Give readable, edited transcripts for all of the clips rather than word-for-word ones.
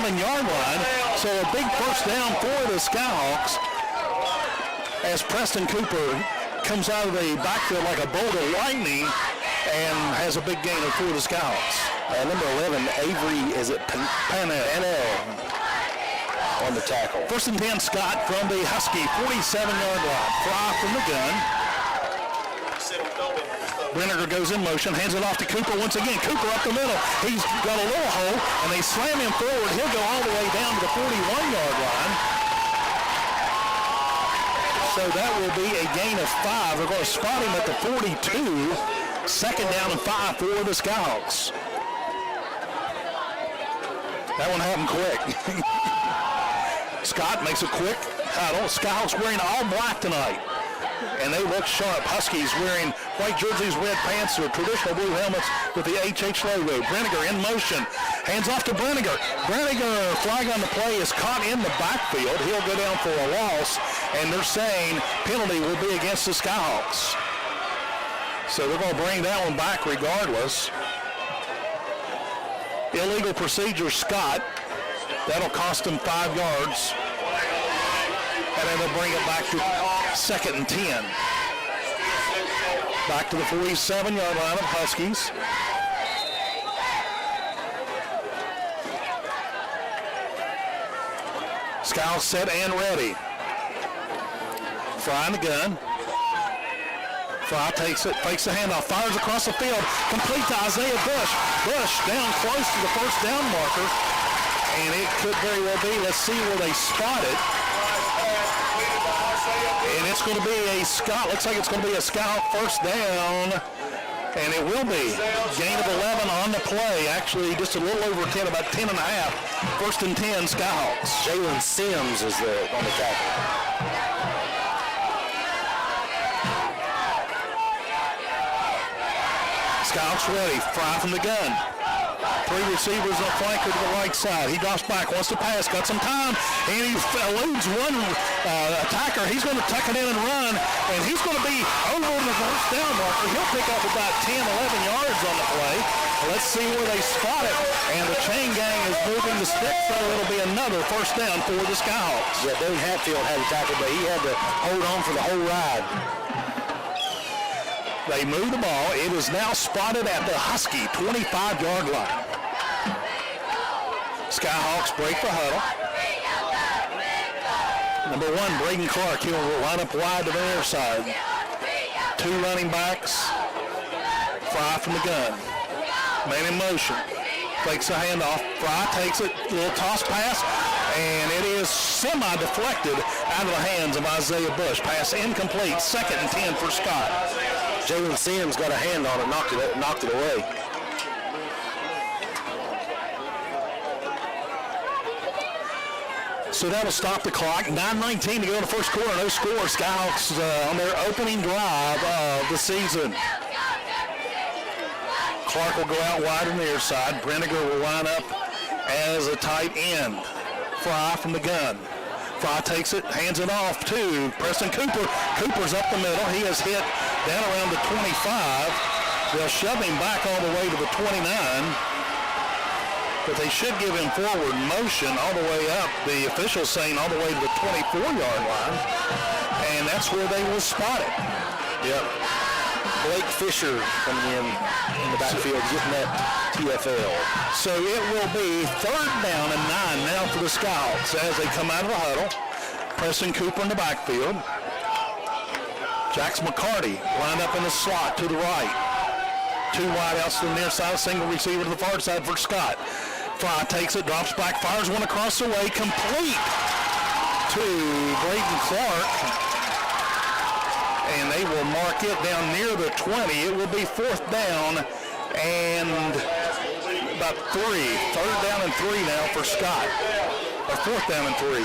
11-yard line. So a big first down for the Skyhawks as Preston Cooper comes out of the backfield like a bolt of lightning and has a big gain for the Skyhawks. Number 11, Avery, is it Panel on the tackle. First and 10, Scott from the Husky 47-yard line. Fry from the gun. Brenniger goes in motion, hands it off to Cooper once again. Cooper up the middle. He's got a little hole, and they slam him forward. He'll go all the way down to the 41-yard line. So that will be a gain of 5. They're going to spot him at the 42. Second down and 5 for the Skyhawks. That one happened quick. Scott makes a quick huddle. Skyhawks wearing all black tonight, and they look sharp. Huskies wearing white jerseys, red pants, or traditional blue helmets with the HH logo. Brenniger in motion. Hands off to Brenniger. Brenniger, flag on the play, is caught in the backfield. He'll go down for a loss, and they're saying penalty will be against the Skyhawks. So they're going to bring that one back regardless. Illegal procedure, Scott. That'll cost him 5 yards. And then they'll bring it back to second and 10. Back to the 47-yard line of Huskies. Scout set and ready. Fry in the gun. Fry takes it, fakes the handoff, fires across the field, complete to Isaiah Bush. Bush down close to the first down marker, and it could very well be. Let's see where they spot it. And it's going to be a Scout, looks like it's going to be a Scout first down, and it will be. Gain of 11 on the play, actually just a little over 10, about 10 and a half. First and 10, Skyhawks. Jalen Sims is on the tackle. Scout's ready. Fry from the gun. 3 receivers on flanker to the right side. He drops back, wants to pass, got some time, and he eludes one attacker. He's going to tuck it in and run, and he's going to be over the first down marker. He'll pick up about 10, 11 yards on the play. Let's see where they spot it, and the chain gang is moving the stick, so it'll be another first down for the Skyhawks. Yeah, Dave Hatfield had a tackle, but he had to hold on for the whole ride. They move the ball. It is now spotted at the Husky 25-yard line. Skyhawks break the huddle. Number 1, Braden Clark. He'll line up wide to the near side. 2 running backs. Fry from the gun. Man in motion. Fakes a handoff. Fry takes it. Little toss pass. And it is semi-deflected out of the hands of Isaiah Bush. Pass incomplete. Second and 10 for Scott. Jalen Sims got a hand on it, knocked it away. So that'll stop the clock. 9:19 to go in the first quarter. No score. Skyhawks on their opening drive of the season. Clark will go out wide on the near side. Brenniger will line up as a tight end. Fry from the gun. Fry takes it, hands it off to Preston Cooper. Cooper's up the middle. He is hit down around the 25. They'll shove him back all the way to the 29. But they should give him forward motion all the way up. The officials saying all the way to the 24-yard line. And that's where they will spot it. Yep. Blake Fisher coming in the backfield getting that TFL. So it will be third down and 9 now for the Skyhawks as they come out of the huddle. Preston Cooper in the backfield. Jax McCarty lined up in the slot to the right. 2 wideouts to the near side, single receiver to the far side for Scott. Fry takes it, drops back, fires one across the way, complete to Braden Clark. And they will mark it down near the 20. It will be fourth down and about 3. Third down and 3 now for Scott. Or fourth down and 3.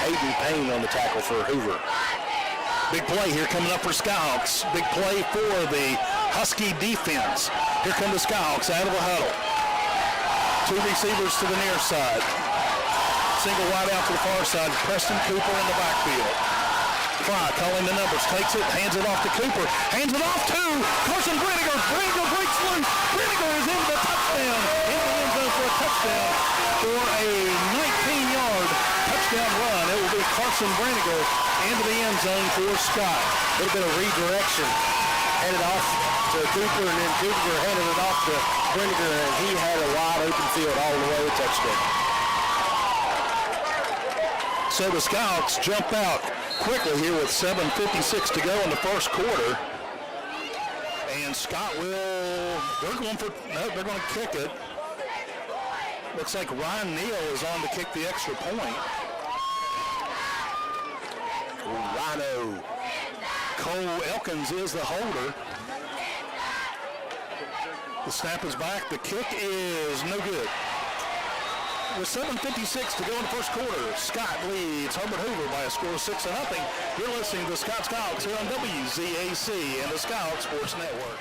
Hayden Payne on the tackle for Hoover. Big play here coming up for Skyhawks. Big play for the Husky defense. Here come the Skyhawks out of the huddle. 2 receivers to the near side. Single wide out to the far side. Preston Cooper in the backfield. Fry calling the numbers, takes it, hands it off to Cooper, hands it off to Carson Brenniger. Brenniger breaks loose. Brenniger is in the touchdown, in the end zone for a touchdown for a Carson Breniger into the end zone for Scott. A little bit of redirection. Handed off to Cooper, and then Cooper handed it off to Breniger, and he had a wide open field all the way to touchdown. So the Skyhawks jump out quickly here with 7:56 to go in the first quarter. And Scott they're going to kick it. Looks like Ryan Neal is on to kick the extra point. Rhino. Cole Elkins is the holder. The snap is back. The kick is no good. With 7:56 to go in the first quarter, Scott leads Herbert Hoover by a score of 6-0. You're listening to the Scott Skyhawks here on WZAC and the Skyhawks Sports Network.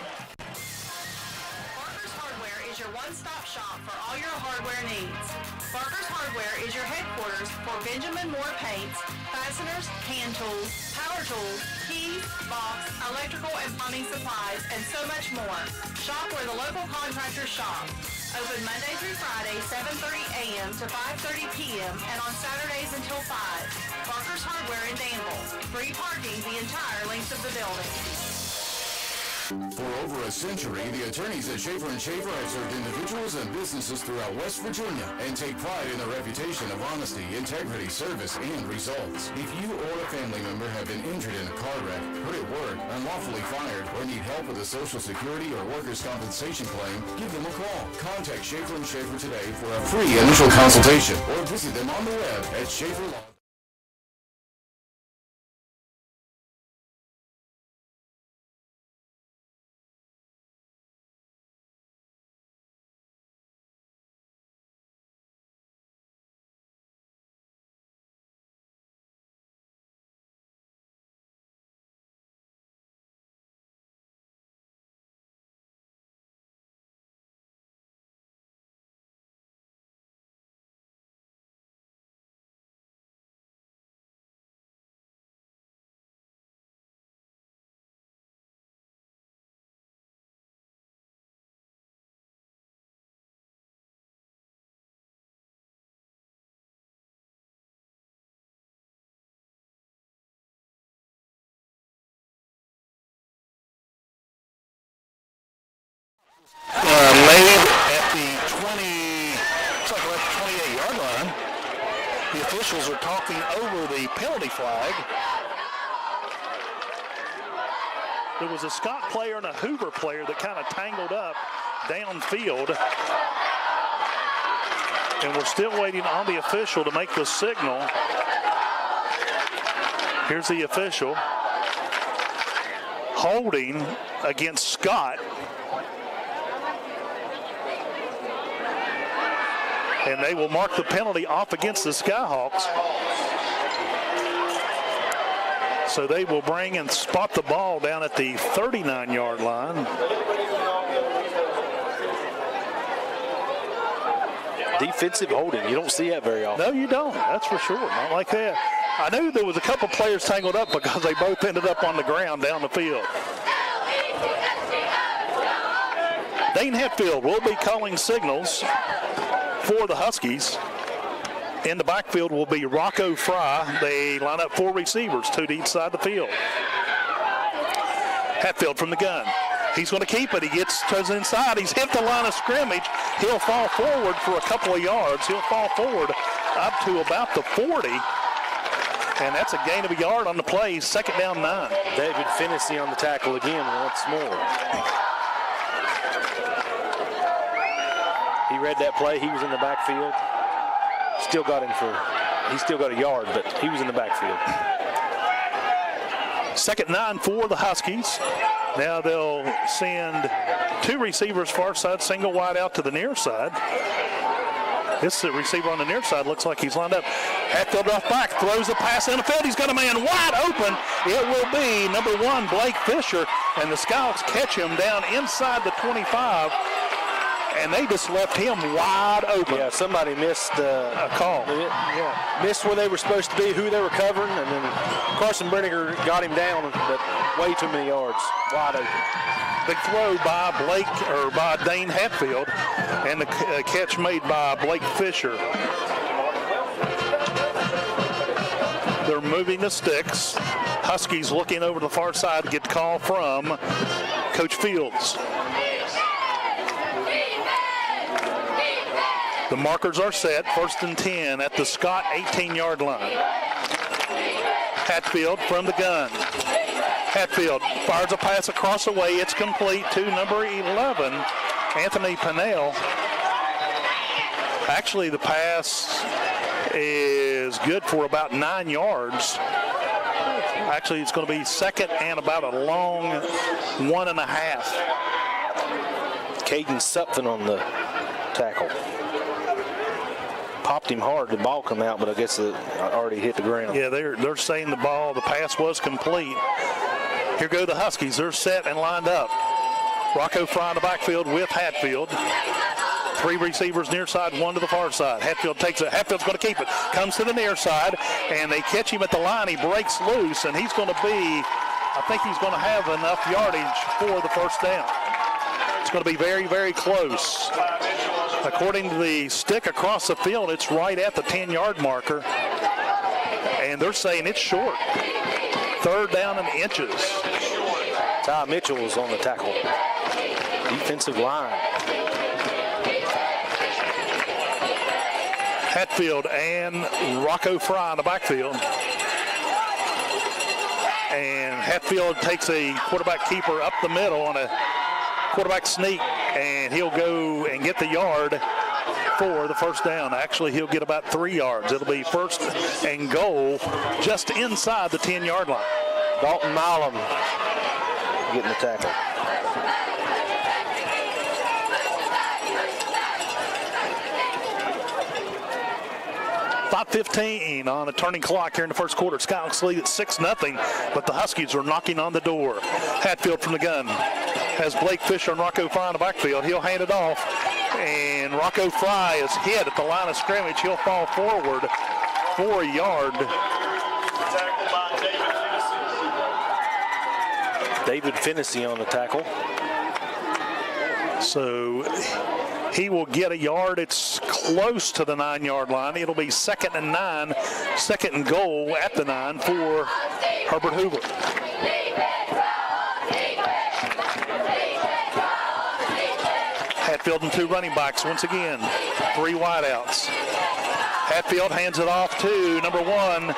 Barker's Hardware is your one-stop shop for all your hardware needs. Barker's Hardware is your headquarters for Benjamin Moore paints, fasteners, hand tools, power tools, keys, locks, electrical and plumbing supplies, and so much more. Shop where the local contractors shop. Open Monday through Friday, 7:30 a.m. to 5:30 p.m. and on Saturdays until 5. Barker's Hardware in Danville. Free parking the entire length of the building. For over a century, the attorneys at Schaefer & Schaefer have served individuals and businesses throughout West Virginia and take pride in their reputation of honesty, integrity, service, and results. If you or a family member have been injured in a car wreck, hurt at work, unlawfully fired, or need help with a Social Security or workers' compensation claim, give them a call. Contact Schaefer & Schaefer today for a free initial consultation or visit them on the web at Schaefer. Made at the 28-yard line. The officials are talking over the penalty flag. There was a Scott player and a Hoover player that kind of tangled up downfield. And we're still waiting on the official to make the signal. Here's the official. Holding against Scott. And they will mark the penalty off against the Skyhawks. So they will bring and spot the ball down at the 39-yard line. Defensive holding. You don't see that very often. No, you don't. That's for sure. Not like that. I knew there was a couple players tangled up because they both ended up on the ground down the field. Dane Hatfield will be calling signals for the Huskies. In the backfield will be Rocco Fry. They line up 4 receivers, 2 to each side of the field. Hatfield from the gun. He's going to keep it. He gets to the inside. He's hit the line of scrimmage. He'll fall forward for a couple of yards. He'll fall forward up to about the 40. And that's a gain of a yard on the play. 2nd down 9. David Fennessy on the tackle again once more. He read that play. He was in the backfield. Still got he still got a yard, but he was in the backfield. 2nd 9 for the Huskies. Now they'll send 2 receivers far side, single wide out to the near side. This receiver on the near side looks like he's lined up. Hatfield off back, throws the pass in the field. He's got a man wide open. It will be number 1, Blake Fisher, and the Scouts catch him down inside the 25. And they just left him wide open. Yeah, somebody missed a call. Yeah, missed where they were supposed to be, who they were covering, and then Carson Breniger got him down, but way too many yards, wide open. Big throw by by Dane Hatfield, and the catch made by Blake Fisher. They're moving the sticks. Huskies looking over the far side to get the call from Coach Fields. The markers are set, 1st and 10 at the Scott 18-yard line. Hatfield from the gun. Hatfield fires a pass across the way. It's complete to number 11, Anthony Pennell. Actually, the pass is good for about 9 yards. Actually, it's going to be second and about a long 1.5. Caden Supton on the tackle. Popped him hard. The ball come out, but I guess it already hit the ground. Yeah, they're saying the pass was complete. Here go the Huskies. They're set and lined up. Rocco Fry in the backfield with Hatfield. 3 receivers near side, 1 to the far side. Hatfield takes it. Hatfield's going to keep it. Comes to the near side, and they catch him at the line. He breaks loose, and he's going to be, I think he's going to have enough yardage for the first down. It's going to be very, very close. According to the stick across the field, it's right at the 10-yard marker, and they're saying it's short. 3rd down and inches. Ty Mitchell was on the tackle. Defensive line. Hatfield and Rocco Fry in the backfield. And Hatfield takes a quarterback keeper up the middle on a quarterback sneak, and he'll go and get the yard for the first down. Actually, he'll get about 3 yards. It'll be 1st and goal just inside the 10-yard line. Dalton Milam getting the tackle. .15 on a turning clock here in the first quarter. Skyhawks lead at 6-0, but the Huskies are knocking on the door. Hatfield from the gun has Blake Fisher and Rocco Fry in the backfield. He'll hand it off, and Rocco Fry is hit at the line of scrimmage. He'll fall forward for a yard. David Finnessy on the tackle. So he will get a yard. It's close to the 9-yard line. It'll be 2nd and 9, 2nd and goal at the 9 for Herbert Hoover. Hatfield and 2 running backs once again. 3 wideouts. Hatfield hands it off to number 1,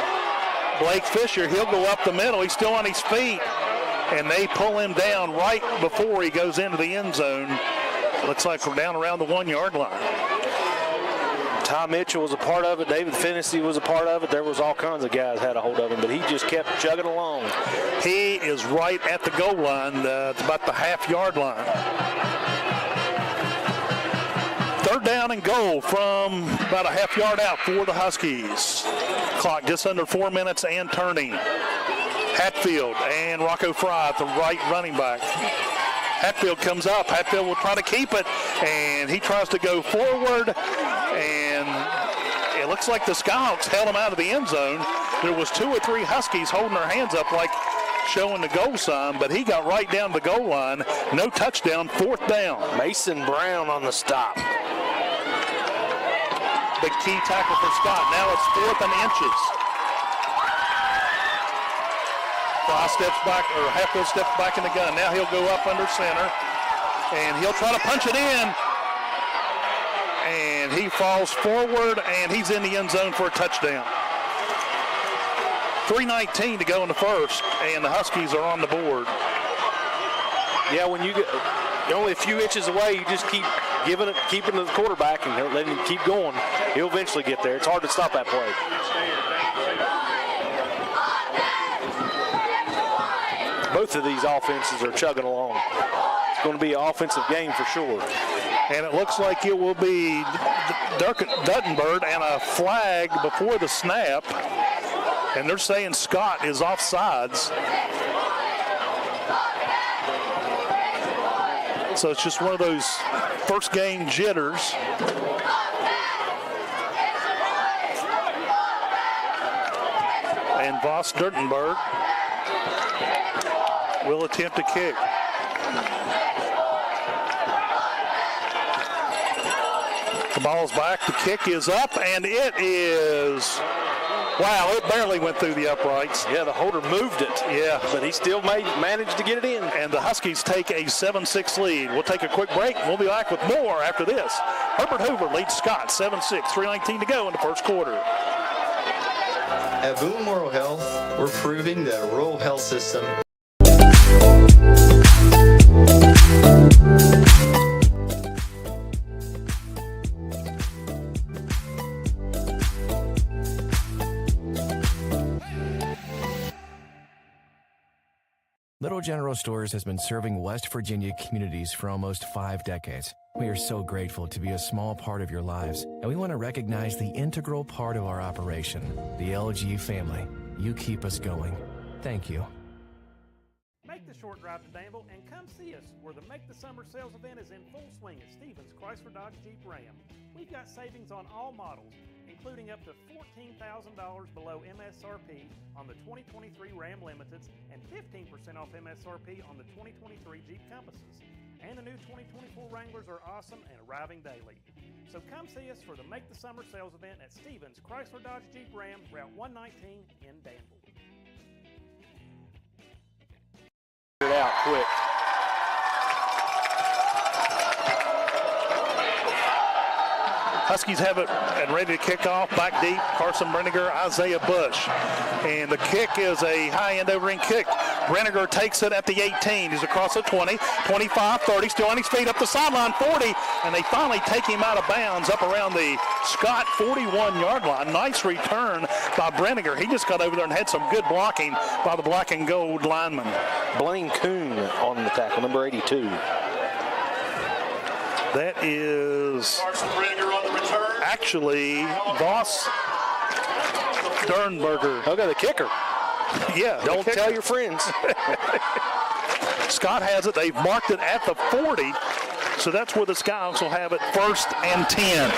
Blake Fisher. He'll go up the middle. He's still on his feet, and they pull him down right before he goes into the end zone. Looks like we're down around the 1-yard line. Ty Mitchell was a part of it. David Finnessy was a part of it. There was all kinds of guys had a hold of him, but he just kept chugging along. He is right at the goal line. It's about the half-yard line. 3rd down and goal from about a half-yard out for the Huskies. Clock just under 4 minutes and turning. Hatfield and Rocco Fry at the right running back. Hatfield comes up. Hatfield will try to keep it, and he tries to go forward, and it looks like the Skyhawks held him out of the end zone. There was 2 or 3 Huskies holding their hands up like showing the goal sign, but he got right down the goal line. No touchdown, 4th down. Mason Brown on the stop. Big key tackle for Scott. Now it's 4th and inches. Fry steps back, or Hatfield steps back in the gun. Now he'll go up under center, and he'll try to punch it in. And he falls forward, and he's in the end zone for a touchdown. 3:19 to go in the first, and the Huskies are on the board. Yeah, when you're only a few inches away, you just keep giving it, keeping to the quarterback, and letting him keep going. He'll eventually get there. It's hard to stop that play. Both of these offenses are chugging along. It's going to be an offensive game for sure. And it looks like it will be Duttenberg and a flag before the snap. And they're saying Scott is offsides. So it's just one of those first game jitters. And Voss Duttenberg will attempt a kick. The ball's back, the kick is up, and it is Wow, it barely went through the uprights. Yeah, the holder moved it. Yeah. But he still managed to get it in. And the Huskies take a 7-6 lead. We'll take a quick break. We'll be back with more after this. Herbert Hoover leads Scott 7-6, 3:19 to go in the first quarter. At Boone Oral Health, we're proving that a rural health system. Little General Stores has been serving West Virginia communities for almost 5 decades. We are so grateful to be a small part of your lives, and we want to recognize the integral part of our operation, the LG family. You keep us going. Thank you. Make the short drive to Danville and come see us where the Make the Summer sales event is in full swing at Stevens Chrysler Dodge Jeep Ram. We've got savings on all models, including up to $14,000 below MSRP on the 2023 Ram Limiteds and 15% off MSRP on the 2023 Jeep Compasses. And the new 2024 Wranglers are awesome and arriving daily. So come see us for the Make the Summer sales event at Stevens Chrysler Dodge Jeep Ram, Route 119 in Danville. It out quick. Huskies have it and ready to kick off. Back deep, Carson Brenniger, Isaiah Bush. And the kick is a high-end over-ring kick. Brenniger takes it at the 18. He's across the 20, 25, 30, still on his feet up the sideline, 40. And they finally take him out of bounds up around the Scott 41-yard line. Nice return by Brenniger. He just got over there and had some good blocking by the black and gold lineman. Blaine Kuhn on the tackle, number 82. That is actually Voss Sternberger. Okay, the kicker. Yeah. Don't tell your friends. Scott has it. They've marked it at the 40. So that's where the Skyhawks will have it, 1st and 10.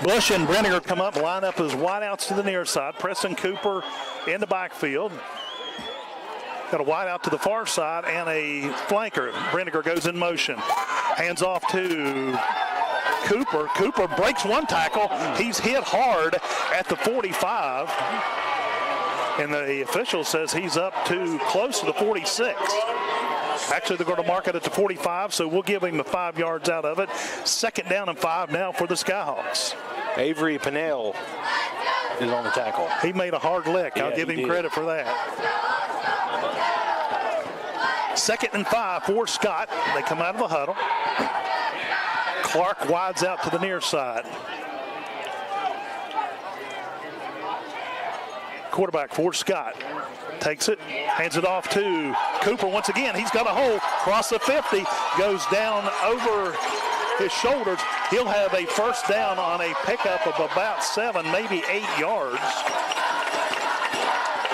Bush and Brenniger come up, line up as wideouts to the near side. Preston Cooper in the backfield. Got a wide out to the far side and a flanker. Brenniger goes in motion. Hands off to Cooper. Cooper breaks one tackle. He's hit hard at the 45. And the official says he's up to close to the 46. Actually, they're going to mark it at the 45, so we'll give him the 5 yards out of it. 2nd down and 5 now for the Skyhawks. Avery Pinnell is on the tackle. He made a hard lick. Yeah, I'll give him did. credit for that. 2nd and 5 for Scott. They come out of the huddle. Clark wides out to the near side. Quarterback for Scott. Takes it, hands it off to Cooper once again. He's got a hole, cross the 50, goes down over his shoulders. He'll have a 1st down on a pickup of about 7, maybe 8 yards.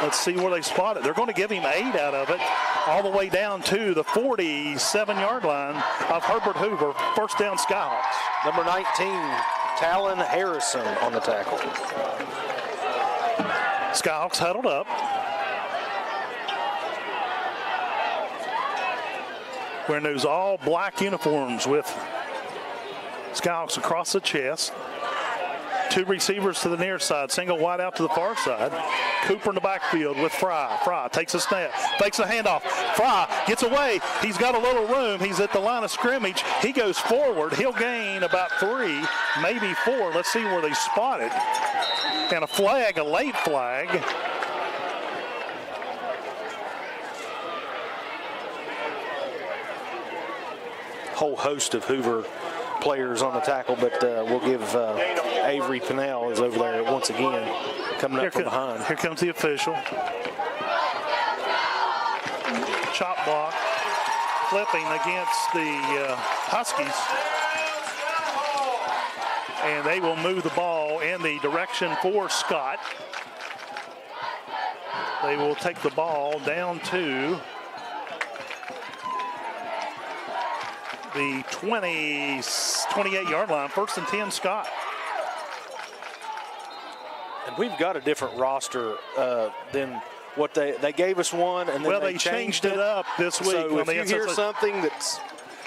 Let's see where they spot it. They're going to give him 8 out of it, all the way down to the 47-yard line of Herbert Hoover. 1st down Skyhawks. Number 19, Talon Harrison on the tackle. Skyhawks huddled up. Wearing those all black uniforms with Skyhawks across the chest. 2 receivers to the near side, single wide out to the far side. Cooper in the backfield with Fry. Fry takes a snap, fakes a handoff. Fry gets away. He's got a little room. He's at the line of scrimmage. He goes forward. He'll gain about 3, maybe 4. Let's see where they spot it. And a flag, a late flag. Whole host of Hoover players on the tackle, but we'll give Avery Pinnell is over there once again, coming up from behind. Here comes the official. Chop block, flipping against the Huskies. And they will move the ball in the direction for Scott. They will take the ball down to the 28-yard line. 1st and 10, Scott. And we've got a different roster than what they gave us one, and then they changed it up this week. So if you hear something that's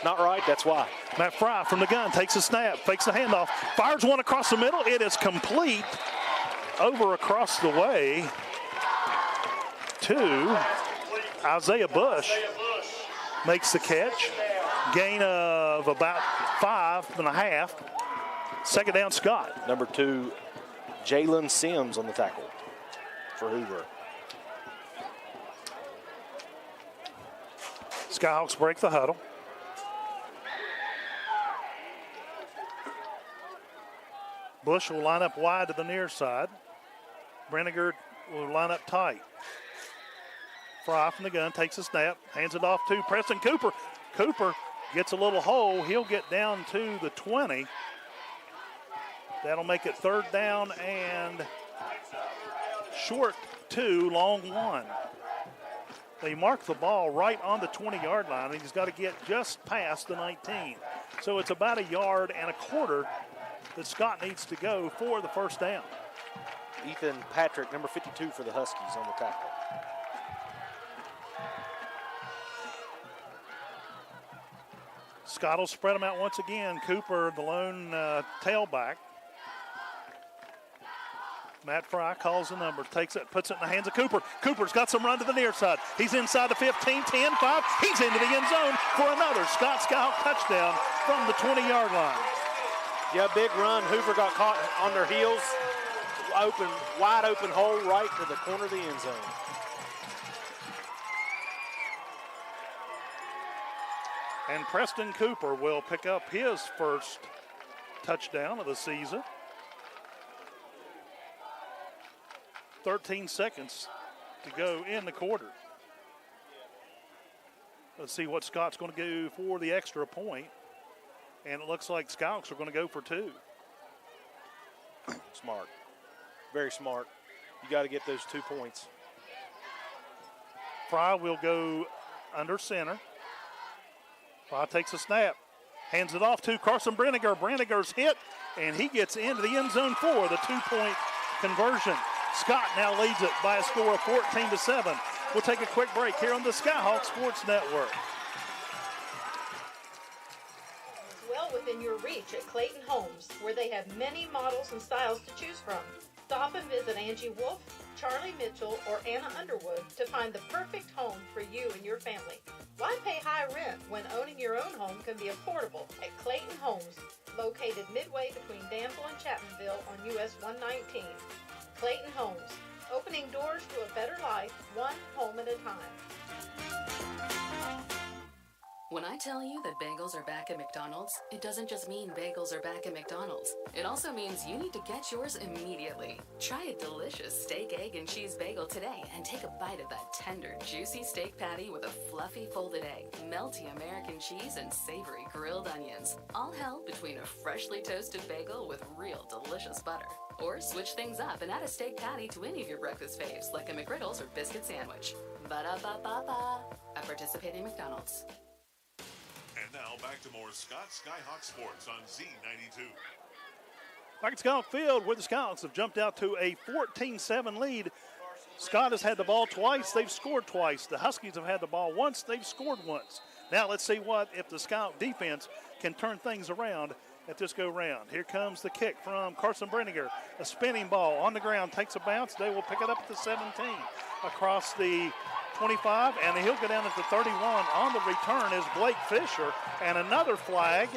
not right, that's why. Matt Fry from the gun takes a snap, fakes the handoff, fires one across the middle. It is complete over across the way to Isaiah Bush. Makes the catch. Gain of about 5.5. Second down, Scott. Number 2, Jalen Sims on the tackle for Hoover. Skyhawks break the huddle. Bush will line up wide to the near side. Brenniger will line up tight. Fry from the gun, takes a snap, hands it off to Preston Cooper. Cooper gets a little hole. He'll get down to the 20. That'll make it third down and short 2, long 1. They mark the ball right on the 20-yard line, and he's got to get just past the 19. So it's about 1.25 yards that Scott needs to go for the first down. Ethan Patrick, number 52 for the Huskies on the tackle. Scott will spread them out once again. Cooper, the lone tailback. Matt Fry calls the number, takes it, puts it in the hands of Cooper. Cooper's got some run to the near side. He's inside the 15, 10, 5. He's into the end zone for another Scott Skyhawk touchdown from the 20-yard line. Yeah, big run. Hoover got caught on their heels. Wide open hole right to the corner of the end zone. And Preston Cooper will pick up his first touchdown of the season. 13 seconds to go in the quarter. Let's see what Scott's going to do for the extra point. And it looks like Skyhawks are going to go for 2. Smart. Very smart. You got to get those 2 points. Fry will go under center. Fry takes a snap. Hands it off to Carson Brenniger. Brenniger's hit, and he gets into the end zone for the 2-point conversion. Scott now leads it by a score of 14-7. We'll take a quick break here on the Skyhawk Sports Network. It's well within your reach at Clayton Homes, where they have many models and styles to choose from. Stop and visit Angie Wolf, Charlie Mitchell, or Anna Underwood to find the perfect home for you and your family. Why pay high rent when owning your own home can be affordable at Clayton Homes, located midway between Danville and Chapmanville on US 119. Clayton Homes, opening doors to a better life, one home at a time. When I tell you that bagels are back at McDonald's, it doesn't just mean bagels are back at McDonald's. It also means you need to get yours immediately. Try a delicious steak, egg, and cheese bagel today and take a bite of that tender, juicy steak patty with a fluffy folded egg, melty American cheese, and savory grilled onions. All held between a freshly toasted bagel with real delicious butter. Or switch things up and add a steak patty to any of your breakfast faves, like a McGriddles or biscuit sandwich. Ba-da-ba-ba-ba. At participating McDonald's. And now back to more Scott Skyhawk Sports on Z92. Back at Skyhawk Field, where the Skyhawks have jumped out to a 14-7 lead. Scott has had the ball twice. They've scored twice. The Huskies have had the ball once. They've scored once. Now let's see if the Skyhawk defense can turn things around at this go-round. Here comes the kick from Carson Brenniger. A spinning ball on the ground, takes a bounce. They will pick it up at the 17, across the 25, and he'll go down at the 31. On the return is Blake Fisher, and another flag.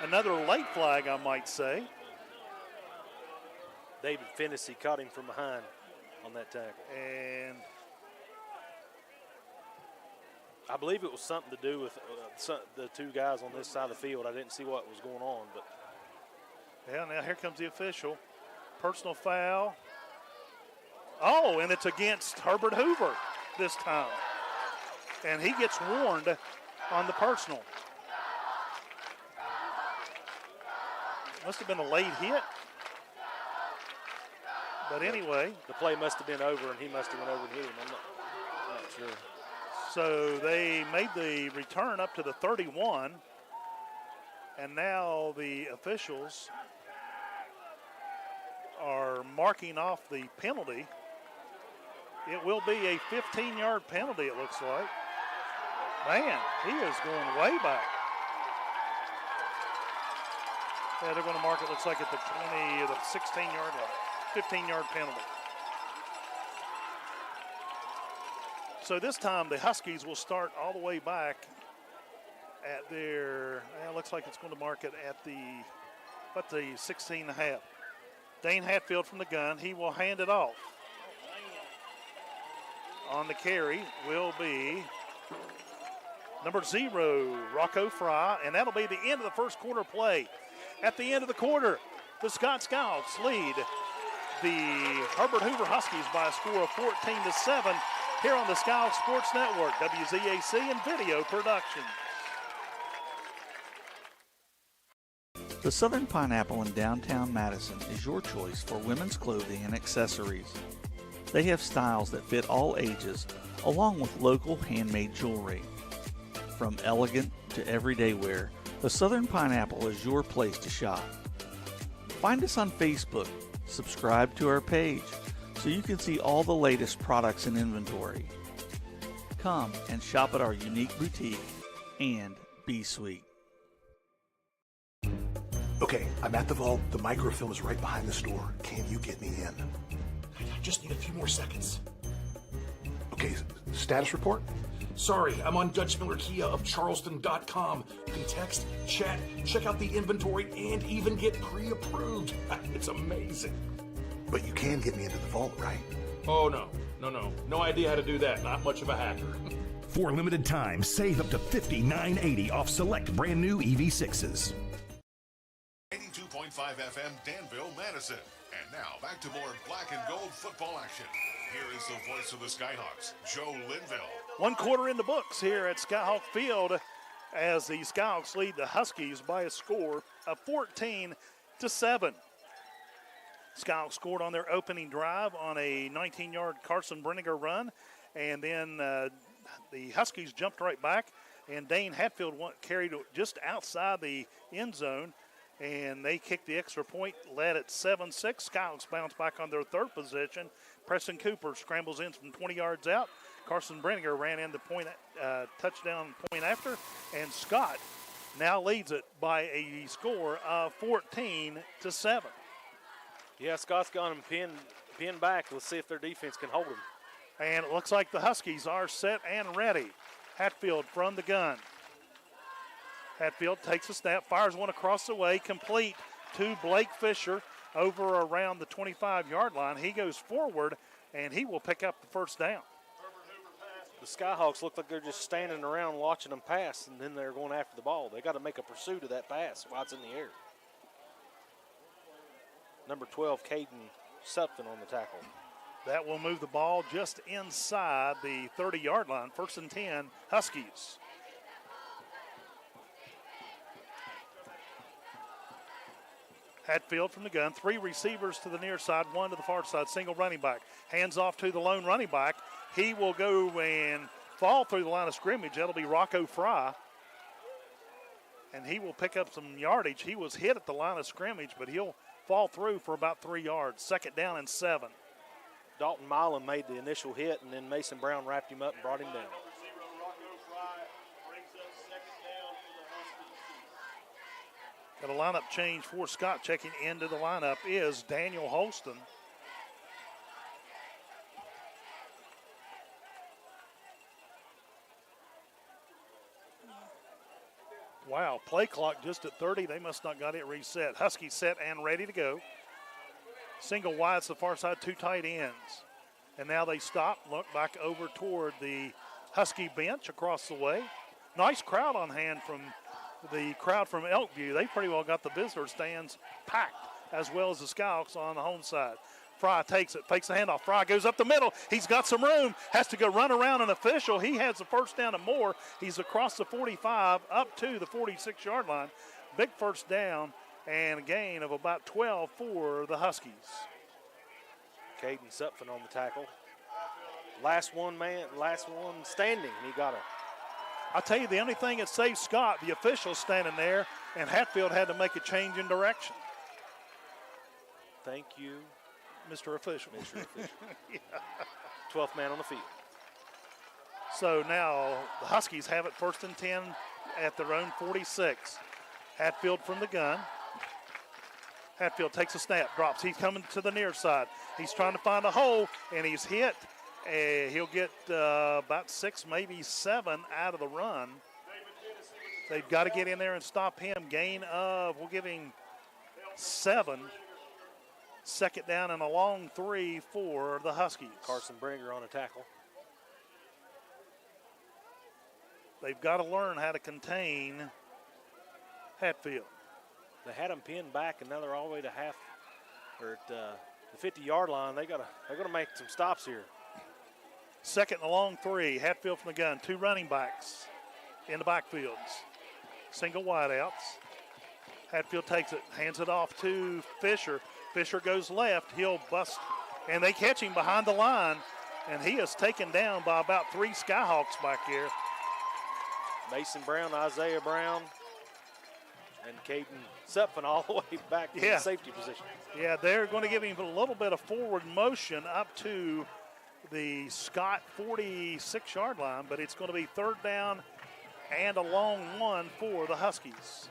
Another late flag, I might say. David Fennessy caught him from behind on that tackle. And I believe it was something to do with the 2 guys on this side of the field. I didn't see what was going on, but. Yeah, now here comes the official. Personal foul. Oh, and it's against Herbert Hoover this time. And he gets warned on the personal. Must have been a late hit. But anyway. The play must have been over, and he must have went over and hit him. I'm not sure. So they made the return up to the 31. And now the officials are marking off the penalty. It will be a 15-yard penalty, it looks like. Man, he is going way back. Yeah, they're going to mark it, looks like at the 20, the 16-yard line, 15-yard penalty. So this time the Huskies will start all the way back at their, looks like it's going to mark it at the 16 and a half. Dane Hatfield from the gun. He will hand it off. On the carry will be number 0, Rocco Fry, and that'll be the end of the first quarter play. At the end of the quarter, the Scott Skyhawks lead the Herbert Hoover Huskies by a score of 14-7 here on the Skyhawks Sports Network, WZAC and video production. The Southern Pineapple in downtown Madison is your choice for women's clothing and accessories. They have styles that fit all ages, along with local handmade jewelry. From elegant to everyday wear, the Southern Pineapple is your place to shop. Find us on Facebook, subscribe to our page, so you can see all the latest products and inventory. Come and shop at our unique boutique and be sweet. Okay, I'm at the vault. The microfilm is right behind the store. Can you get me in? I just need a few more seconds. Okay, status report? Sorry, I'm on Dutch Miller Kia of Charleston.com. You can text, chat, check out the inventory, and even get pre-approved. It's amazing. But you can get me into the vault, right? Oh, no. No idea how to do that. Not much of a hacker. For a limited time, save up to $59.80 off select brand new EV6s. 82.5 FM Danville, Madison. And now back to more black and gold football action. Here is the voice of the Skyhawks, Joe Linville. One quarter in the books here at Skyhawk Field as the Skyhawks lead the Huskies by a score of 14-7. Skyhawks scored on their opening drive on a 19-yard Carson Brenninger run, and then the Huskies jumped right back, and Dane Hatfield carried it just outside the end zone, and they kicked the extra point, led at 7-6. Skyhawks bounce back on their third possession. Preston Cooper scrambles in from 20 yards out. Carson Brenninger ran in the touchdown point after, and Scott now leads it by a score of 14-7. Yeah, Scott's got them pinned back. Let's see if their defense can hold them. And it looks like the Huskies are set and ready. Hatfield from the gun. Hatfield takes a snap, fires one across the way, complete to Blake Fisher over around the 25-yard line. He goes forward, and he will pick up the first down. The Skyhawks look like they're just standing around watching them pass, and then they're going after the ball. They got to make a pursuit of that pass while it's in the air. Number 12, Caden Sutphin on the tackle. That will move the ball just inside the 30-yard line. 1st and 10, Huskies. Hatfield from the gun, 3 receivers to the near side, 1 to the far side, single running back. Hands off to the lone running back. He will go and fall through the line of scrimmage. That'll be Rocco Fry. And he will pick up some yardage. He was hit at the line of scrimmage, but he'll fall through for about 3 yards. 2nd down and 7. Dalton Milam made the initial hit, and then Mason Brown wrapped him up and brought him down. Got a lineup change for Scott. Checking into the lineup is Daniel Holston. Wow, play clock just at 30. They must not got it reset. Huskies set and ready to go. Single wide to the far side, 2 tight ends. And now they stop, look back over toward the Husky bench across the way. Nice crowd on hand from the crowd from Elkview. They pretty well got the visitor stands packed, as well as the Skyhawks on the home side. Fry takes it, fakes the handoff. Fry goes up the middle. He's got some room, has to go run around an official. He has the first down and more. He's across the 45 up to the 46-yard line. Big first down and a gain of about 12 for the Huskies. Caden Sutphin on the tackle. Last one standing, and he got it. I'll tell you, the only thing that saved Scott, the official standing there, and Hatfield had to make a change in direction. Thank you, Mr. Official. Mr. Official. Yeah. 12th man on the field. So now the Huskies have it 1st and 10 at their own 46. Hatfield from the gun. Hatfield takes a snap, drops. He's coming to the near side. He's trying to find a hole, and he's hit. He'll get about 6, maybe 7 out of the run. They've got to get in there and stop him. Gain of, we'll give him 7. Second down and a long 3 for the Huskies. Carson Bringer on a tackle. They've got to learn how to contain Hatfield. They had him pinned back, and now they're all the way to half or at the 50-yard line. They're gonna make some stops here. Second and a long 3. Hatfield from the gun. 2 running backs in the backfields. Single wideouts. Hatfield takes it, hands it off to Fisher. Fisher goes left. He'll bust, and they catch him behind the line, and he is taken down by about 3 Skyhawks back here. Mason Brown, Isaiah Brown, and Caden Supfin all the way back to the safety position. Yeah, they're going to give him a little bit of forward motion up to the Scott 46-yard line, but it's going to be 3rd down and a long 1 for the Huskies.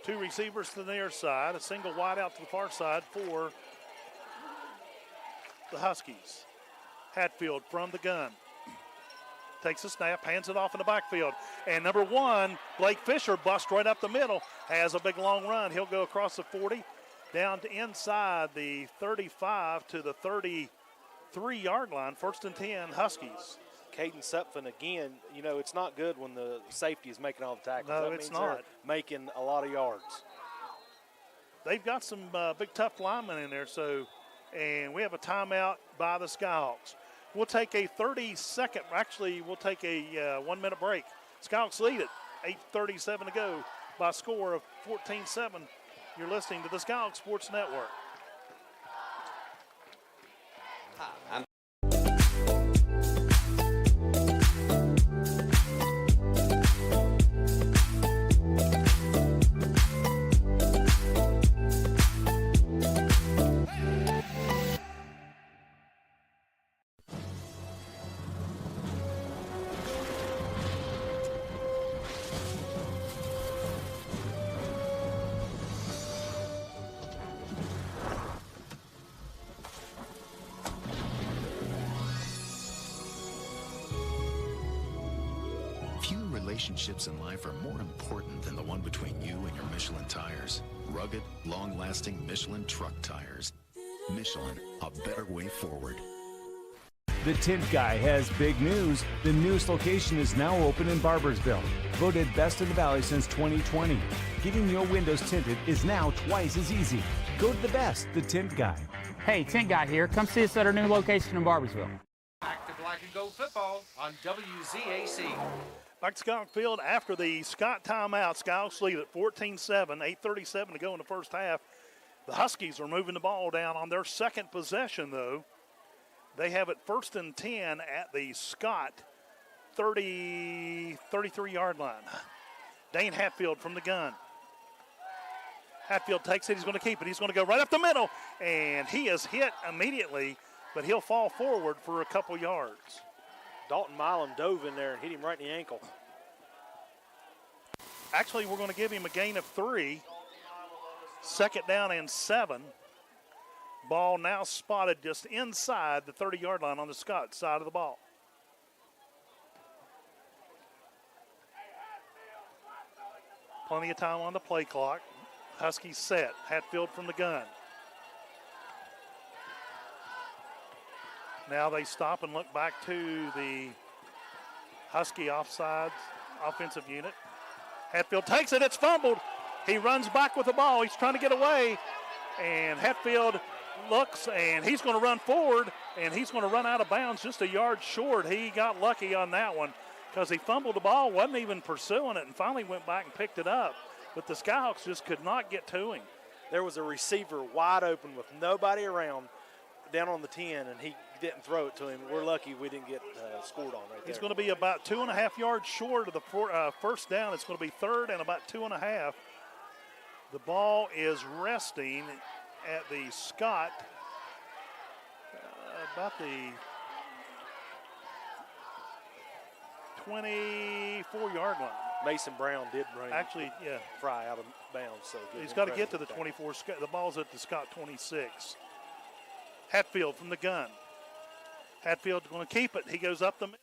2 receivers to the near side, a single wide out to the far side for the Huskies. Hatfield from the gun. Takes a snap, hands it off in the backfield. And number 1, Blake Fisher, busts right up the middle, has a big long run. He'll go across the 40, down to inside the 35 to the 33-yard line. 1st and 10, Huskies. Caden Supfin again, you know, it's not good when the safety is making all the tackles. No, that it's means not. They're making a lot of yards. They've got some big, tough linemen in there, and we have a timeout by the Skyhawks. We'll take a 30-second, actually, we'll take a 1-minute break. Skyhawks lead it, 8:37 to go by a score of 14-7. You're listening to the Skyhawks Sports Network. Hi, Relationships in life are more important than the one between you and your Michelin tires. Rugged, long-lasting Michelin truck tires. Michelin, a better way forward. The Tint Guy has big news. The newest location is now open in Barbersville. Voted best in the Valley since 2020. Getting your windows tinted is now twice as easy. Go to the best, the Tint Guy. Hey, Tint Guy here. Come see us at our new location in Barbersville. Back to Black and Gold football on WZAC. Back to Skyhawk Field after the Scott timeout. Skyhawks lead at 14-7, 8:37 to go in the first half. The Huskies are moving the ball down on their second possession, though. They have it 1st and 10 at the Scott 33-yard line. Dane Hatfield from the gun. Hatfield takes it. He's going to keep it. He's going to go right up the middle, and he is hit immediately, but he'll fall forward for a couple yards. Dalton Milam dove in there and hit him right in the ankle. Actually, we're going to give him a gain of 3. 2nd down and 7. Ball now spotted just inside the 30-yard line on the Scott side of the ball. Plenty of time on the play clock. Huskies set. Hatfield from the gun. Now they stop and look back to the Husky offsides offensive unit. Hatfield takes it. It's fumbled. He runs back with the ball. He's trying to get away. And Hatfield looks, and he's going to run forward, and he's going to run out of bounds just a yard short. He got lucky on that one because he fumbled the ball, wasn't even pursuing it, and finally went back and picked it up. But the Skyhawks just could not get to him. There was a receiver wide open with nobody around down on the 10, and he didn't throw it to him. We're lucky we didn't get scored on right there. He's going to be about 2.5 yards short of the first down. It's going to be 3rd and about 2.5. The ball is resting at the Scott, about the 24-yard line. Mason Brown did bring yeah. Fry out of bounds. So he's got to get to the 24. The ball's at the Scott 26. Hatfield from the gun. Hatfield's going to keep it. He goes up the middle.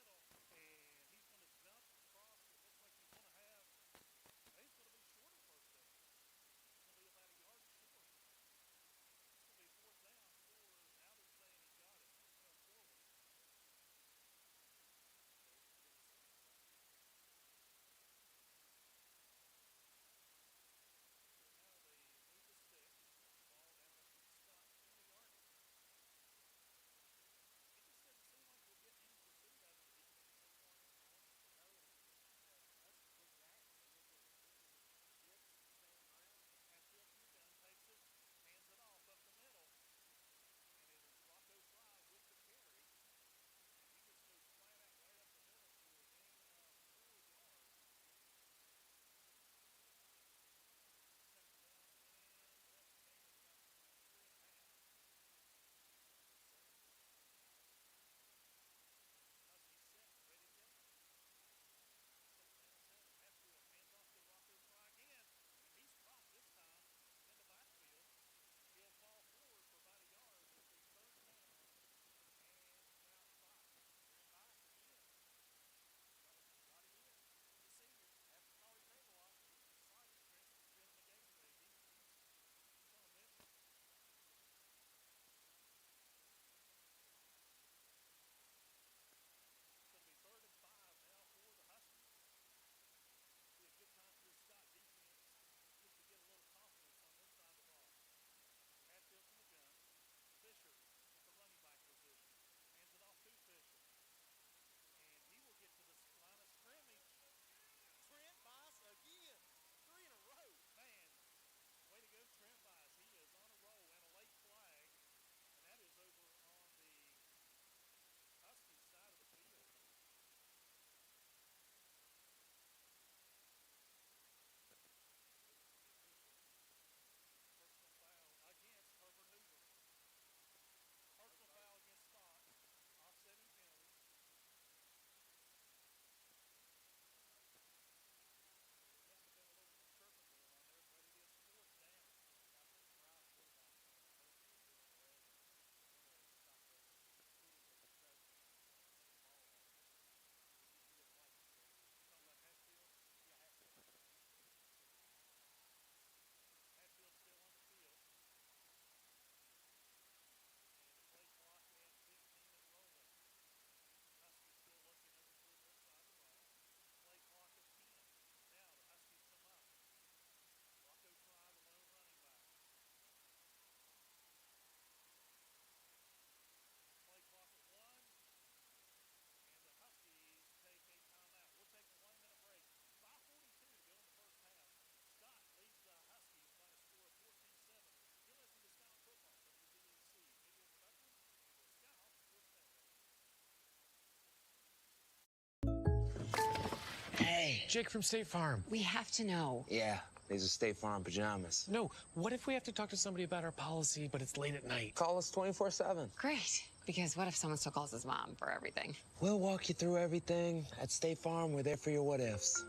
Hey. Jake from State Farm. We have to know. Yeah, these are State Farm pajamas. No, what if we have to talk to somebody about our policy, but it's late at night? Call us 24/7. Great. Because what if someone still calls his mom for everything? We'll walk you through everything. At State Farm, we're there for your what ifs.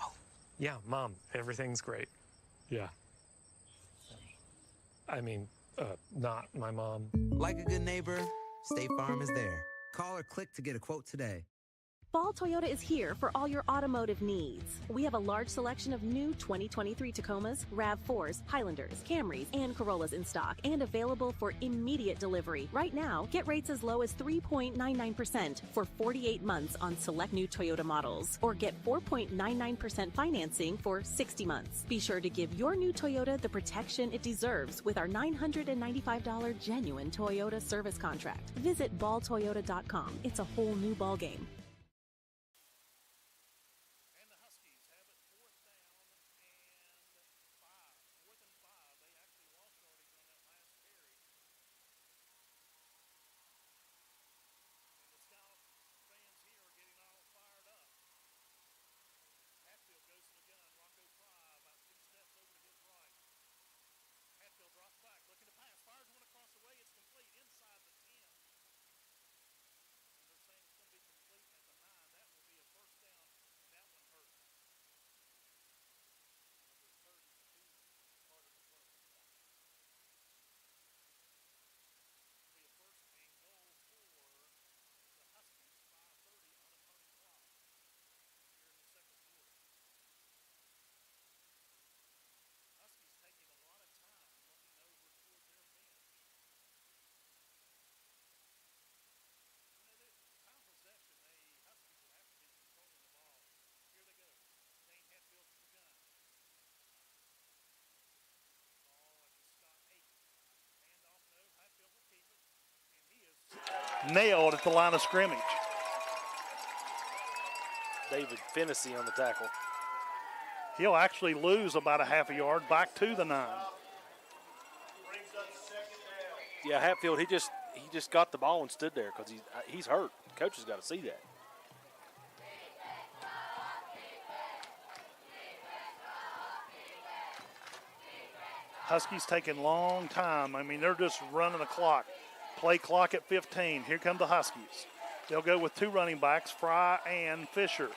Oh, yeah, Mom, everything's great. Yeah. I mean, not my mom. Like a good neighbor, State Farm is there. Call or click to get a quote today. Ball Toyota is here for all your automotive needs. We have a large selection of new 2023 Tacomas, RAV4s, Highlanders, Camrys, and Corollas in stock and available for immediate delivery. Right now, get rates as low as 3.99% for 48 months on select new Toyota models, or get 4.99% financing for 60 months. Be sure to give your new Toyota the protection it deserves with our $995 genuine Toyota service contract. Visit balltoyota.com. It's a whole new ballgame. Complete inside the 10. And they're saying it's going to be complete now. nailed at the line of scrimmage. David Fennessy on the tackle. He'll actually lose about a half a yard back to the 9. Yeah, Hatfield, he just got the ball and stood there because he's hurt. Coach has got to see that. Huskies taking long time. I mean, they're just running the clock. Play clock at 15. Here come the Huskies. They'll go with 2 running backs, Fry and Fisher.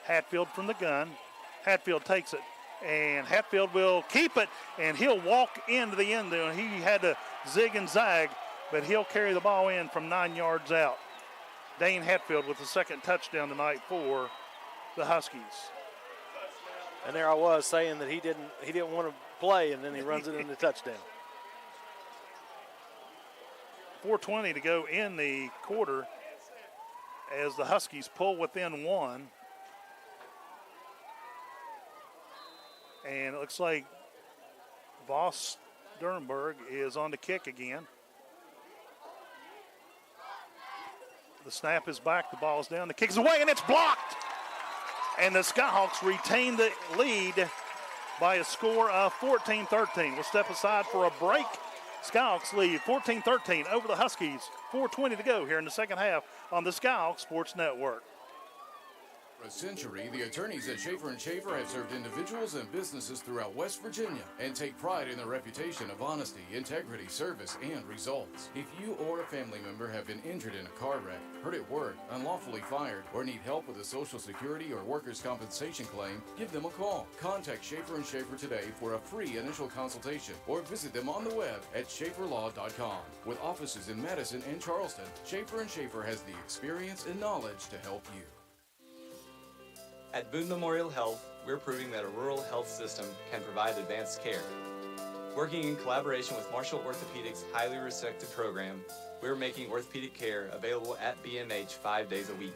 Hatfield from the gun. Hatfield takes it, and Hatfield will keep it, and he'll walk into the end zone. He had to zig and zag, but he'll carry the ball in from 9 yards out. Dane Hatfield with the second touchdown tonight for the Huskies. And there I was saying that he didn't want to play, and then he runs it into touchdown. 4:20 to go in the quarter as the Huskies pull within 1. And it looks like Voss Durnberg is on the kick again. The snap is back, the ball's down, the kick is away, and it's blocked! And the Skyhawks retain the lead by a score of 14-13. We'll step aside for a break. Skyhawks lead 14-13 over the Huskies. 4:20 to go here in the second half on the Skyhawks Sports Network. For a century, the attorneys at Schaefer & Schaefer have served individuals and businesses throughout West Virginia and take pride in their reputation of honesty, integrity, service, and results. If you or a family member have been injured in a car wreck, hurt at work, unlawfully fired, or need help with a Social Security or workers' compensation claim, give them a call. Contact Schaefer & Schaefer today for a free initial consultation or visit them on the web at schaeferlaw.com. With offices in Madison and Charleston, Schaefer & Schaefer has the experience and knowledge to help you. At Boone Memorial Health, we're proving that a rural health system can provide advanced care. Working in collaboration with Marshall Orthopedics' highly respected program, we're making orthopedic care available at BMH 5 days a week.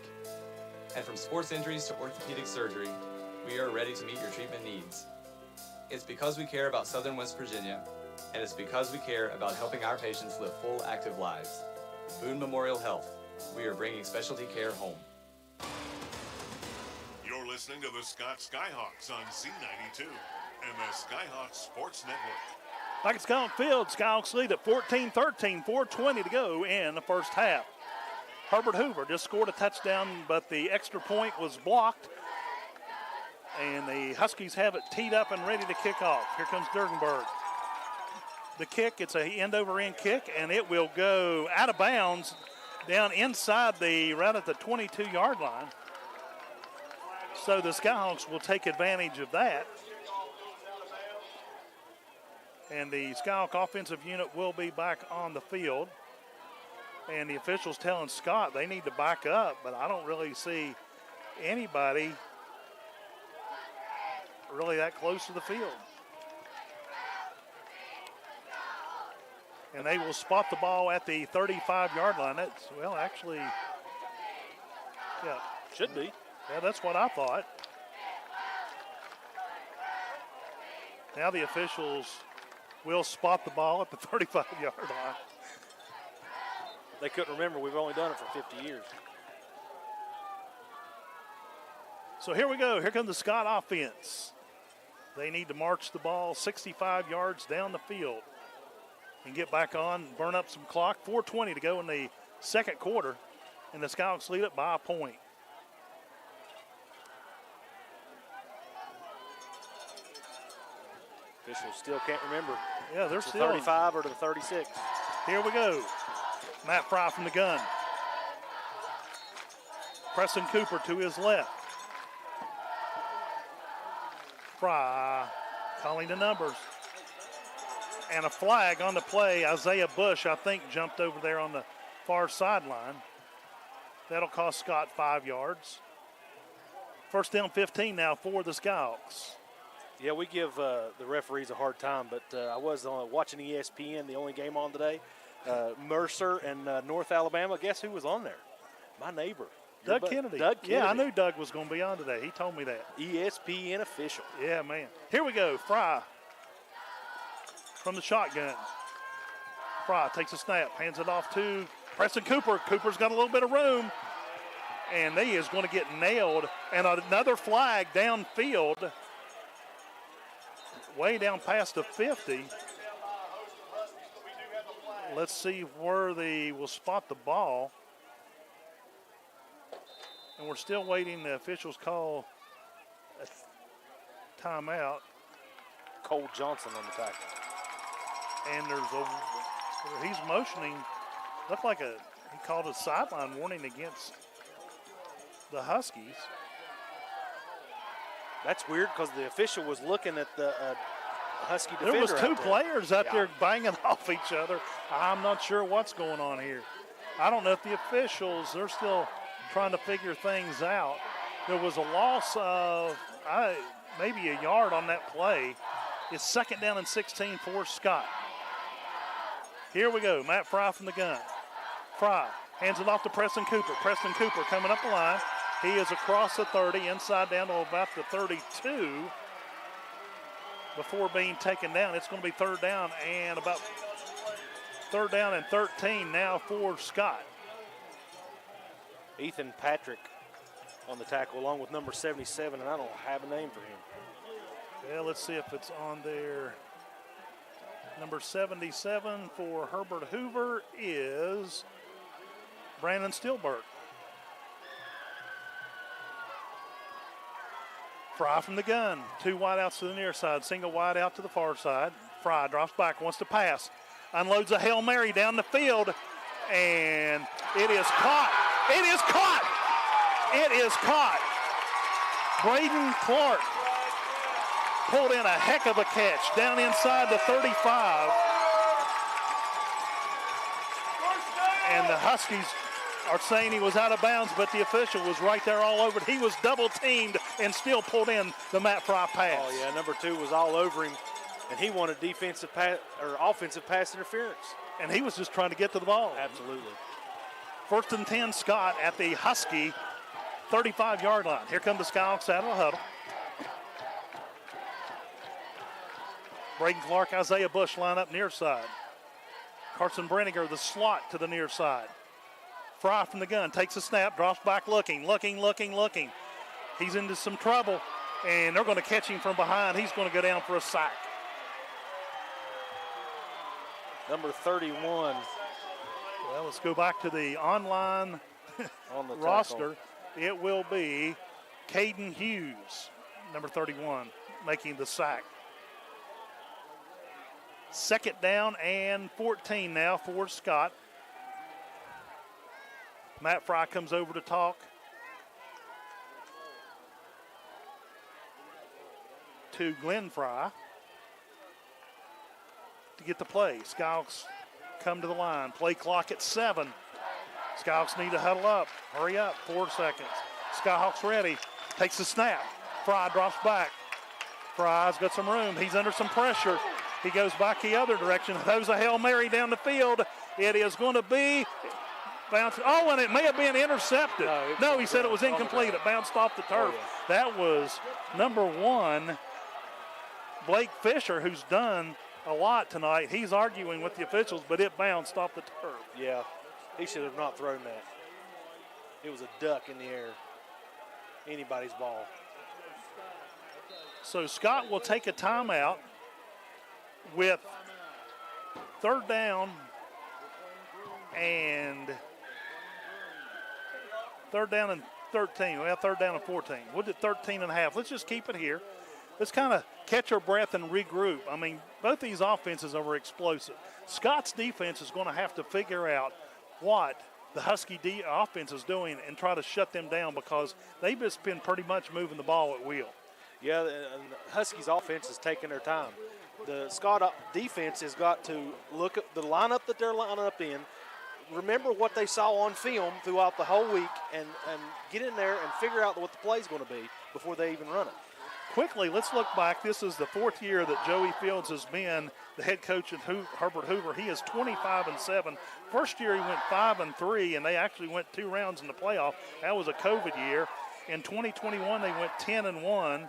And from sports injuries to orthopedic surgery, we are ready to meet your treatment needs. It's because we care about Southern West Virginia, and it's because we care about helping our patients live full, active lives. Boone Memorial Health, we are bringing specialty care home. You're listening to the Scott Skyhawks on C92 and the Skyhawks Sports Network. Back at Skyhawk Field, Skyhawks lead at 14-13, 4:20 to go in the first half. Herbert Hoover just scored a touchdown, but the extra point was blocked. And the Huskies have it teed up and ready to kick off. Here comes Durdenberg. The kick, it's a end-over-end kick, and it will go out of bounds down inside right at the 22-yard line. So the Skyhawks will take advantage of that. And the Skyhawk offensive unit will be back on the field. And the officials telling Scott they need to back up, but I don't really see anybody really that close to the field. And they will spot the ball at the 35-yard line. That's, well, actually, yeah. Should be. Yeah, that's what I thought. Now the officials will spot the ball at the 35-yard line. They couldn't remember we've only done it for 50 years. So here we go. Here comes the Scott offense. They need to march the ball 65 yards down the field and get back on, burn up some clock. 4:20 to go in the second quarter, and the Skyhawks lead it by a point. Officials still can't remember. Yeah, they're to still 35 or to the 36. Here we go. Matt Fry from the gun. Preston Cooper to his left. Fry calling the numbers. And a flag on the play. Isaiah Bush, I think, jumped over there on the far sideline. That'll cost Scott 5 yards. First down 15 now for the Skyhawks. Yeah, we give the referees a hard time, but I was watching ESPN, the only game on today. Mercer and North Alabama. Guess who was on there? My neighbor. Doug Kennedy. Doug Kennedy. Yeah, I knew Doug was going to be on today. He told me that. ESPN official. Yeah, man. Here we go. Fry from the shotgun. Fry takes a snap, hands it off to Preston Cooper. Cooper's got a little bit of room. And he is going to get nailed. And another flag downfield. Way down past the 50. Let's see where they will spot the ball. And we're still waiting. The officials call a timeout. Cole Johnson on the tackle. And he's motioning. Looked like he called a sideline warning against the Huskies. That's weird because the official was looking at the Husky defender. There was two there. players out there banging off each other. I'm not sure what's going on here. I don't know if the officials, they're still trying to figure things out. There was a loss of maybe a yard on that play. It's second down and 16 for Scott. Here we go. Matt Fry from the gun. Fry hands it off to Preston Cooper. Preston Cooper coming up the line. He is across the 30, inside down to about the 32 before being taken down. It's going to be third down and 13 now for Scott. Ethan Patrick on the tackle along with number 77, and I don't have a name for him. Yeah, let's see if it's on there. Number 77 for Herbert Hoover is Brandon Steelberg. Fry from the gun. Two wideouts to the near side. Single wide out to the far side. Fry drops back, wants to pass. Unloads a Hail Mary down the field. And it is caught. It is caught. It is caught. Braden Clark pulled in a heck of a catch down inside the 35. And the Huskies are saying he was out of bounds, but the official was right there all over it. He was double teamed and still pulled in the Matt Fry pass. Oh yeah, number 2 was all over him, and he wanted offensive pass interference. And he was just trying to get to the ball. Absolutely. First and 10, Scott at the Husky 35-yard line. Here come the Skyhawks out of the huddle. Braden Clark, Isaiah Bush line up near side. Carson Brenninger, the slot to the near side. Fry from the gun, takes a snap, drops back looking. He's into some trouble, and they're going to catch him from behind. He's going to go down for a sack. Number 31. Well, let's go back to the online on the roster. It will be Caden Hughes, number 31, making the sack. Second down and 14 now for Scott. Matt Fry comes over to talk. To Glenn Fry to get the play. Skyhawks come to the line. Play clock at 7. Skyhawks need to huddle up. Hurry up. 4 seconds. Skyhawks ready. Takes the snap. Fry drops back. Fry's got some room. He's under some pressure. He goes back the other direction. Throws a Hail Mary down the field. It is going to be bounced. Oh, and it may have been intercepted. No, he said it was incomplete. It bounced off the turf. That was number 1, Blake Fisher, who's done a lot tonight. He's arguing with the officials, but it bounced off the turf. Yeah, he should have not thrown that. It was a duck in the air. Anybody's ball. So Scott will take a timeout with third down and 13. Well, third down and 14. We'll do 13 and a half. Let's just keep it here. Let's kind of catch our breath and regroup. I mean, both these offenses are explosive. Scott's defense is going to have to figure out what the Husky offense is doing and try to shut them down because they've just been pretty much moving the ball at will. Yeah, and the Huskies offense is taking their time. The Scott defense has got to look at the lineup that they're lining up in, remember what they saw on film throughout the whole week, and get in there and figure out what the play's going to be before they even run it. Quickly, let's look back. This is the 4th year that Joey Fields has been the head coach at Herbert Hoover. He is 25-7. First year he went 5-3, and they actually went 2 rounds in the playoff. That was a COVID year. In 2021, they went 10-1,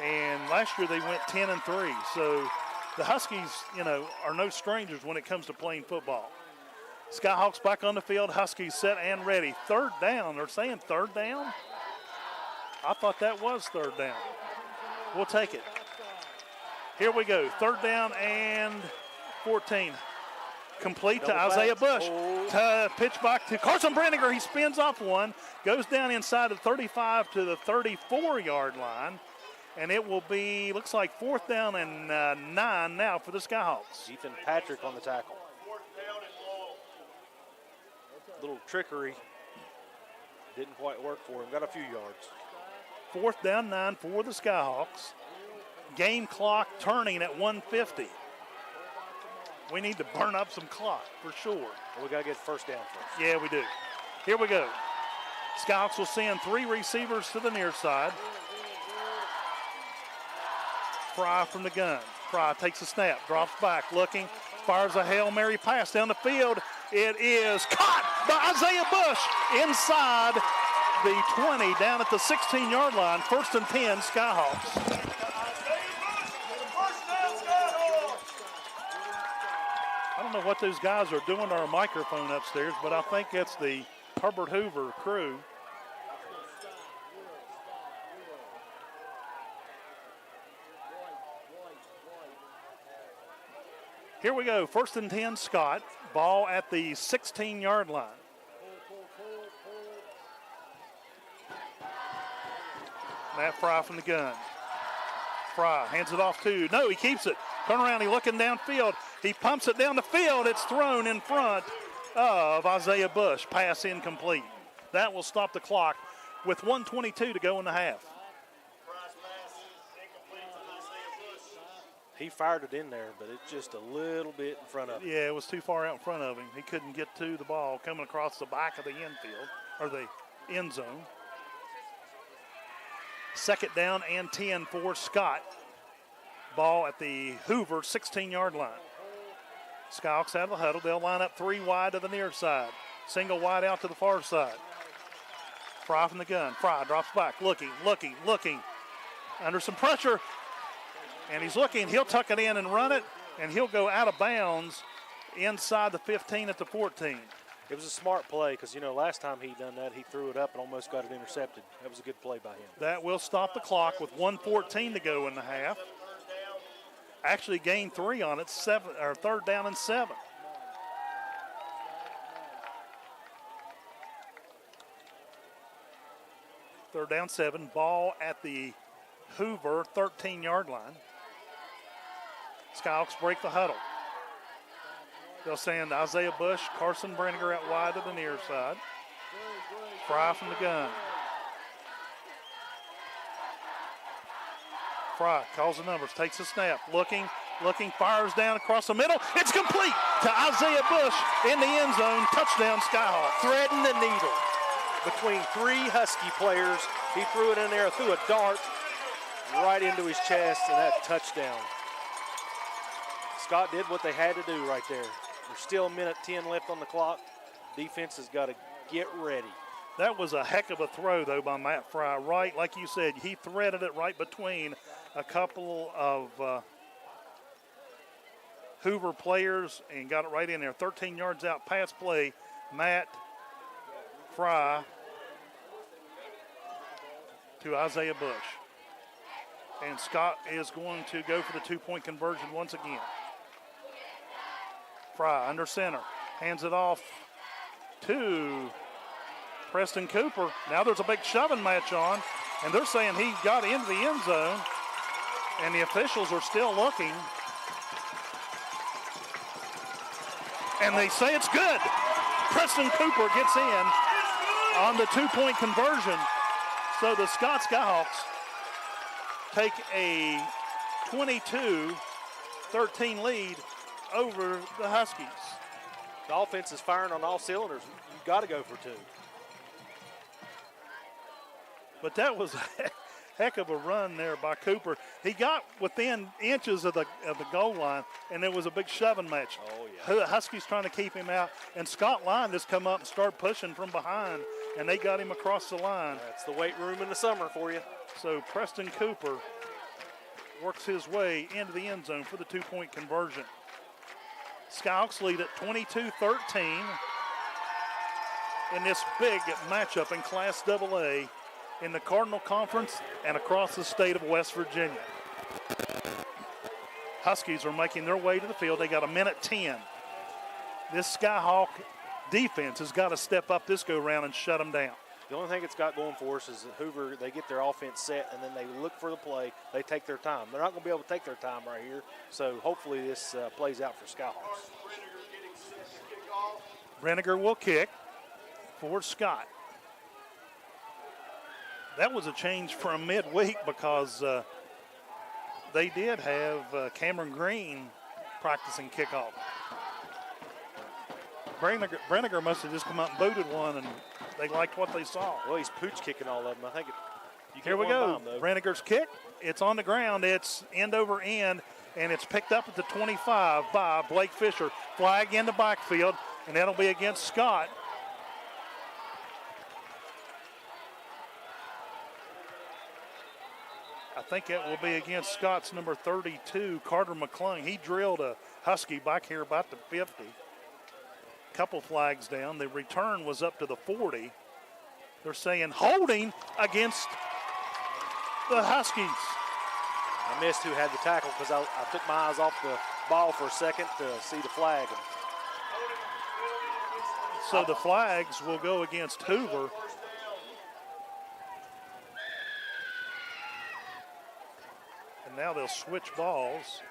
and last year they went 10-3. So the Huskies, are no strangers when it comes to playing football. Skyhawks back on the field. Huskies set and ready. Third down. They're saying third down? I thought that was third down. We'll take it. Here we go. Third down and 14. Complete to Isaiah Bush. Pitch back to Carson Brandiger. He spins off one. Goes down inside the 35 to the 34-yard line. And it will be, looks like 4th down and 9 now for the Skyhawks. Ethan Patrick on the tackle. Little trickery. Didn't quite work for him. Got a few yards. 4th down 9 for the Skyhawks. Game clock turning at 1:50. We need to burn up some clock for sure. Well, we got to get first down first. Yeah, we do. Here we go. Skyhawks will send 3 receivers to the near side. Fry from the gun. Fry takes a snap, drops back, looking, fires a Hail Mary pass down the field. It is caught by Isaiah Bush inside the 20, down at the 16-yard line. 1st and 10, Skyhawks. I don't know what those guys are doing to our microphone upstairs, but I think it's the Herbert Hoover crew. Here we go, 1st and 10, Scott. Ball at the 16-yard line. Matt Fry from the gun. Fry hands it off to, no, he keeps it. Turn around, he's looking downfield. He pumps it down the field. It's thrown in front of Isaiah Bush. Pass incomplete. That will stop the clock with 1:22 to go in the half. He fired it in there, but it's just a little bit in front of him. Yeah, it was too far out in front of him. He couldn't get to the ball coming across the back of the infield, or the end zone. 2nd down and 10 for Scott. Ball at the Hoover 16-yard line. Skyhawks out of the huddle. They'll line up 3 wide to the near side. Single wide out to the far side. Fry from the gun. Fry drops back, looking. Under some pressure. And he's looking. He'll tuck it in and run it. And he'll go out of bounds inside the 15 at the 14. It was a smart play because, last time he done that, he threw it up and almost got it intercepted. That was a good play by him. That will stop the clock with 1:14 to go in the half. Actually gained 3 on it, 3rd down and 7. Third down, 7. Ball at the Hoover 13-yard line. Skyhawks break the huddle. They'll send Isaiah Bush, Carson Brandiger out wide to the near side. Fry from the gun. Fry calls the numbers, takes a snap, looking, fires down across the middle. It's complete to Isaiah Bush in the end zone. Touchdown, Skyhawks. Threading the needle between 3 Husky players. He threw it in there, threw a dart right into his chest, and that touchdown. Scott did what they had to do right there. There's still 1:10 left on the clock. Defense has got to get ready. That was a heck of a throw, though, by Matt Fry. Right, like you said, he threaded it right between a couple of Hoover players and got it right in there. 13 yards out, pass play. Matt Fry to Isaiah Bush. And Scott is going to go for the 2-point conversion once again. Fry under center, hands it off to Preston Cooper. Now there's a big shoving match on, and they're saying he got into the end zone, and the officials are still looking. And they say it's good. Preston Cooper gets in on the 2-point conversion. So the Scott Skyhawks take a 22-13 lead over the Huskies. The offense is firing on all cylinders. You've got to go for 2. But that was a heck of a run there by Cooper. He got within inches of the goal line, and there was a big shoving match. Oh, yeah. The Huskies trying to keep him out, and Scott Line just come up and start pushing from behind, and they got him across the line. That's the weight room in the summer for you. So Preston Cooper works his way into the end zone for the 2-point conversion. Skyhawks lead at 22-13 in this big matchup in Class AA in the Cardinal Conference and across the state of West Virginia. Huskies are making their way to the field. They got 1:10. This Skyhawk defense has got to step up this go-round and shut them down. The only thing it's got going for us is that Hoover, they get their offense set, and then they look for the play. They take their time. They're not going to be able to take their time right here, so hopefully this plays out for Skyhawks. Brenniger will kick for Scott. That was a change from midweek because they did have Cameron Green practicing kickoff. Brenniger must have just come out and booted one, and they liked what they saw. Well, he's pooch kicking all of them. I think Here we go. Brenniger's kick. It's on the ground. It's end over end, and it's picked up at the 25 by Blake Fisher. Flag in the backfield, and that'll be against Scott. I think it will be against Scott's number 32, Carter McClung. He drilled a Husky back here about the 50. Couple flags down. The return was up to the 40. They're saying holding against the Huskies. I missed who had the tackle because I took my eyes off the ball for a second to see the flag. So the flags will go against Hoover. And now they'll switch balls.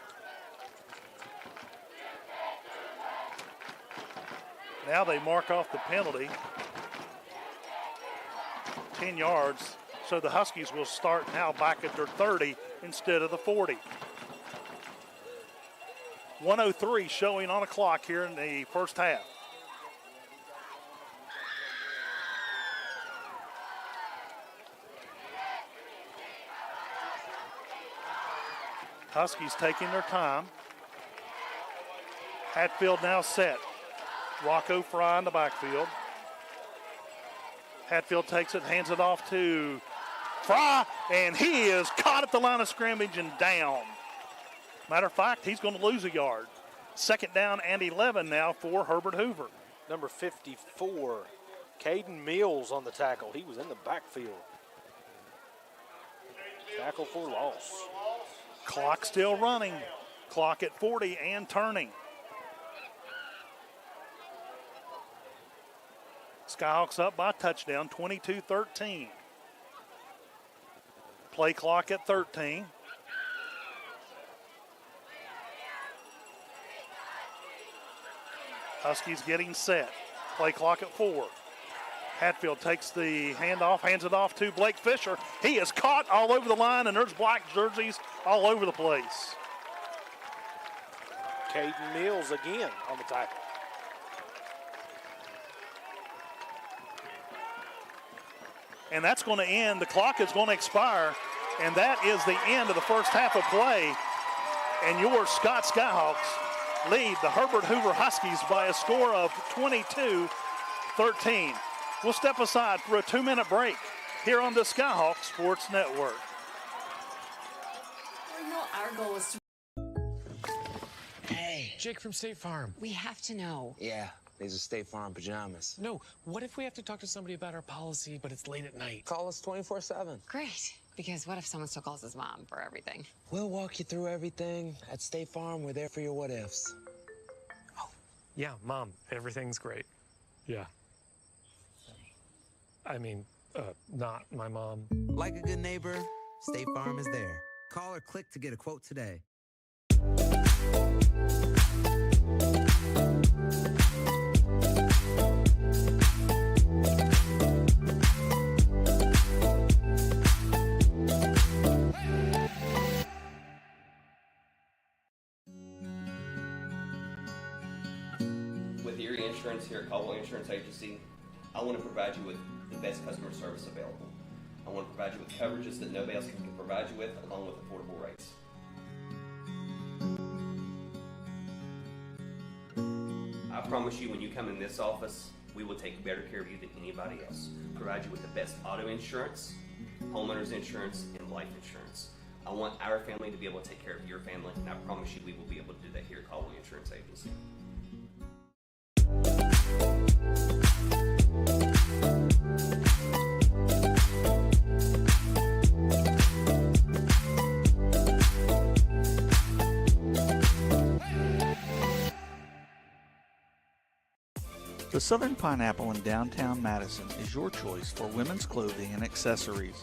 Now they mark off the penalty. 10 yards. So the Huskies will start now back at their 30 instead of the 40. 1:03 showing on the clock here in the first half. Huskies taking their time. Hatfield now set. Rocco Fry in the backfield. Hatfield takes it, hands it off to Fry, and he is caught at the line of scrimmage and down. Matter of fact, he's going to lose a yard. Second down and 11 now for Herbert Hoover. Number 54, Caden Mills on the tackle. He was in the backfield. Tackle for loss. Clock still running. Clock at 40 and turning. Skyhawks up by a touchdown, 22-13. Play clock at 13. Huskies getting set. Play clock at 4. Hatfield takes the handoff, hands it off to Blake Fisher. He is caught all over the line, and there's black jerseys all over the place. Caden Mills again on the tackle. And that's going to end. The clock is going to expire, and that is the end of the first half of play. And your Scott Skyhawks lead the Herbert Hoover Huskies by a score of 22-13. We'll step aside for a 2-minute break here on the Skyhawk Sports Network. Our goal is to... Hey, Jake from State Farm. We have to know. Yeah, these are State Farm pajamas. No, what if we have to talk to somebody about our policy, but it's late at night? Call us 24/7. Great. Because what if someone still calls his mom for everything? We'll walk you through everything. At State Farm, we're there for your what-ifs. Oh, yeah, Mom, everything's great. Yeah. I mean, not my mom. Like a good neighbor, State Farm is there. Call or click to get a quote today. With Erie Insurance here at Caldwell Insurance Agency, I want to provide you with the best customer service available. I want to provide you with coverages that nobody else can provide you with, along with affordable rates. I promise you, when you come in this office, we will take better care of you than anybody else. Provide you with the best auto insurance, homeowners insurance, and life insurance. I want our family to be able to take care of your family, and I promise you we will be able to do that here at Caldwell Insurance Agency. The Southern Pineapple in downtown Madison is your choice for women's clothing and accessories.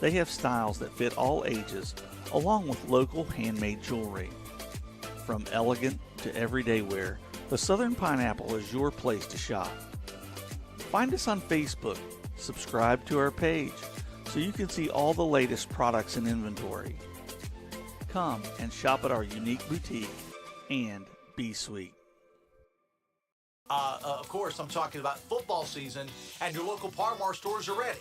They have styles that fit all ages, along with local handmade jewelry. From elegant to everyday wear, the Southern Pineapple is your place to shop. Find us on Facebook, subscribe to our page, so you can see all the latest products and inventory. Come and shop at our unique boutique and be sweet. Of course, I'm talking about football season, and your local Par-Mar stores are ready.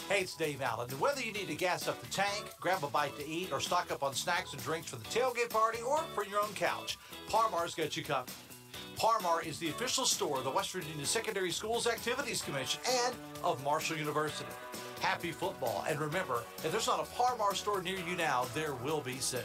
Hey, it's Dave Allen. And whether you need to gas up the tank, grab a bite to eat, or stock up on snacks and drinks for the tailgate party or for your own couch, Par-Mar's got you covered. Par-Mar is the official store of the West Virginia Secondary Schools Activities Commission and of Marshall University. Happy football. And remember, if there's not a Par-Mar store near you now, there will be soon.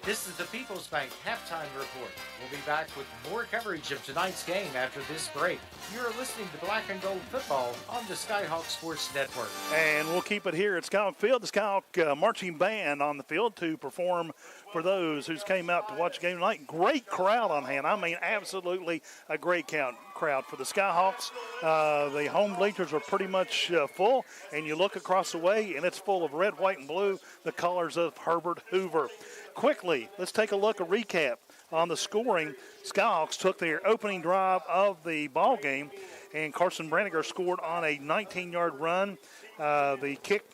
This is the People's Bank Halftime Report. We'll be back with more coverage of tonight's game after this break. You're listening to Black and Gold Football on the Skyhawk Sports Network. And we'll keep it here at Skyhawk Field. The Skyhawk marching band on the field to perform for those who came out to watch the game tonight. Great crowd on hand. I mean, absolutely a great crowd for the Skyhawks. The home bleachers are pretty much full, and you look across the way, and it's full of red, white, and blue, the colors of Herbert Hoover. Quickly, let's take a recap on the scoring. Skyhawks took their opening drive of the ball game, and Carson Branniger scored on a 19-yard run. The kick,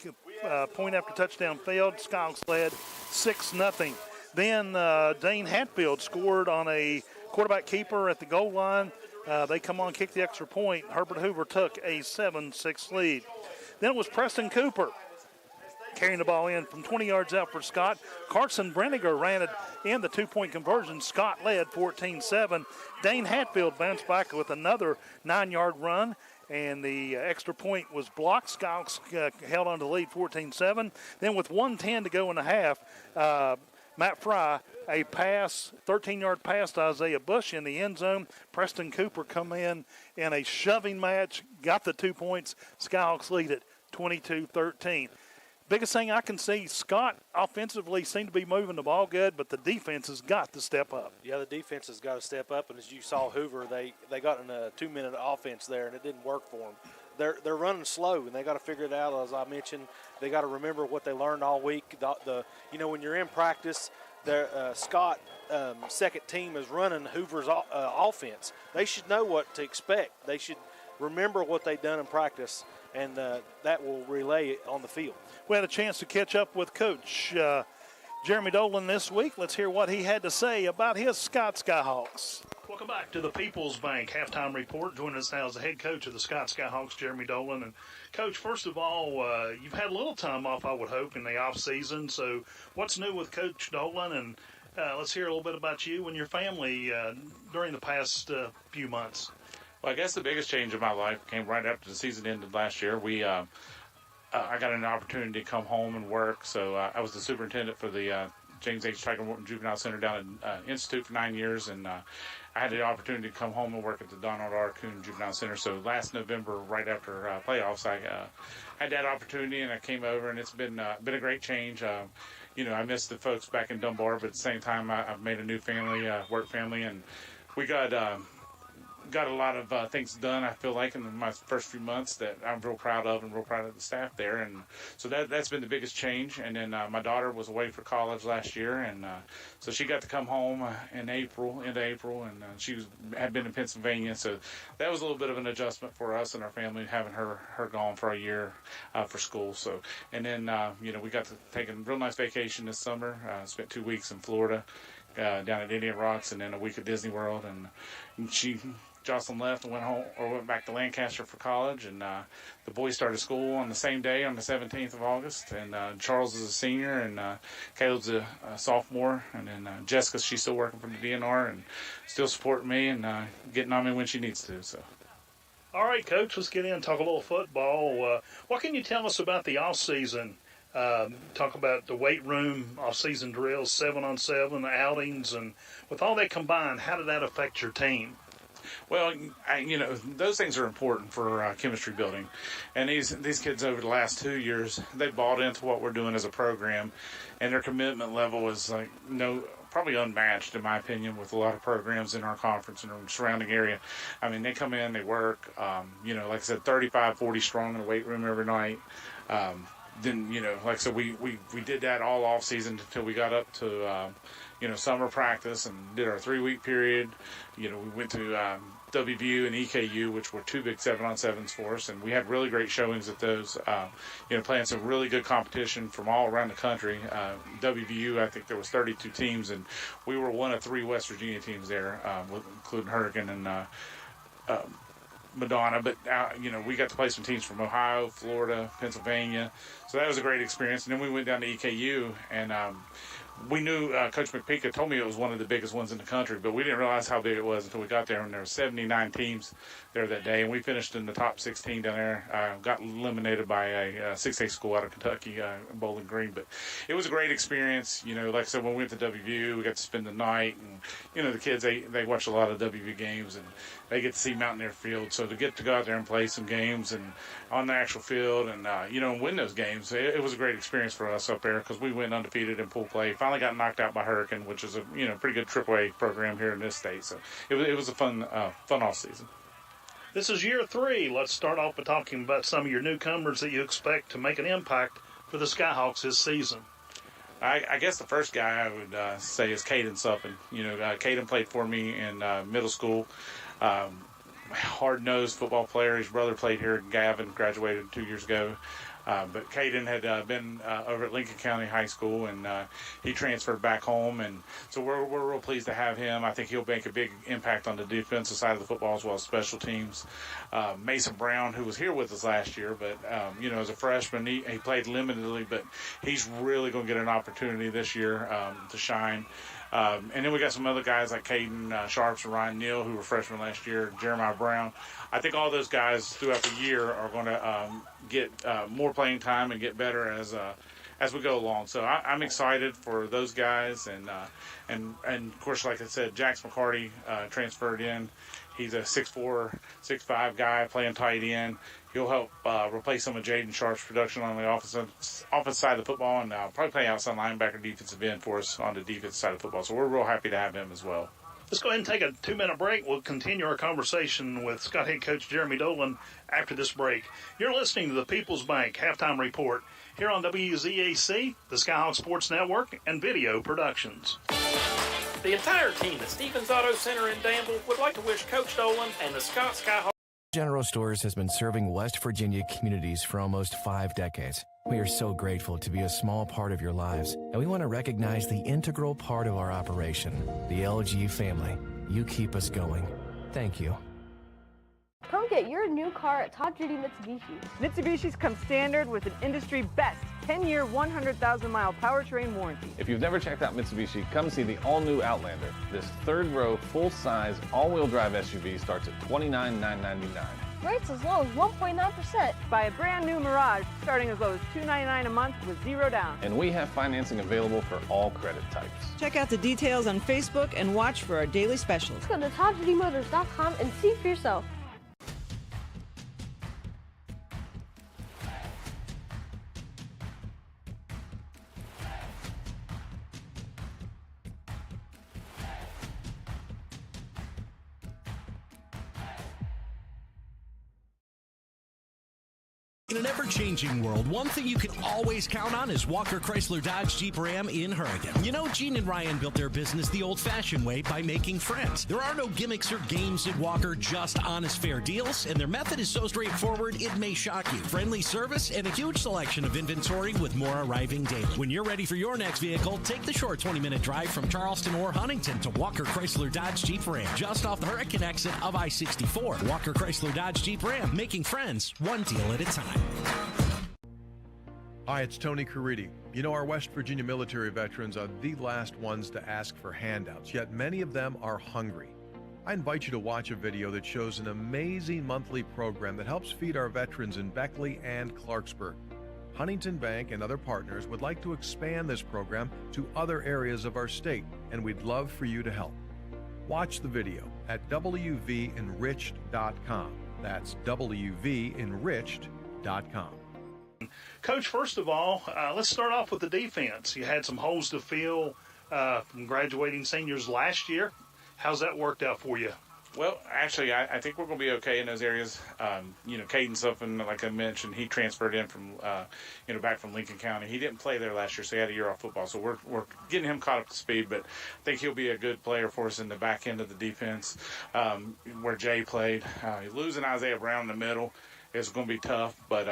point after touchdown failed. Skyhawks led 6-0. Then Dane Hatfield scored on a quarterback keeper at the goal line. They come on, kick the extra point. Herbert Hoover took a 7-6 lead. Then it was Preston Cooper carrying the ball in from 20 yards out for Scott. Carson Branniger ran it in the two-point conversion. Scott led 14-7. Dane Hatfield bounced back with another 9-yard run, and the extra point was blocked. Skyhawks held on to lead 14-7. Then with 1:10 to go in the half, Matt Fry, a pass, 13-yard pass to Isaiah Bush in the end zone. Preston Cooper come in a shoving match, got the 2 points. Skyhawks lead it 22-13. Biggest thing I can see, Scott offensively seemed to be moving the ball good, but the defense has got to step up. Yeah, the defense has got to step up, and as you saw Hoover, they got in a 2-minute offense there, and it didn't work for them. They're running slow, and they got to figure it out. As I mentioned, they got to remember what they learned all week. When you're in practice, Scott second team is running Hoover's offense. They should know what to expect. They should remember what they've done in practice, and that will relay it on the field. We had a chance to catch up with Coach Jeremy Dolan this week. Let's hear what he had to say about his Scott Skyhawks. Welcome back to the People's Bank Halftime Report. Joining us now is the head coach of the Scott Skyhawks, Jeremy Dolan. And, Coach, first of all, you've had a little time off, I would hope, in the off-season. So what's new with Coach Dolan? And let's hear a little bit about you and your family during the past few months. Well, I guess the biggest change in my life came right after the season ended last year. I got an opportunity to come home and work, so I was the superintendent for the James H. Tiger Morton Juvenile Center down at Institute for 9 years, and I had the opportunity to come home and work at the Donald R. Coon Juvenile Center. So last November, right after playoffs, I had that opportunity, and I came over, and it's been a great change. I miss the folks back in Dunbar, but at the same time, I've made a new family, work family, and we got a lot of things done, I feel like, in my first few months that I'm real proud of, and real proud of the staff there. And so that's been the biggest change. And then my daughter was away for college last year, and so she got to come home in April, and she had been in Pennsylvania. So that was a little bit of an adjustment for us and our family, having her gone for a year for school. So, and then, we got to take a real nice vacation this summer. Spent 2 weeks in Florida, down at Indian Rocks, and then a week at Disney World. And Jocelyn left and went back to Lancaster for college, and the boys started school on the same day, on the 17th of August, and Charles is a senior, and Caleb's a sophomore, and then Jessica, she's still working for the DNR and still supporting me and getting on me when she needs to. So. All right, Coach, let's get in and talk a little football. What can you tell us about the off-season? Talk about the weight room, off-season drills, 7-on-7, outings, and with all that combined, how did that affect your team? Well, those things are important for chemistry building. And these kids over the last 2 years, they bought into what we're doing as a program, and their commitment level is probably unmatched, in my opinion, with a lot of programs in our conference and our surrounding area. I mean, they come in, they work, like I said, 35, 40 strong in the weight room every night. Then, like I said, we did that all off season until we got up to, summer practice and did our 3-week period. We went to WVU and EKU, which were 2 big 7-on-7s for us, and we had really great showings at those, playing some really good competition from all around the country. WVU, I think there was 32 teams, and we were one of 3 West Virginia teams there, including Hurricane and Madonna, but we got to play some teams from Ohio, Florida, Pennsylvania, so that was a great experience. And then we went down to EKU, and we knew Coach McPeak told me it was one of the biggest ones in the country, but we didn't realize how big it was until we got there, and there were 79 teams there that day, and we finished in the top 16 down there. Got eliminated by a 6A school out of Kentucky, Bowling Green, but it was a great experience. Like I said, when we went to WVU, we got to spend the night, and the kids, they watch a lot of WVU games, and they get to see Mountaineer Field, so to get to go out there and play some games and on the actual field and, and win those games, it was a great experience for us up there because we went undefeated in pool play. Finally got knocked out by Hurricane, which is a pretty good AAA program here in this state. So it was a fun off season. This is year 3. Let's start off by talking about some of your newcomers that you expect to make an impact for the Skyhawks this season. I guess the first guy I would say is Caden Suppin. Caden played for me in middle school. Hard-nosed football player. His brother played here at Gavin, graduated 2 years ago. But Caden had been over at Lincoln County High School, and he transferred back home. And so we're real pleased to have him. I think he'll make a big impact on the defensive side of the football as well as special teams. Mason Brown, who was here with us last year, but, as a freshman, he played limitedly, but he's really going to get an opportunity this year to shine. And then we got some other guys like Caden Sharps and Ryan Neal, who were freshmen last year, Jeremiah Brown. I think all those guys throughout the year are going to get more playing time and get better as we go along. So I'm excited for those guys. And of course, like I said, Jax McCarty transferred in. He's a 6'4", 6'5" guy playing tight end. He'll help replace some of Jaden Sharp's production on the offense side of the football, and probably play outside linebacker, defensive end for us on the defensive side of football. So we're real happy to have him as well. Let's go ahead and take a 2-minute break. We'll continue our conversation with Scott head coach Jeremy Dolan after this break. You're listening to the People's Bank Halftime Report here on WZAC, the Skyhawk Sports Network, and Video Productions. The entire team at Stevens Auto Center in Danville would like to wish Coach Dolan and the Scott Skyhawks. General Stores has been serving West Virginia communities for almost 5 decades. We are so grateful to be a small part of your lives, and we want to recognize the integral part of our operation, the LG family. You keep us going. Thank you. Come get your new car at Todd Judy Mitsubishi. Mitsubishis come standard with an industry best 10-year, 100,000-mile powertrain warranty. If you've never checked out Mitsubishi, come see the all-new Outlander. This third-row, full-size, all-wheel drive SUV starts at $29,999. Rates as low as 1.9%. Buy a brand new Mirage starting as low as $299 a month with 0 down. And we have financing available for all credit types. Check out the details on Facebook and watch for our daily specials. Go to ToddJudyMotors.com and see for yourself. In an ever-changing world, one thing you can always count on is Walker Chrysler Dodge Jeep Ram in Hurricane. You know, Gene and Ryan built their business the old-fashioned way by making friends. There are no gimmicks or games at Walker, just honest, fair deals, and their method is so straightforward it may shock you. Friendly service and a huge selection of inventory with more arriving daily. When you're ready for your next vehicle, take the short 20-minute drive from Charleston or Huntington to Walker Chrysler Dodge Jeep Ram, just off the Hurricane exit of I-64. Walker Chrysler Dodge Jeep Ram, making friends one deal at a time. Hi, it's Tony Caridi. You know, our West Virginia military veterans are the last ones to ask for handouts, yet many of them are hungry. I invite you to watch a video that shows an amazing monthly program that helps feed our veterans in Beckley and Clarksburg. Huntington Bank and other partners would like to expand this program to other areas of our state, and we'd love for you to help. Watch the video at wvenriched.com. That's wvenriched.com. Coach, first of all, let's start off with the defense. You had some holes to fill from graduating seniors last year. How's that worked out for you? Well, actually, I think we're going to be okay in those areas. Caden Suffin, like I mentioned, he transferred in from, back from Lincoln County. He didn't play there last year, so he had a year off football. So we're getting him caught up to speed, but I think he'll be a good player for us in the back end of the defense where Jay played. Losing Isaiah Brown in the middle is going to be tough, but,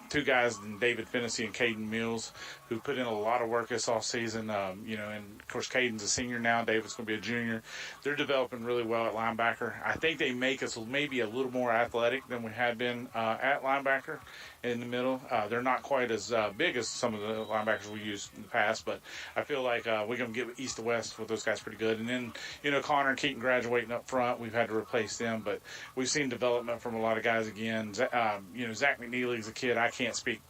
two guys, David Fennessy and Caden Mills, who put in a lot of work this offseason, and, of course, Caden's a senior now. David's going to be a junior. They're developing really well at linebacker. I think they make us maybe a little more athletic than we had been at linebacker in the middle. They're not quite as big as some of the linebackers we used in the past, but I feel like we're going to get east to west with those guys pretty good. And then, Connor and Keaton graduating up front, we've had to replace them, but we've seen development from a lot of guys again. Zach McNeely's a kid I can't speak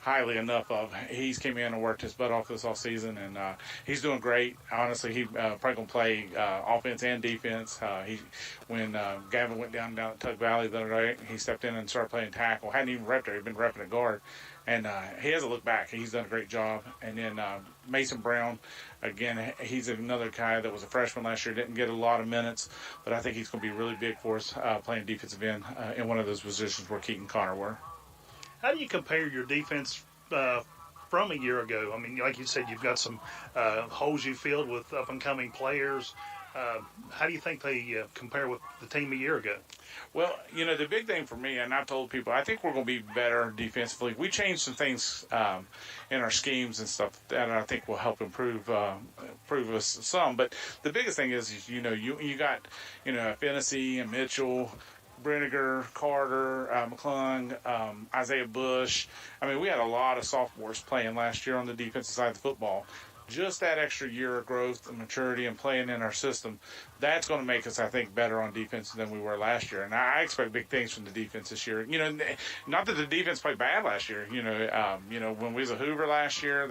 highly enough of. He's came in and worked his butt off this offseason, and he's doing great. Honestly, he probably going to play offense and defense. When Gavin went down at Tug Valley the other day, he stepped in and started playing tackle. Hadn't even repped there. He'd been repping at guard. And he hasn't looked back. He's done a great job. And then Mason Brown, again, he's another guy that was a freshman last year, didn't get a lot of minutes, but I think he's going to be really big for us playing defensive end in one of those positions where Keaton Connor were. How do you compare your defense from a year ago? I mean, like you said, you've got some holes you filled with up-and-coming players. How do you think they compare with the team a year ago? Well, the big thing for me, and I've told people, I think we're going to be better defensively. We changed some things in our schemes and stuff that I think will help improve us some. But the biggest thing is you got, Fennessy and Mitchell, Brinegar, Carter, McClung, Isaiah Bush. I mean, we had a lot of sophomores playing last year on the defensive side of the football. Just that extra year of growth and maturity and playing in our system, that's going to make us, I think, better on defense than we were last year. And I expect big things from the defense this year. Not that the defense played bad last year. When we was a Hoover last year,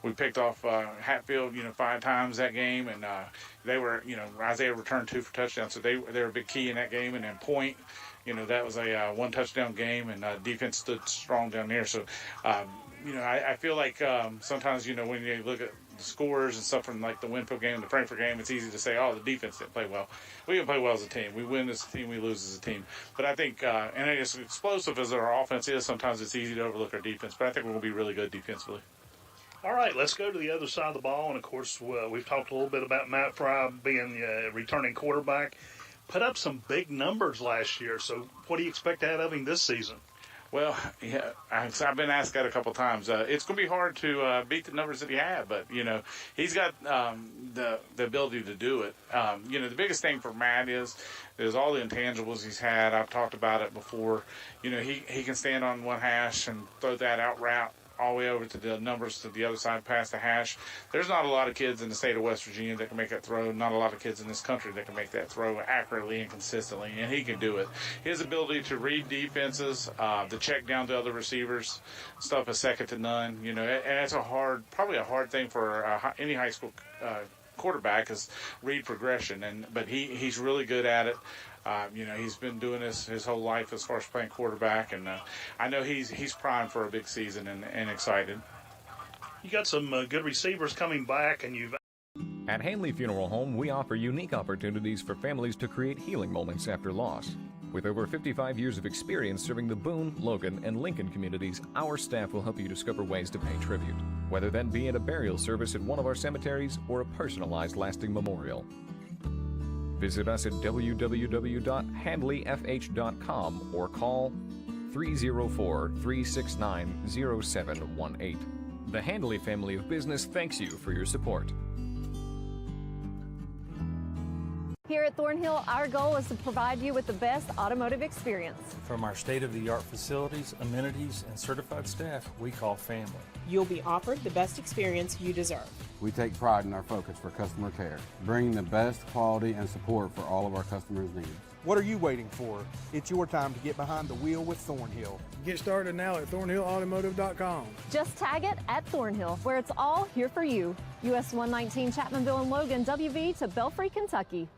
we picked off Hatfield, 5 times that game, and they were, Isaiah returned 2 for touchdowns, so they were a big key in that game. And then Point, that was a 1 touchdown game, and defense stood strong down there. So. I feel like sometimes, when you look at the scores and stuff from like the Winfield game, the Frankfurt game, it's easy to say, the defense didn't play well. We didn't play well as a team. We win as a team, we lose as a team. But I think, and as explosive as our offense is, sometimes it's easy to overlook our defense. But I think we're going to be really good defensively. All right, let's go to the other side of the ball. And, of course, we've talked a little bit about Matt Fry being returning quarterback. Put up some big numbers last year. So what do you expect out of him this season? Well, yeah, I've been asked that a couple of times. It's going to be hard to beat the numbers that he had, but, he's got the ability to do it. The biggest thing for Matt is all the intangibles he's had. I've talked about it before. He can stand on one hash and throw that out route all the way over to the numbers to the other side past the hash. There's not a lot of kids in the state of West Virginia that can make that throw. Not a lot of kids in this country that can make that throw accurately and consistently, and he can do it. His ability to read defenses, to check down to other receivers, stuff is second to none. And it's probably a hard thing for any high school quarterback is read progression, but he's really good at it. He's been doing this his whole life as far as playing quarterback, and I know he's primed for a big season and excited. You got some good receivers coming back, and you've. At Hanley Funeral Home, we offer unique opportunities for families to create healing moments after loss. With over 55 years of experience serving the Boone, Logan, and Lincoln communities, our staff will help you discover ways to pay tribute, whether that be at a burial service at one of our cemeteries or a personalized lasting memorial. Visit us at www.handleyfh.com or call 304-369-0718. The Handley family of business thanks you for your support. Here at Thornhill, our goal is to provide you with the best automotive experience. From our state-of-the-art facilities, amenities, and certified staff we call family. You'll be offered the best experience you deserve. We take pride in our focus for customer care, bringing the best quality and support for all of our customers' needs. What are you waiting for? It's your time to get behind the wheel with Thornhill. Get started now at thornhillautomotive.com. Just tag it at Thornhill, where it's all here for you. US 119 Chapmanville and Logan, WV to Belfry, Kentucky.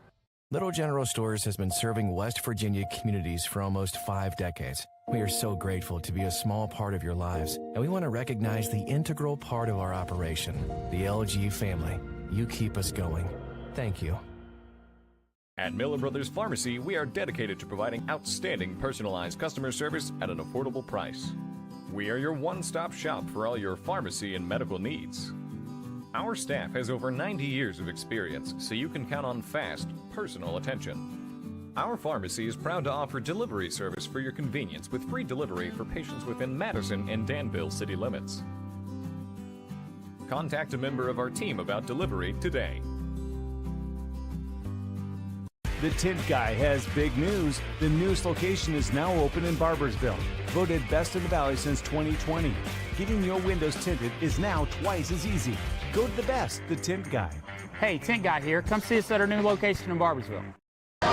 Little General Stores has been serving West Virginia communities for almost 5 decades. We are so grateful to be a small part of your lives, and we want to recognize the integral part of our operation, the LG family. You keep us going. Thank you. At Miller Brothers Pharmacy, we are dedicated to providing outstanding personalized customer service at an affordable price. We are your one-stop shop for all your pharmacy and medical needs. Our staff has over 90 years of experience, so you can count on fast, personal attention. Our pharmacy is proud to offer delivery service for your convenience with free delivery for patients within Madison and Danville city limits. Contact a member of our team about delivery today. The Tint Guy has big news. The newest location is now open in Barbersville, voted best in the Valley since 2020. Getting your windows tinted is now twice as easy. Go to the best, The Tint Guy. Hey, Tint Guy here. Come see us at our new location in Barbersville. A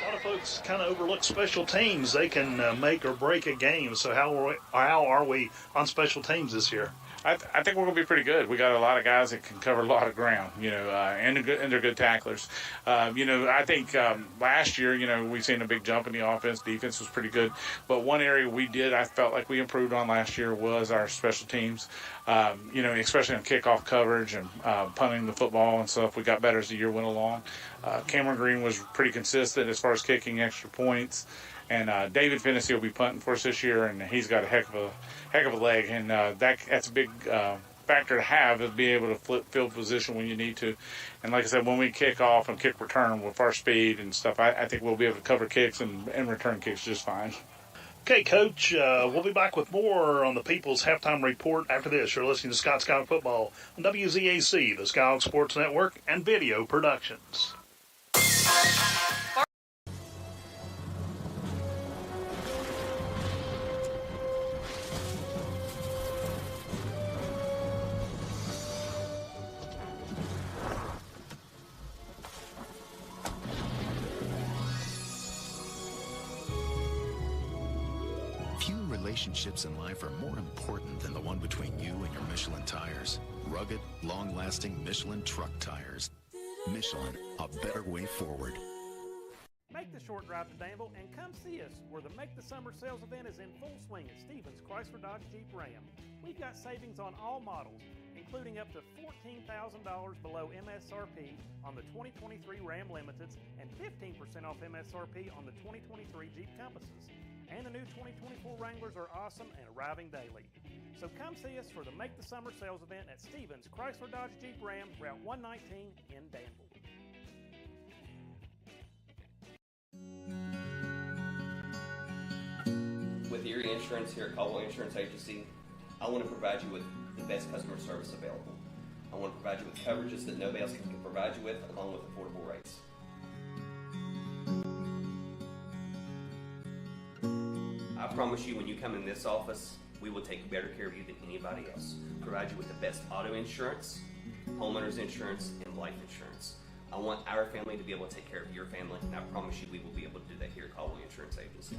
lot of folks kind of overlook special teams. They can make or break a game. So how are we on special teams this year? I think we're going to be pretty good. We got a lot of guys that can cover a lot of ground, and they're good tacklers. I think last year, we've seen a big jump in the offense. Defense was pretty good. But one area I felt like we improved on last year was our special teams, especially on kickoff coverage and punting the football and stuff. We got better as the year went along. Cameron Green was pretty consistent as far as kicking extra points. And David Fennessy will be punting for us this year, and he's got a heck of a leg, and that's a big factor to have, is be able to flip field position when you need to. And like I said, when we kick off and kick return with our speed and stuff, I think we'll be able to cover kicks and return kicks just fine. Okay, Coach, we'll be back with more on the People's Halftime Report after this. You're listening to Scott Skyhawk Football on WZAC, the Skyhawk Sports Network, and Video Productions. Relationships in life are more important than the one between you and your Michelin tires. Rugged, long-lasting Michelin truck tires. Michelin, a better way forward. Make the short drive to Danville and come see us, where the Make the Summer sales event is in full swing at Stevens Chrysler Dodge Jeep Ram. We've got savings on all models, including up to $14,000 below MSRP on the 2023 Ram Limiteds and 15% off MSRP on the 2023 Jeep Compasses. And the new 2024 Wranglers are awesome and arriving daily. So come see us for the Make the Summer sales event at Stevens Chrysler Dodge Jeep Ram, Route 119 in Danville. With Erie Insurance here at Caldwell Insurance Agency, I want to provide you with the best customer service available. I want to provide you with coverages that nobody else can provide you with, along with affordable rates. I promise you, when you come in this office, we will take better care of you than anybody else. Provide you with the best auto insurance, homeowners insurance, and life insurance. I want our family to be able to take care of your family, and I promise you we will be able to do that here at Caldwell Insurance Agency.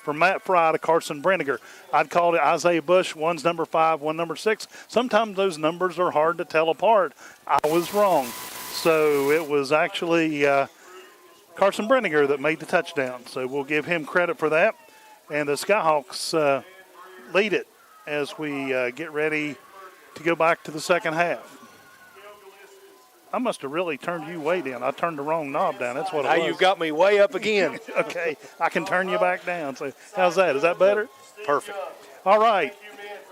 From Matt Fry to Carson Brenniger. I'd call it Isaiah Bush. One's number 5, one number 6. Sometimes those numbers are hard to tell apart. I was wrong. So it was actually Carson Brenniger that made the touchdown. So we'll give him credit for that. And the Skyhawks lead it as we get ready to go back to the second half. I must have really turned you way down. I turned the wrong knob down. That's what it was. Now you've got me way up again. Okay, I can turn you back down. So how's that? Is that better? Perfect. All right.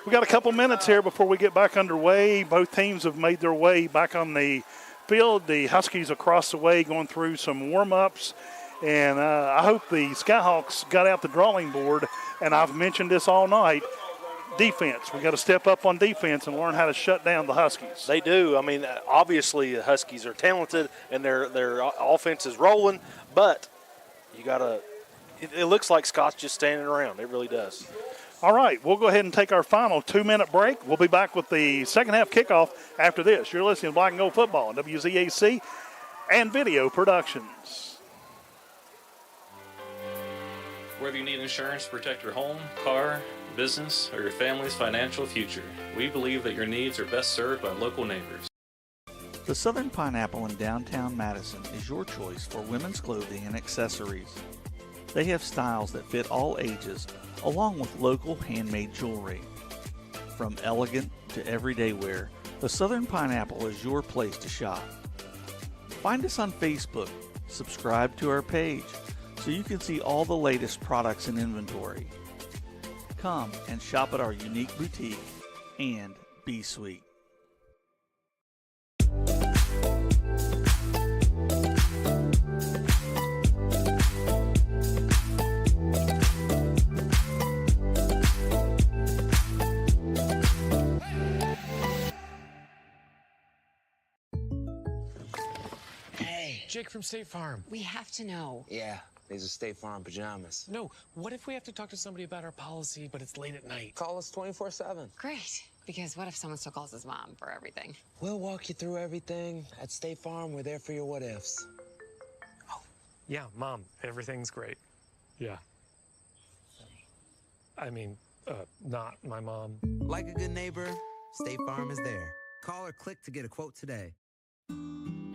We got a couple minutes here before we get back underway. Both teams have made their way back on the field. The Huskies across the way going through some warm-ups. And I hope the Skyhawks got out the drawing board. And I've mentioned this all night. Defense. We got to step up on defense and learn how to shut down the Huskies. They do. I mean, obviously the Huskies are talented and their offense is rolling, but you got to – it looks like Scott's just standing around. It really does. All right, we'll go ahead and take our final 2-minute break. We'll be back with the second half kickoff after this. You're listening to Black and Gold Football on WZAC and Video Productions. Whether you need insurance to protect your home, car, business, or your family's financial future, we believe that your needs are best served by local neighbors. The Southern Pineapple in downtown Madison is your choice for women's clothing and accessories. They have styles that fit all ages, along with local handmade jewelry. From elegant to everyday wear, the Southern Pineapple is your place to shop. Find us on Facebook, subscribe to our page, so you can see all the latest products and inventory. Come and shop at our unique boutique and be sweet. Jake from State Farm. We have to know. Yeah, these are State Farm pajamas. No, what if we have to talk to somebody about our policy, but it's late at night? Call us 24/7. Great. Because what if someone still calls his mom for everything? We'll walk you through everything. At State Farm, we're there for your what ifs. Oh, yeah, Mom, everything's great. Yeah. I mean, not my mom. Like a good neighbor, State Farm is there. Call or click to get a quote today.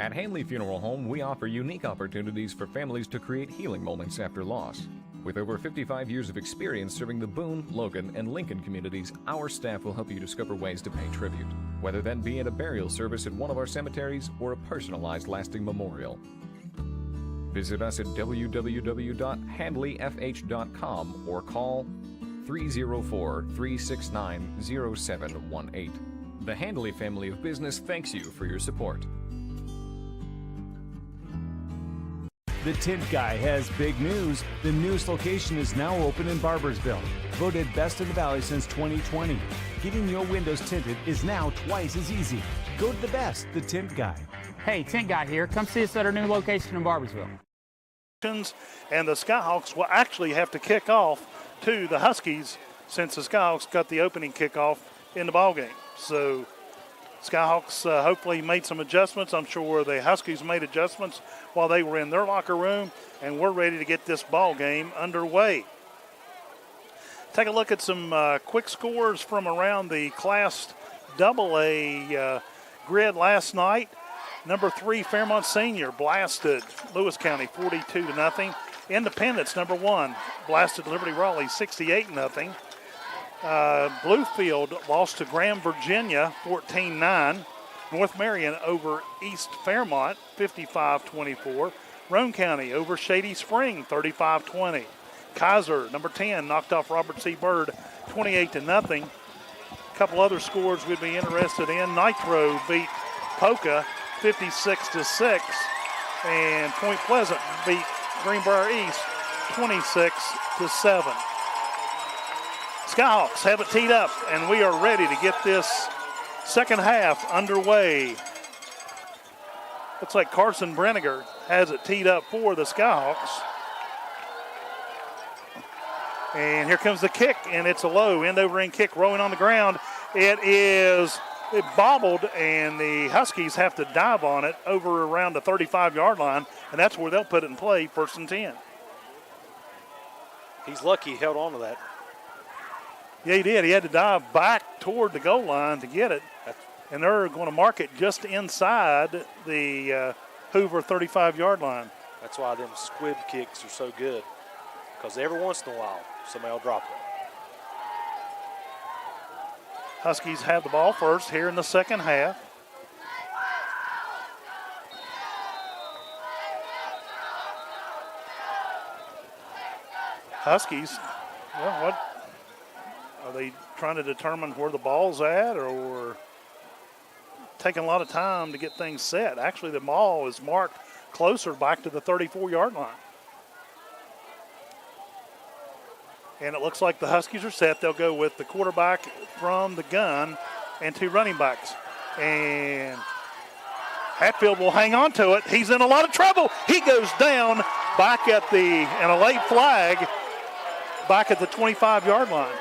At HANDLEY Funeral Home, we offer unique opportunities for families to create healing moments after loss. With over 55 years of experience serving the Boone, Logan, and Lincoln communities, our staff will help you discover ways to pay tribute, whether that be at a burial service at one of our cemeteries or a personalized lasting memorial. Visit us at www.handleyfh.com or call 304-369-0718. The Handley family of business thanks you for your support. The Tint Guy has big news. The newest location is now open in Barboursville. Voted best in the Valley since 2020. Getting your windows tinted is now twice as easy. Go to the best, The Tint Guy. Hey, Tint Guy here. Come see us at our new location in Barboursville. And the Skyhawks will actually have to kick off to the Huskies since the Skyhawks got the opening kickoff in the ballgame. So Skyhawks hopefully made some adjustments. I'm sure the Huskies made adjustments while they were in their locker room, and we're ready to get this ball game underway. Take a look at some quick scores from around the Class AA grid last night. Number 3, Fairmont Senior blasted Lewis County 42-0. Independence, number 1, blasted Liberty Raleigh 68-0. Bluefield lost to Graham, Virginia, 14-9. North Marion over East Fairmont, 55-24. Roane County over Shady Spring, 35-20. Kaiser, number 10, knocked off Robert C. Byrd, 28-0. A couple other scores we'd be interested in. Nitro beat Polka, 56-6. And Point Pleasant beat Greenbrier East, 26-7. Skyhawks have it teed up, and we are ready to get this second half underway. Looks like Carson Brenniger has it teed up for the Skyhawks. And here comes the kick, and it's a low end-over-end kick rolling on the ground. It bobbled, and the Huskies have to dive on it over around the 35-yard line, and that's where they'll put it in play, 1st and 10. He's lucky he held on to that. Yeah, he did. He had to dive back toward the goal line to get it. And they're going to mark it just inside the Hoover 35-yard line. That's why them squib kicks are so good, because every once in a while, somebody will drop it. Huskies have the ball first here in the second half. Huskies, well, what are they trying to determine where the ball's at, or taking a lot of time to get things set? Actually, the ball is marked closer back to the 34-yard line. And it looks like the Huskies are set. They'll go with the quarterback from the gun and 2 running backs. And Hatfield will hang on to it. He's in a lot of trouble. He goes down back at and a late flag back at the 25-yard line.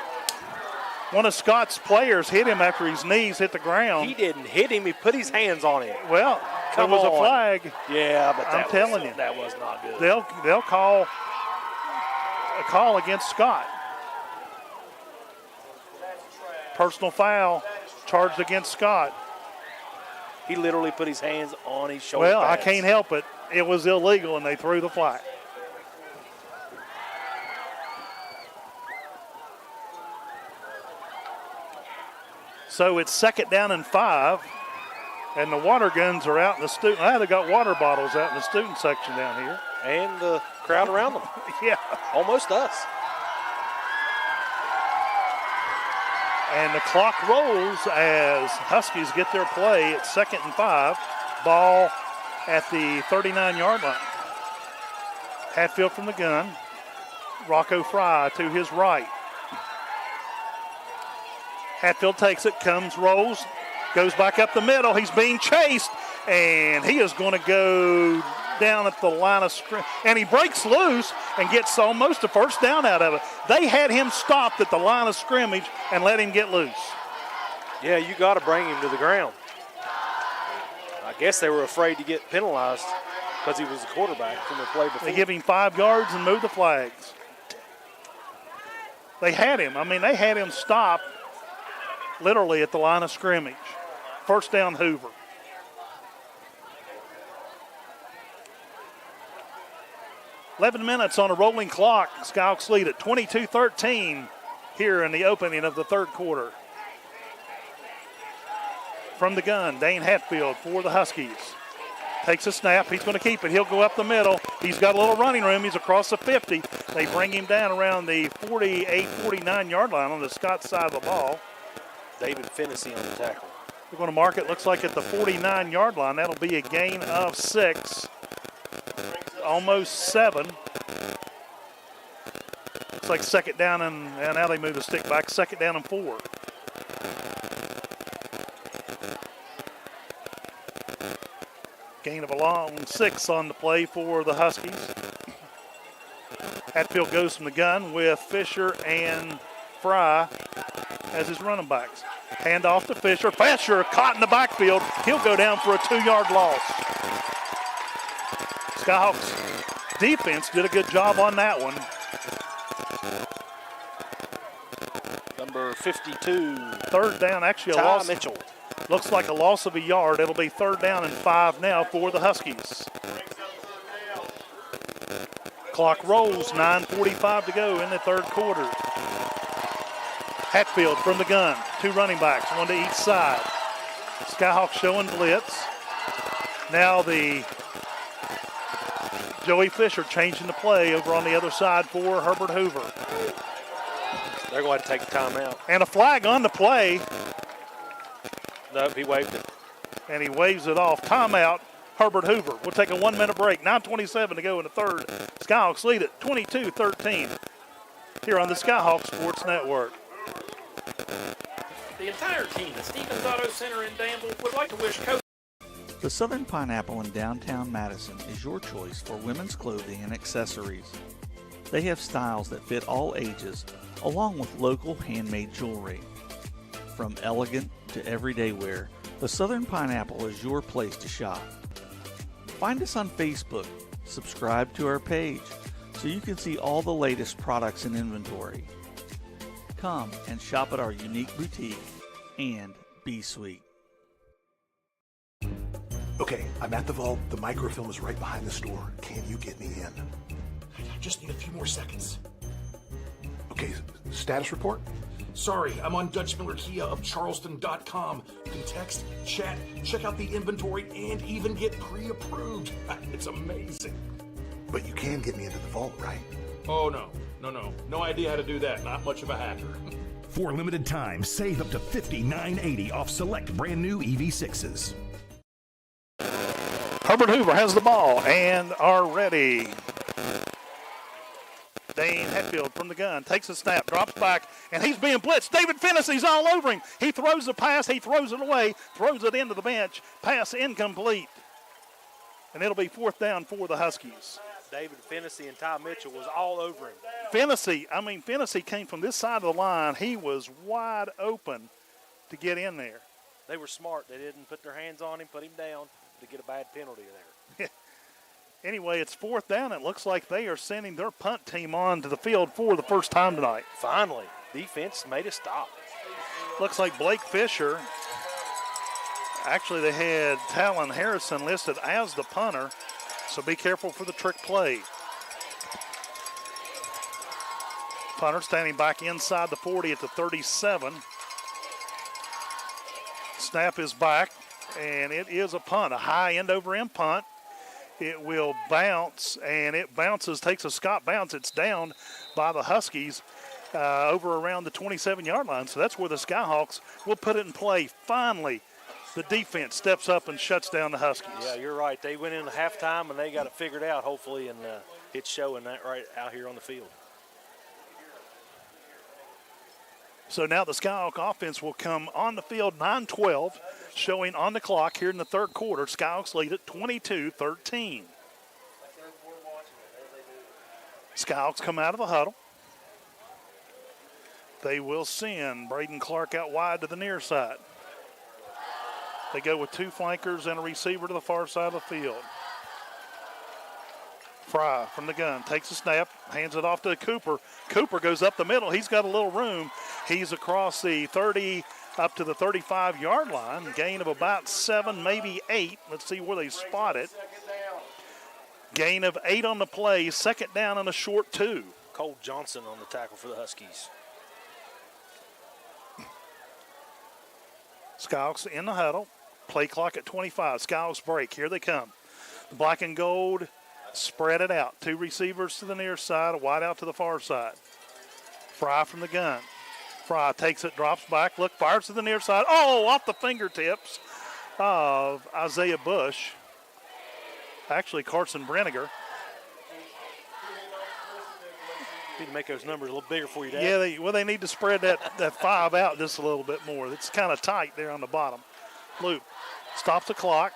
One of Scott's players hit him after his knees hit the ground. He didn't hit him. He put his hands on him. Well, there was a flag. Yeah, but I'm telling you. That was not good. They'll call a call against Scott. Personal foul charged against Scott. He literally put his hands on his shoulder Well, pads. I can't help it. It was illegal, and they threw the flag. So it's 2nd down and 5, and the water guns are out in the student. They got water bottles out in the student section down here. And the crowd around them. Yeah. Almost us. And the clock rolls as Huskies get their play at 2nd and 5. Ball at the 39-yard line. Hatfield from the gun. Rocco Fry to his right. Hatfield takes it, rolls, goes back up the middle. He's being chased, and he is going to go down at the line of scrimmage. And he breaks loose and gets almost a first down out of it. They had him stopped at the line of scrimmage and let him get loose. Yeah, you got to bring him to the ground. I guess they were afraid to get penalized because he was the quarterback from the play before. They give him 5 yards and move the flags. They had him. They had him stopped literally at the line of scrimmage. First down, Hoover. "11 minutes on a rolling clock. Skyhawks lead at 22-13 here in the opening of the 3rd quarter. From the gun, Dane Hatfield for the Huskies. Takes a snap. He's going to keep it. He'll go up the middle. He's got a little running room. He's across the 50. They bring him down around the 48, 49-yard line on the Scott side of the ball. David Fennessy on the tackle. We're going to mark it, looks like at the 49-yard line. That'll be a gain of 6. Almost 7. Looks like 2nd down, and now they move the stick back. 2nd down and 4. Gain of a long 6 on the play for the Huskies. Hatfield goes from the gun with Fisher and Fry as his running backs. Hand off to Fisher. Fisher caught in the backfield. He'll go down for a 2-yard loss. Skyhawks defense did a good job on that one. Number 52. 3rd down, actually a loss. Mitchell. Looks like a loss of a yard. It'll be 3rd down and 5 now for the Huskies. Clock rolls, 9:45 to go in the 3rd quarter. Hatfield from the gun, 2 running backs, 1 to each side. Skyhawks showing blitz. Now the Joey Fisher changing the play over on the other side for Herbert Hoover. They're going to take a timeout. And a flag on the play. Nope, he waved it. And he waves it off. Timeout, Herbert Hoover. We'll take a 1-minute break. 9:27 to go in the 3rd. Skyhawks lead it 22-13 here on the Skyhawk Sports Network. The entire team at Stevens Auto Center in Danville would like to wish Coach. The Southern Pineapple in downtown Madison is your choice for women's clothing and accessories. They have styles that fit all ages, along with local handmade jewelry. From elegant to everyday wear, the Southern Pineapple is your place to shop. Find us on Facebook, subscribe to our page, so you can see all the latest products and inventory. Come and shop at our unique boutique and be sweet. Okay, I'm at the vault. The microfilm is right behind the store. Can you get me in? I just need a few more seconds. Okay, status report? Sorry, I'm on Dutch Miller Kia of Charleston.com. You can text, chat, check out the inventory, and even get pre-approved. It's amazing. But you can get me into the vault, right? Oh, no. No idea how to do that. Not much of a hacker. For a limited time, save up to $59.80 off select brand new EV6s. Herbert Hoover has the ball and are ready. Dane Hatfield from the gun takes a snap, drops back, and he's being blitzed. David Fennessy's all over him. He throws the pass, he throws it away, throws it into the bench. Pass incomplete. And it'll be 4th down for the Huskies. David Fennessy and Ty Mitchell was all over him. Fennessy came from this side of the line. He was wide open to get in there. They were smart. They didn't put their hands on him, put him down to get a bad penalty there. Anyway, it's 4th down. It looks like they are sending their punt team on to the field for the first time tonight. Finally, defense made a stop. Looks like Blake Fisher. Actually, they had Talon Harrison listed as the punter, so be careful for the trick play. Punter standing back inside the 40 at the 37. Snap is back, and it is a punt, a high end over end punt. It will bounce, and it bounces, takes a Scott bounce. It's down by the Huskies over around the 27-yard line. So that's where the Skyhawks will put it in play. Finally, the defense steps up and shuts down the Huskies. Yeah, you're right. They went into halftime, and they got it figured out, hopefully, and it's showing that right out here on the field. So now the Skyhawk offense will come on the field, 9-12, showing on the clock here in the third quarter. Skyhawks lead at 22-13. Skyhawks come out of the huddle. They will send Braden Clark out wide to the near side. They go with 2 flankers and a receiver to the far side of the field. Fry from the gun takes a snap, hands it off to Cooper. Cooper goes up the middle. He's got a little room. He's across the 30 up to the 35-yard line. Gain of about 7, maybe 8. Let's see where they spot it. Gain of 8 on the play. 2nd down and a short 2. Cole Johnson on the tackle for the Huskies. Skyhawks in the huddle. Play clock at 25. Skyhawks break. Here they come. The black and gold spread it out. 2 receivers to the near side, a wide out to the far side. Fry from the gun. Fry takes it, drops back, fires to the near side. Oh, off the fingertips of Isaiah Bush. Actually, Carson Brenniger. Need to make those numbers a little bigger for you, Dad. Yeah, they need to spread that 5 out just a little bit more. It's kind of tight there on the bottom. Loop stops the clock.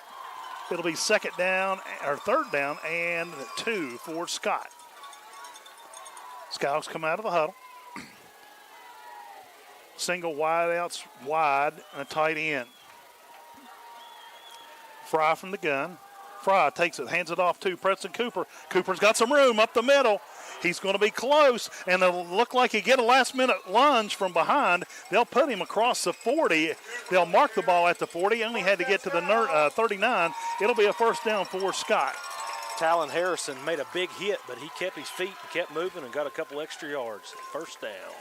It'll be 2nd down or 3rd down and 2 for Scott. Skyhawks come out of the huddle. Single wide outs wide and a tight end. Fry from the gun. Fry takes it, hands it off to Preston Cooper. Cooper's got some room up the middle. He's going to be close, and it'll look like he get a last-minute lunge from behind. They'll put him across the 40. They'll mark the ball at the 40. Only had to get to the 39. It'll be a 1st down for Scott. Talon Harrison made a big hit, but he kept his feet and kept moving and got a couple extra yards. 1st down.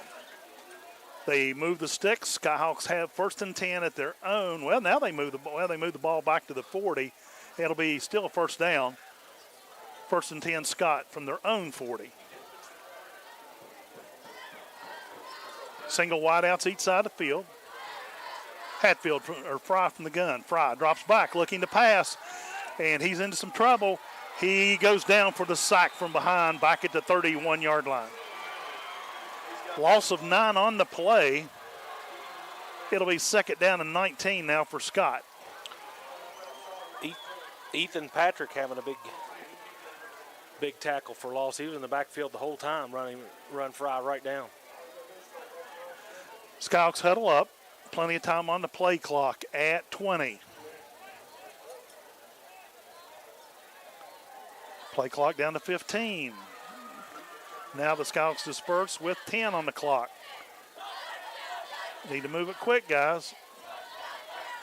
They move the sticks. Skyhawks have 1st and 10 at their own. Well, now they move the ball back to the 40. It'll be still a 1st down. 1st and 10 Scott from their own 40. Single wideouts each side of the field. Hatfield or Fry from the gun. Fry drops back looking to pass, and he's into some trouble. He goes down for the sack from behind back at the 31-yard line. Loss of 9 on the play. It'll be 2nd down and 19 now for Scott. Ethan Patrick having a big tackle for loss. He was in the backfield the whole time, run Fry right down. Skyhawks huddle up. Plenty of time on the play clock at 20. Play clock down to 15. Now the Skyhawks disperse with 10 on the clock. Need to move it quick, guys.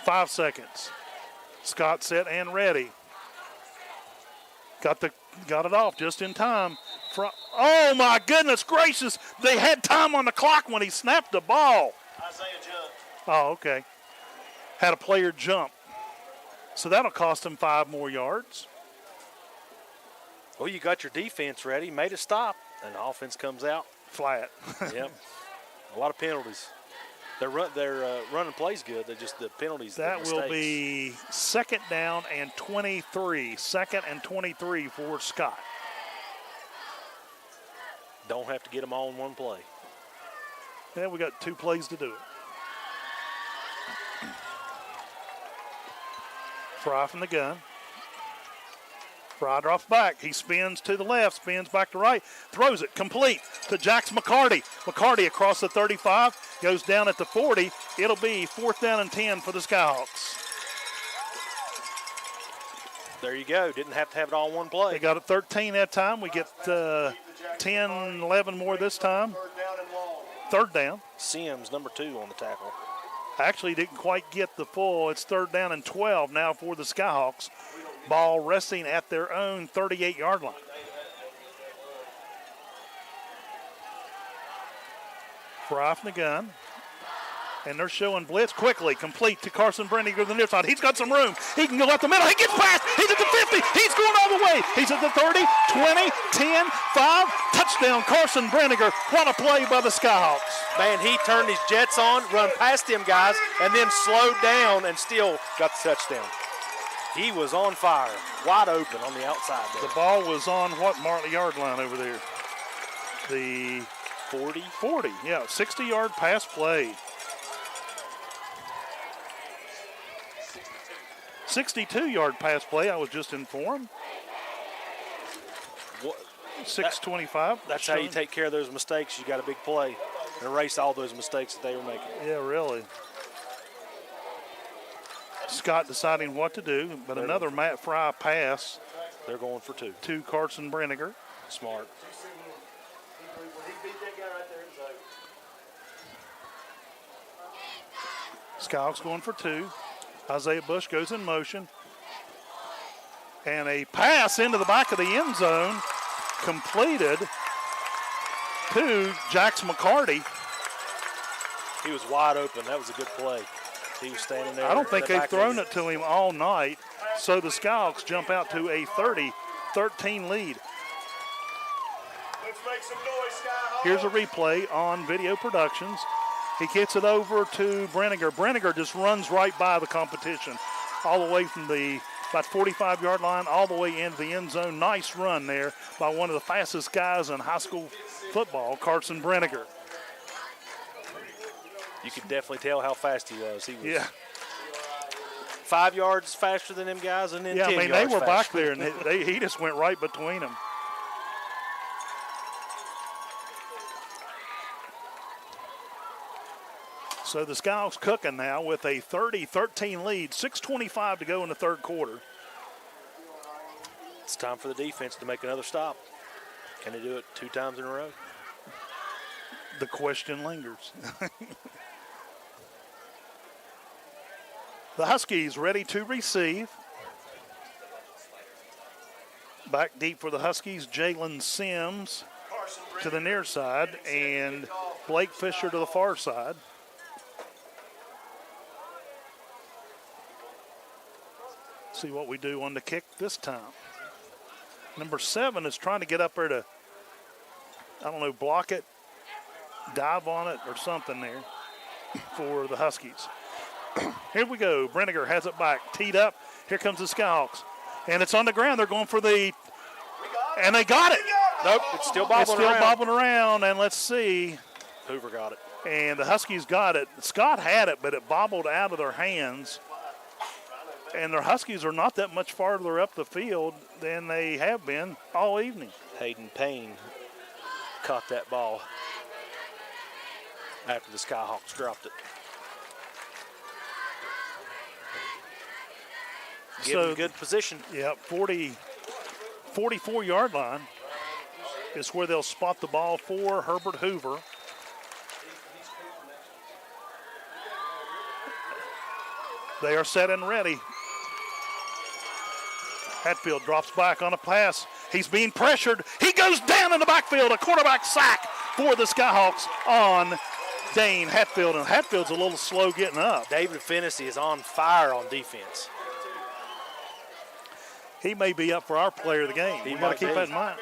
5 seconds. Scott set and ready. Got it off just in time. Oh, my goodness gracious. They had time on the clock when he snapped the ball. Isaiah jumped. Oh, okay. Had a player jump. So that'll cost him 5 more yards. Well, you got your defense ready, made a stop, and the offense comes out flat. Yep. A lot of penalties. Their running plays good. They just the penalties. That will be 2nd down and 23. 2nd and 23 for Scott. Don't have to get them all in one play. Yeah, we got 2 plays to do it. Fry from the gun. Fry drops back. He spins to the left, spins back to right, throws it complete to Jax McCarty. McCarty across the 35, goes down at the 40. It'll be 4th down and 10 for the Skyhawks. There you go. Didn't have to have it all in one play. They got it 13 that time. We get 10, 11 more this time. 3rd down. Sims, number 2 on the tackle. Actually didn't quite get the full. It's 3rd down and 12 now for the Skyhawks. Ball resting at their own 38-yard line. Fry from the gun. And they're showing blitz quickly, complete to Carson Brenniger to the near side. He's got some room. He can go up the middle. He gets past. He's at the 50. He's going all the way. He's at the 30, 20, 10, 5. Touchdown, Carson Brenniger. What a play by the Skyhawks. Man, he turned his jets on, run past them guys, and then slowed down and still got the touchdown. He was on fire, wide open on the outside there. The ball was on what yard line over there? The 40? 40, yeah, 60-yard pass play. 62-yard pass play, I was just informed. 6:25. That's how you take care of those mistakes. You got a big play and erase all those mistakes that they were making. Yeah, really. Scott deciding what to do, but another Matt Fry pass. They're going for 2. To Carson Brenniger. Smart. Skyhawks going for 2. Isaiah Bush goes in motion. And a pass into the back of the end zone completed to Jax McCarty. He was wide open. That was a good play. He was standing there. I don't think they've thrown it to him all night. So the Skyhawks jump out to a 30-13 lead. Let's make some noise, Skyhawks. Here's a replay on Video Productions. He gets it over to Brenniger. Brenniger just runs right by the competition, all the way from the about 45-yard line all the way into the end zone. Nice run there by one of the fastest guys in high school football, Carson Brenniger. You could definitely tell how fast he was. He was yeah. 5 yards faster than them guys, and then 10 I mean, yards they were faster. back there, and he just went right between them. So the Skyhawks cooking now with a 30-13 lead, 6:25 to go in the 3rd quarter. It's time for the defense to make another stop. Can they do it 2 times in a row? The question lingers. The Huskies ready to receive. Back deep for the Huskies, Jalen Sims to the near side and Blake Fisher to the far side. See what we do on the kick this time. Number 7 is trying to get up there to, I don't know, block it, dive on it or something there for the Huskies. Here we go. Brenniger has it back, teed up. Here comes the Skyhawks. And it's on the ground. They're going for the, and they got it. Nope, it's still bobbing around. It's still bobbing around, and let's see. Hoover got it. And the Huskies got it. Scott had it, but it bobbled out of their hands. And their Huskies are not that much farther up the field than they have been all evening. Hayden Payne caught that ball after the Skyhawks dropped it. Give them good position. Yeah, 44-yard line is where they'll spot the ball for Herbert Hoover. They are set and ready. Hatfield drops back on a pass. He's being pressured. He goes down in the backfield. A quarterback sack for the Skyhawks on Dane Hatfield. And Hatfield's a little slow getting up. David Fennessy is on fire on defense. he may be up for our player of the game. We got to keep that in mind.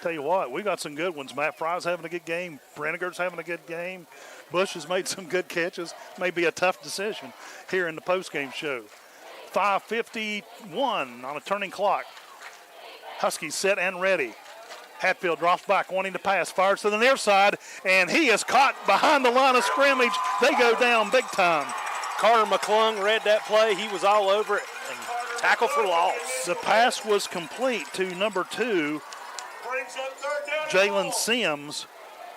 Tell you what, we got some good ones. Matt Fry's having a good game. Brenniger's having a good game. Bush has made some good catches. May be a tough decision here in the postgame show. 5:51 on a turning clock. Huskies set and ready. Hatfield drops back, wanting to pass, fires to the near side, and he is caught behind the line of scrimmage. They go down big time. Carter McClung read that play. He was all over it and tackle for loss. The pass was complete to number 2, Jalen Sims,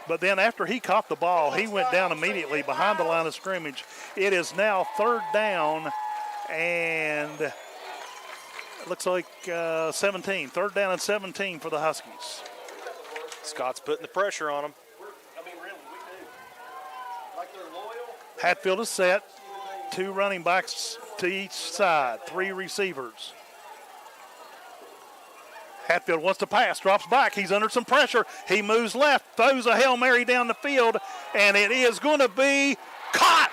but then after he caught the ball, he went down immediately behind the line of scrimmage. It is now third down and it looks like 17. Third down and 17 for the Huskies. Scott's putting the pressure on him. Hatfield is set. 2 running backs to each side. 3 receivers. Hatfield wants to pass, drops back. He's under some pressure. He moves left, throws a Hail Mary down the field, and it is going to be caught.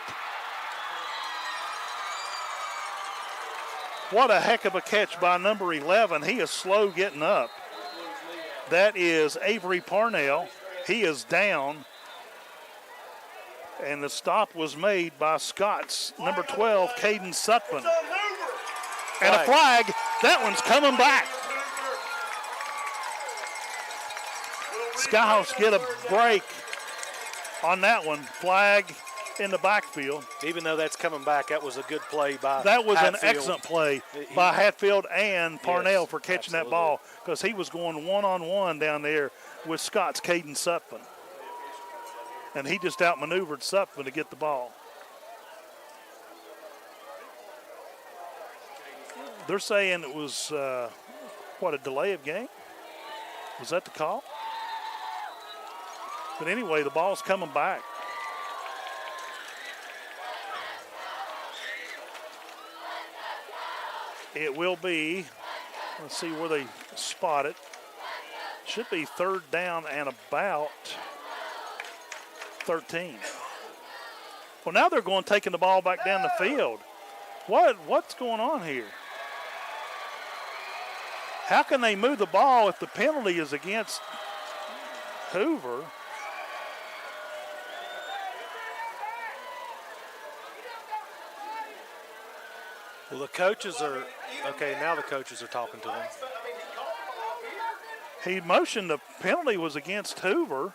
What a heck of a catch by number 11. He is slow getting up. That is Avery Parnell. He is down. And the stop was made by Scott's number 12, Caden Sutphin. And a flag. That one's coming back. Skyhawks get a break on that one. Flag in the backfield. Even though that's coming back, that was a good play by That was Hatfield. an excellent play by Hatfield and Parnell for catching that ball, because he was going one-on-one down there with Scott's Caden Sutphin. And he just outmaneuvered Sutphin to get the ball. They're saying it was, a delay of game? Was that the call? But anyway, the ball's coming back. It will be, let's see where they spot it. Should be third down and about 13. Well, now they're taking the ball back down the field. What's going on here? How can they move the ball if the penalty is against Hoover? Well, the coaches are, okay, now the coaches are talking to them. He motioned the penalty was against Hoover.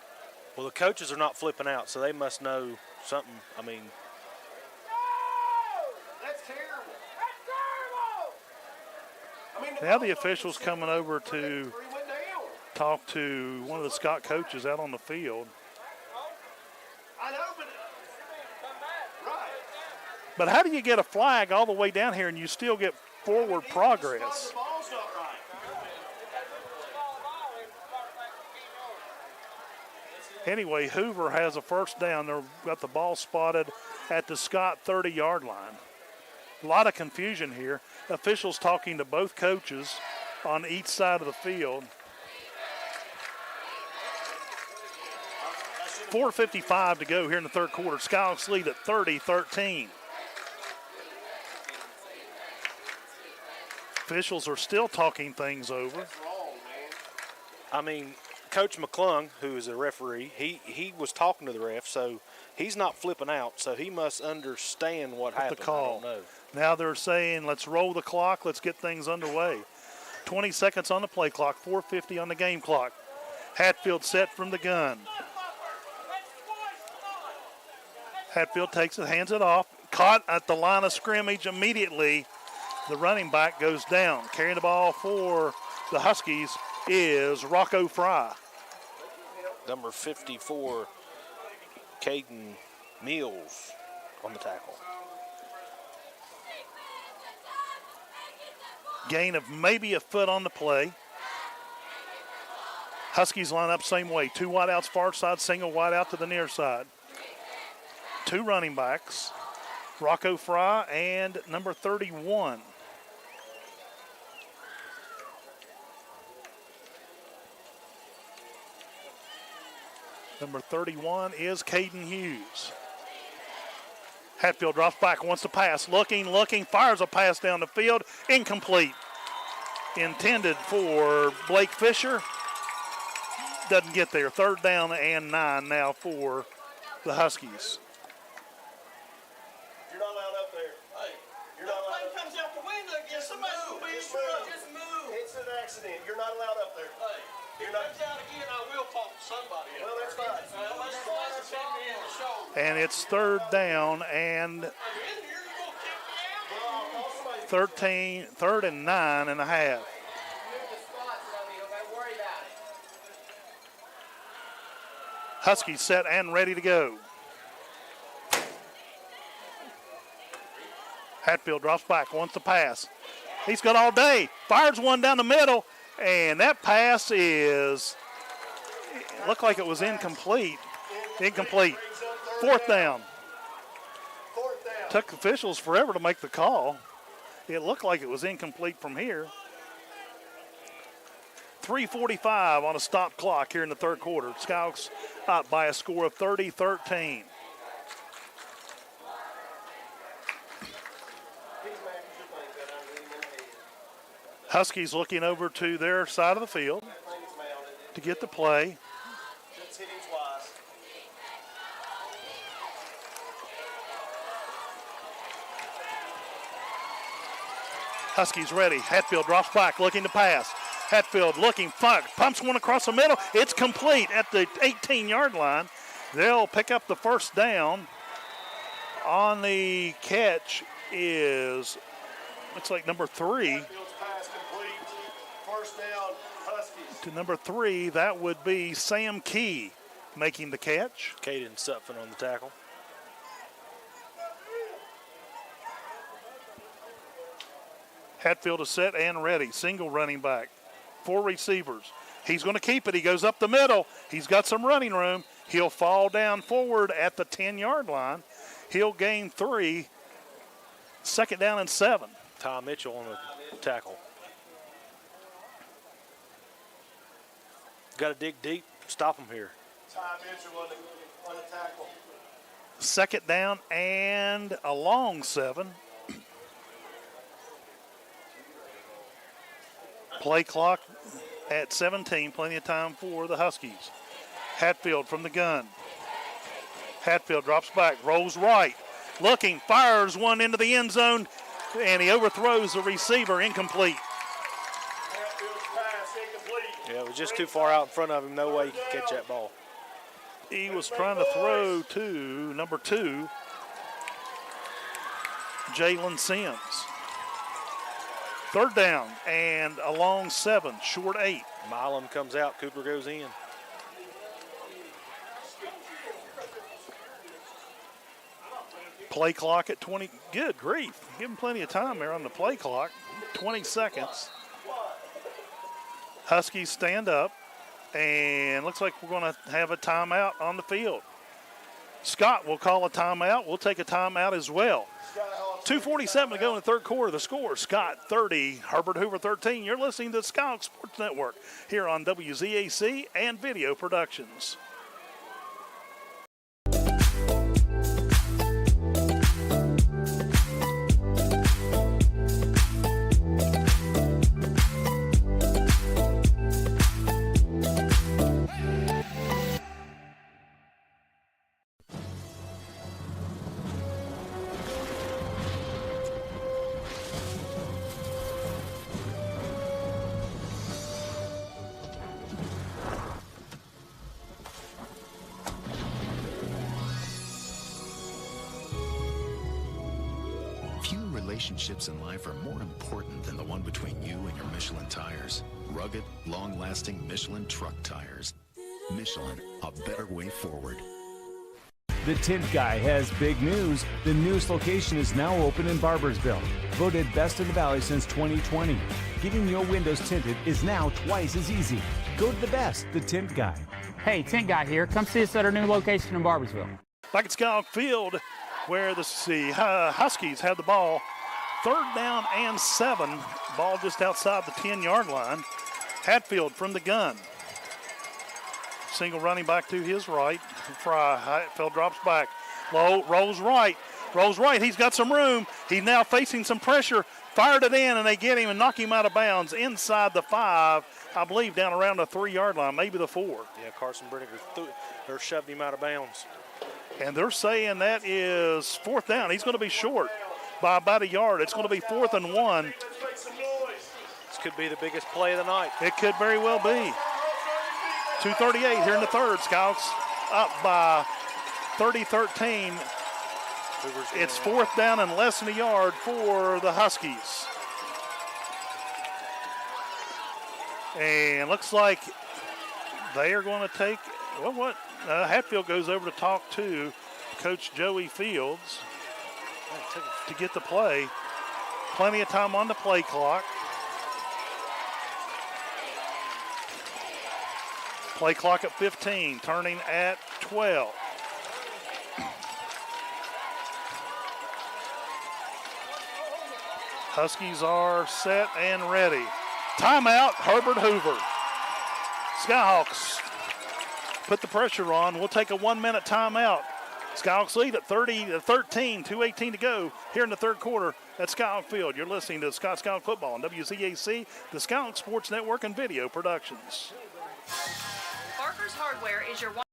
Well, the coaches are not flipping out, so they must know something. I mean, That's terrible. Now the official's coming over to talk to one of the Scott coaches out on the field. I know, but But how do you get a flag all the way down here and you still get forward progress? Anyway, Hoover has a first down. They've got the ball spotted at the Scott 30-yard line. A lot of confusion here. Officials talking to both coaches on each side of the field. 4:55 to go here in the third quarter. Skyhawks lead at 30-13. Officials are still talking things over. I mean, Coach McClung, who is a referee, he was talking to the ref, so he's not flipping out, so he must understand what happened. The call. I don't know. Now they're saying, let's roll the clock, let's get things underway. 20 seconds on the play clock, 4:50 on the game clock. Hatfield set from the gun. Hatfield takes it, hands it off, caught at the line of scrimmage immediately. The running back goes down. Carrying the ball for the Huskies is Rocco Fry. Number 54, Caden Mills on the tackle. Gain of maybe a foot on the play. Huskies line up same way. Two wideouts far side, single wide out to the near side. Two running backs, Rocco Fry and number 31. Number 31 is Caden Hughes. Hatfield drops back, wants to pass, looking, fires a pass down the field, incomplete. Intended for Blake Fisher. Doesn't get there. 3rd down and 9 now for the Huskies. You're not allowed up there. Hey, you're not allowed up. Comes out the window again. Somebody's going to be in trouble. Just move. It's an accident. You're not allowed up there. Hey, if it comes out again, I will talk to somebody. Well, that's fine. And it's 3rd down and 3rd and 9 and a half. Huskies set and ready to go. Hatfield drops back, wants to pass. He's got all day. Fires one down the middle, and that pass looked like it was incomplete. Incomplete. 4th down. Took officials forever to make the call. It looked like it was incomplete from here. 3:45 on a stop clock here in the 3rd quarter. Skyhawks up by a score of 30-13. Huskies looking over to their side of the field to get the play. Huskies ready. Hatfield drops back, looking to pass. Hatfield looking, pumps one across the middle. It's complete at the 18-yard line. They'll pick up the 1st down. On the catch is, looks like number 3. First down, Huskies. To number 3, that would be Sam Key making the catch. Caden Sutphin on the tackle. Hatfield is set and ready. Single running back. 4 receivers. He's going to keep it. He goes up the middle. He's got some running room. He'll fall down forward at the 10-yard line. He'll gain 3. 2nd down and 7. Ty Mitchell on the tackle. Got to dig deep. Stop him here. Ty Mitchell on the tackle. 2nd down and a long 7. Play clock at 17. Plenty of time for the Huskies. Hatfield from the gun. Hatfield drops back, rolls right. Looking, fires one into the end zone, and he overthrows the receiver, incomplete. Yeah, it was just too far out in front of him. No way he could catch that ball. He was trying to throw to number 2, Jalen Sims. 3rd down and a long 7, short 8. Milam comes out, Cooper goes in. Play clock at 20. Good grief. Give him plenty of time there on the play clock. 20 seconds. Huskies stand up, and looks like we're going to have a timeout on the field. Scott will call a timeout. We'll take a timeout as well. 2:47 to go in the 3rd quarter. The score, Scott 30, Herbert Hoover 13. You're listening to the Skyhawks Sports Network here on WZAC and Video Productions. Relationships in life are more important than the one between you and your Michelin tires. Rugged, long-lasting Michelin truck tires. Michelin, a better way forward. The Tint Guy has big news. The newest location is now open in Barbersville. Voted best in the Valley since 2020. Getting your windows tinted is now twice as easy. Go to the best, the Tint Guy. Hey, Tint Guy here. Come see us at our new location in Barbersville. Back at Skyhawk Field, where the Huskies have the ball. 3rd down and 7. Ball just outside the 10-yard line. Hatfield from the gun. Single running back to his right. Hatfield drops back. Low, rolls right. Rolls right. He's got some room. He's now facing some pressure. Fired it in, and they get him and knock him out of bounds inside the 5, I believe, down around the 3-yard line, maybe the 4. Yeah, Carson Brinegar shoved him out of bounds. And they're saying that is 4th down. He's going to be short by about a yard. It's going to be 4th and 1. This could be the biggest play of the night. It could very well be. 2:38 here in the third. Skyhawks up by 30-13. It's 4th down and less than a yard for the Huskies. And looks like they are going to take, well, what? Hatfield goes over to talk to Coach Joey Fields to get the play. Plenty of time on the play clock. Play clock at 15, turning at 12. Huskies are set and ready. Timeout, Herbert Hoover. Skyhawks put the pressure on. We'll take a 1-minute timeout. Skyhawks lead at 30-13, 2:18 to go here in the third quarter at Skyhawk Field. You're listening to Skyhawk Football on WCAC, the Skyhawk Sports Network and Video Productions. Barker's Hardware is your one.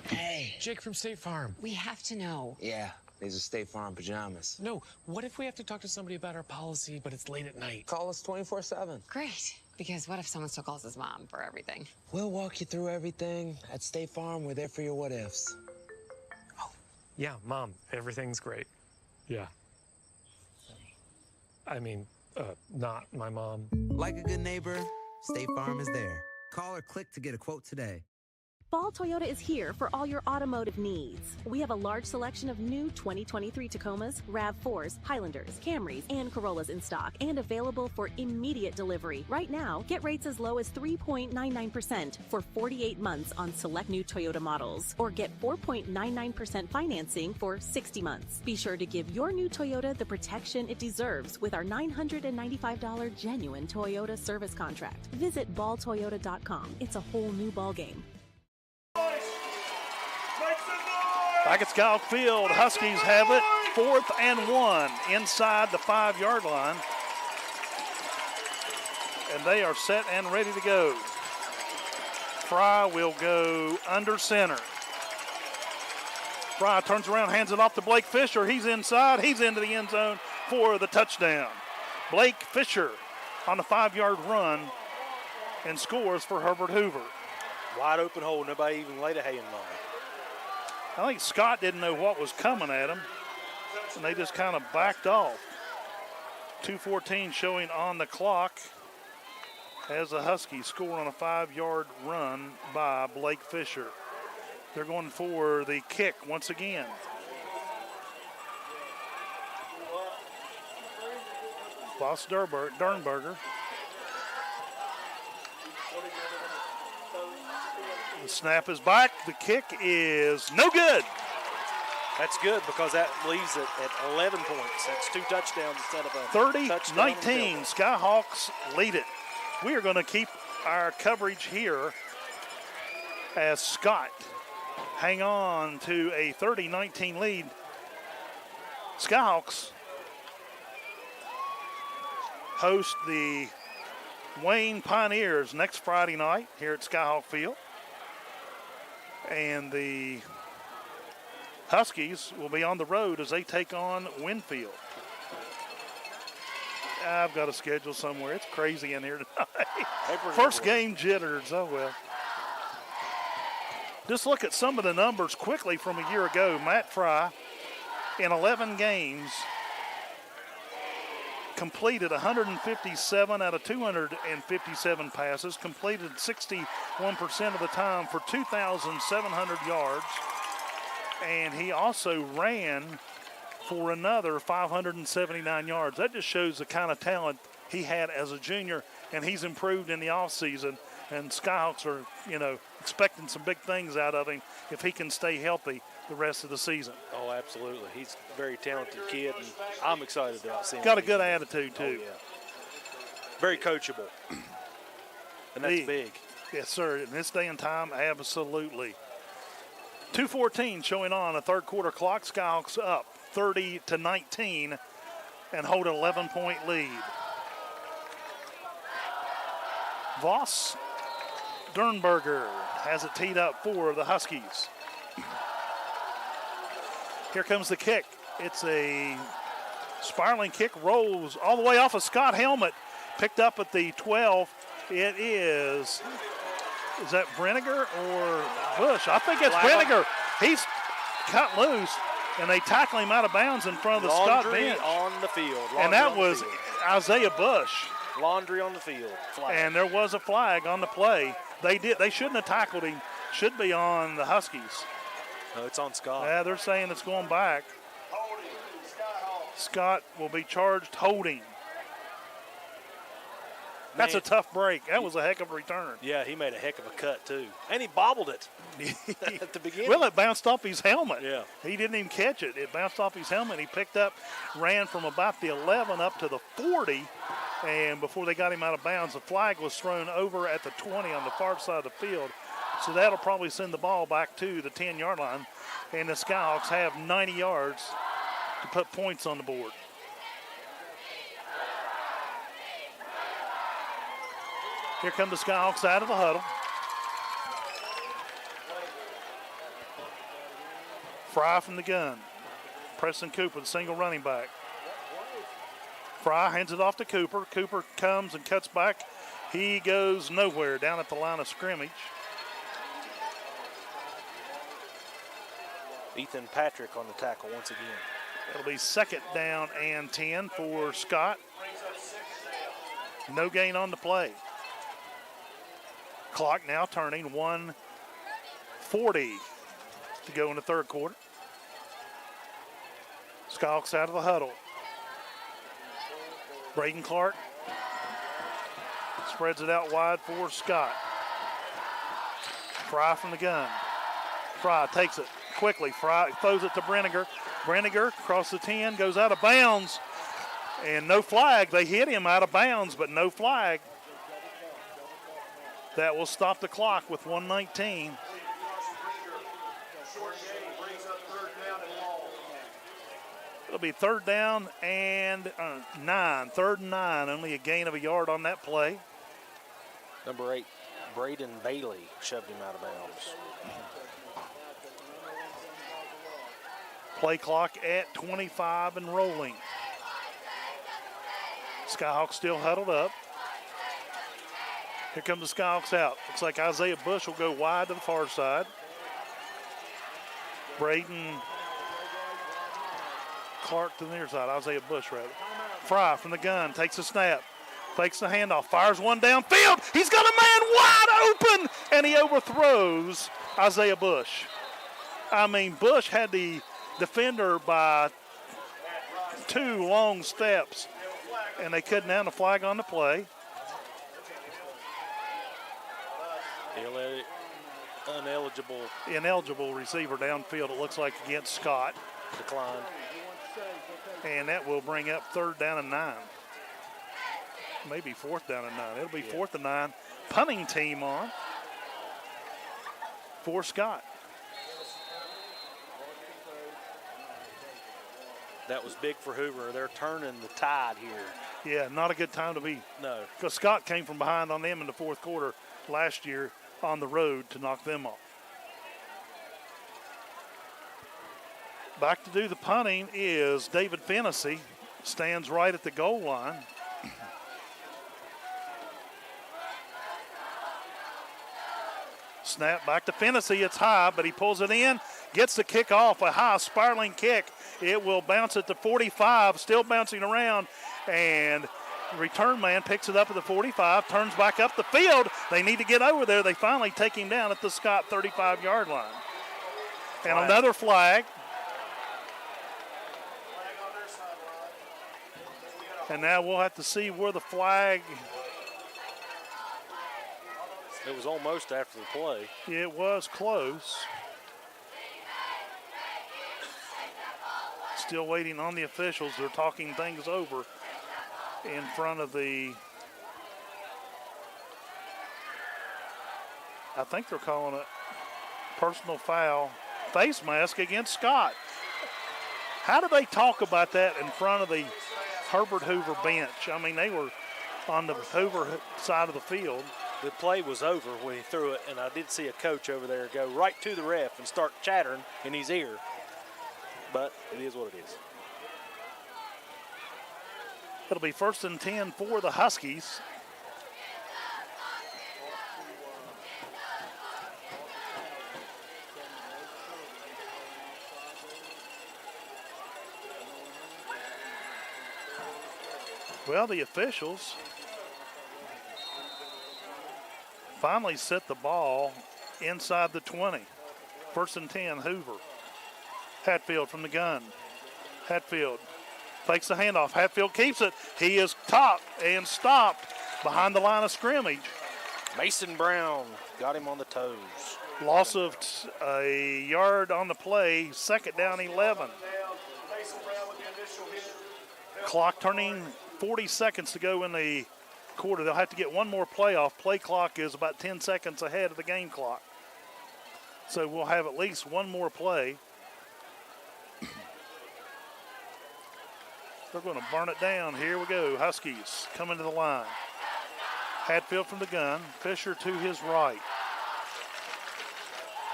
Hey, Jake from State Farm. We have to know. Yeah, these are State Farm pajamas. No, what if we have to talk to somebody about our policy, but it's late at night? Call us 24/7. Great. Because what if someone still calls his mom for everything? We'll walk you through everything. At State Farm, we're there for your what-ifs. Oh, yeah, Mom, everything's great. Yeah. I mean, not my mom. Like a good neighbor, State Farm is there. Call or click to get a quote today. Ball Toyota is here for all your automotive needs. We have a large selection of new 2023 Tacomas, RAV4s, Highlanders, Camrys, and Corollas in stock and available for immediate delivery. Right now, get rates as low as 3.99% for 48 months on select new Toyota models, or get 4.99% financing for 60 months. Be sure to give your new Toyota the protection it deserves with our $995 genuine Toyota service contract. Visit balltoyota.com. It's a whole new ballgame. Back at Skyhawk Field, Huskies have it. 4th and 1 inside the 5-yard line. And they are set and ready to go. Fry will go under center. Fry turns around, hands it off to Blake Fisher. He's inside. He's into the end zone for the touchdown. Blake Fisher on a 5-yard run and scores for Herbert Hoover. Wide open hole. Nobody even laid a hand on it. I think Scott didn't know what was coming at him, and they just kind of backed off. 2:14 showing on the clock as the Huskies score on a 5-yard run by Blake Fisher. They're going for the kick once again. Boss Dernberger. The snap is back. The kick is no good. That's good because that leaves it at 11 points. That's 2 touchdowns instead of a 30-19. Skyhawks lead it. We are going to keep our coverage here as Scott hang on to a 30-19 lead. Skyhawks host the Wayne Pioneers next Friday night here at Skyhawk Field. And the Huskies will be on the road as they take on Winfield. I've got a schedule somewhere. It's crazy in here tonight. First game jitters. Oh, well. Just look at some of the numbers quickly from a year ago. Matt Fry, in 11 games, completed 157 out of 257 passes, completed 61% of the time for 2,700 yards, and he also ran for another 579 yards. That just shows the kind of talent he had as a junior, and he's improved in the offseason, and Skyhawks are, expecting some big things out of him if he can stay healthy the rest of the season. Oh, absolutely. He's a very talented kid, and I'm excited about seeing him. Got a good attitude, too. Oh, yeah. Very coachable. And that's big. Yes, sir. In this day and time, absolutely. 2:14 showing on a third quarter clock. Skyhawks up 30-19 and hold an 11-point lead. Voss Dernberger has it teed up for the Huskies. Here comes the kick. It's a spiraling kick, rolls all the way off of Scott helmet, picked up at the 12. It is that Brenniger or Bush? I think it's Brenniger. He's cut loose, and they tackle him out of bounds in front of the Scott bench. On the field. And that was Isaiah Bush. Laundry on the field. Flag. And there was a flag on the play. They shouldn't have tackled him. Should be on the Huskies. No, it's on Scott. Yeah, they're saying it's going back. Scott will be charged holding. That's a tough break. That was a heck of a return. Yeah, he made a heck of a cut, too. And he bobbled it at the beginning. Well, it bounced off his helmet. Yeah. He didn't even catch it. It bounced off his helmet. He picked up, ran from about the 11 up to the 40. And before they got him out of bounds, the flag was thrown over at the 20 on the far side of the field. So that'll probably send the ball back to the 10-yard line. And the Skyhawks have 90 yards to put points on the board. Here come the Skyhawks out of the huddle. Fry from the gun. Preston Cooper, the single running back. Fry hands it off to Cooper. Cooper comes and cuts back. He goes nowhere down at the line of scrimmage. Ethan Patrick on the tackle once again. It'll be 2nd down and 10 for Scott. No gain on the play. Clock now turning, 1:40 to go in the third quarter. Skyhawks out of the huddle. Braden Clark spreads it out wide for Scott. Fry from the gun. Fry takes it quickly. Fry throws it to Brenniger. Brenniger across the 10, goes out of bounds. And no flag. They hit him out of bounds, but no flag. That will stop the clock with 1:19. It'll be 3rd down and 9. 3rd and 9. Only a gain of a yard on that play. Number 8, Braden Bailey shoved him out of bounds. Play clock at 25 and rolling. Skyhawks still huddled up. Here come the Skyhawks out. Looks like Isaiah Bush will go wide to the far side. Braden Clark to the near side. Isaiah Bush, rather. Fry from the gun. Takes a snap. Fakes the handoff. Fires one downfield. He's got a man wide open. And he overthrows Isaiah Bush. I mean, Bush had the defender by 2 long steps. And they couldn't have the flag on the play. Ineligible receiver downfield, it looks like, against Scott. Declined. And that will bring up 3rd down and 9. Maybe 4th down and 9. It'll be 4th and 9. Punting team on for Scott. That was big for Hoover. They're turning the tide here. Yeah, not a good time to be. No. Because Scott came from behind on them in the 4th quarter last year on the road to knock them off. Back to do the punting is David Fennessy. Stands right at the goal line. Snap back to Fennessy. It's high, but he pulls it in. Gets the kick off. A high spiraling kick. It will bounce at the 45. Still bouncing around. And the return man picks it up at the 45. Turns back up the field. They need to get over there. They finally take him down at the Scott 35-yard line. And another flag. And now we'll have to see where the flag. It was almost after the play. It was close. Still waiting on the officials. They're talking things over in front of the. I think they're calling it personal foul face mask against Scott. How do they talk about that in front of the Herbert Hoover bench? I mean, they were on the Hoover side of the field. The play was over when he threw it, and I did see a coach over there go right to the ref and start chattering in his ear. But it is what it is. It'll be 1st and 10 for the Huskies. Well, the officials finally set the ball inside the 20. 1st and 10, Hoover. Hatfield from the gun. Hatfield fakes the handoff. Hatfield keeps it. He is topped and stopped behind the line of scrimmage. Mason Brown got him on the toes. Loss of a yard on the play. 2nd down, 11. Clock turning 40 seconds to go in the quarter. They'll have to get one more play off. Play clock is about 10 seconds ahead of the game clock. So we'll have at least one more play. They're going to burn it down. Here we go. Huskies coming to the line. Hatfield from the gun. Fisher to his right.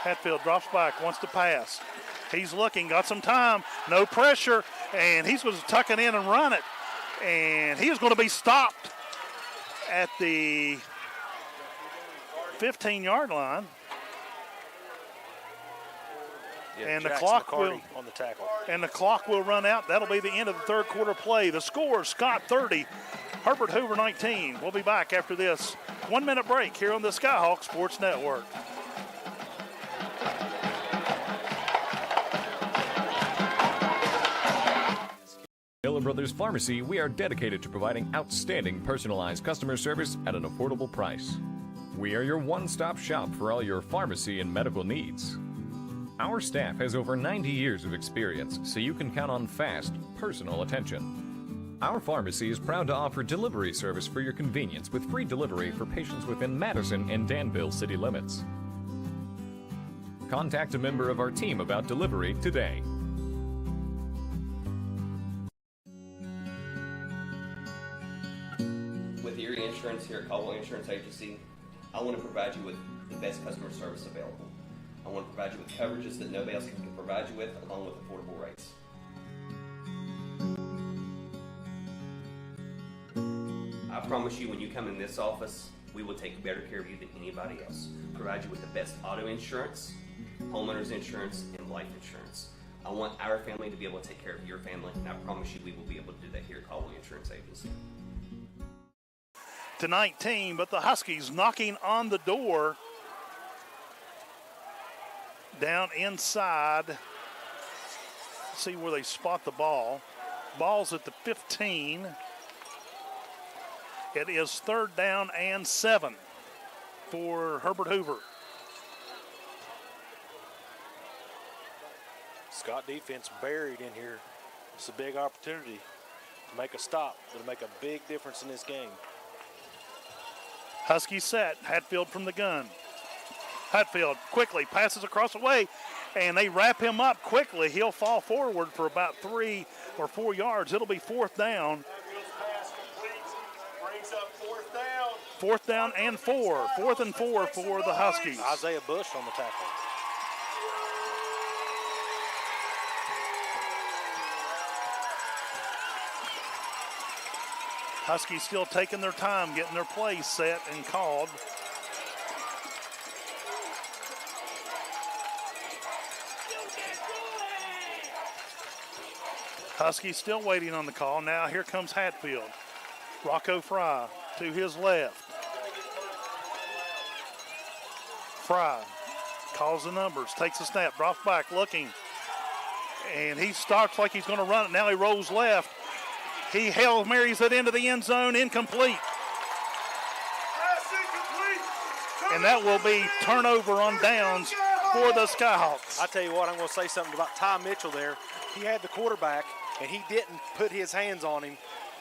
Hatfield drops back, wants to pass. He's looking, got some time, no pressure, and he's going to tuck it in and run it. And he is going to be stopped at the 15-yard line. Yeah, and Jackson the clock McCarty on the tackle. And the clock will run out. That'll be the end of the third quarter play. The score, Scott 30, Herbert Hoover 19. We'll be back after this 1-minute break here on the Skyhawks Sports Network. Miller Brothers Pharmacy, we are dedicated to providing outstanding personalized customer service at an affordable price. We are your one-stop shop for all your pharmacy and medical needs. Our staff has over 90 years of experience, so you can count on fast, personal attention. Our pharmacy is proud to offer delivery service for your convenience with free delivery for patients within Madison and Danville city limits. Contact a member of our team about delivery today. With Erie Insurance here at Caldwell Insurance Agency, I want to provide you with the best customer service available. I want to provide you with coverages that nobody else can provide you with, along with affordable rates. I promise you, when you come in this office, we will take better care of you than anybody else. Provide you with the best auto insurance, homeowners insurance, and life insurance. I want our family to be able to take care of your family, and I promise you we will be able to do that here at Caldwell Insurance Agency. To 19, but the Huskies knocking on the door down inside. See where they spot the ball. Ball's at the 15. It is 3rd down and 7 for Herbert Hoover. Scott defense buried in here. It's a big opportunity to make a stop. It'll make a big difference in this game. Huskies set. Hatfield from the gun. Hatfield quickly passes across the way, and they wrap him up quickly. He'll fall forward for about 3 or 4 yards. It'll be 4th down. Brings up 4th down. 4th down and 4. 4th and 4 for the Huskies. Isaiah Bush on the tackle. Huskies still taking their time, getting their plays set and called. Huskies still waiting on the call. Now here comes Hatfield. Rocco Fry to his left. Fry calls the numbers, takes a snap, drops back, looking. And he starts like he's going to run it. Now he rolls left. He Hail Marys it into the end zone, incomplete. And that will be turnover on downs for the Skyhawks. I tell you what, I'm going to say something about Ty Mitchell there. He had the quarterback, and he didn't put his hands on him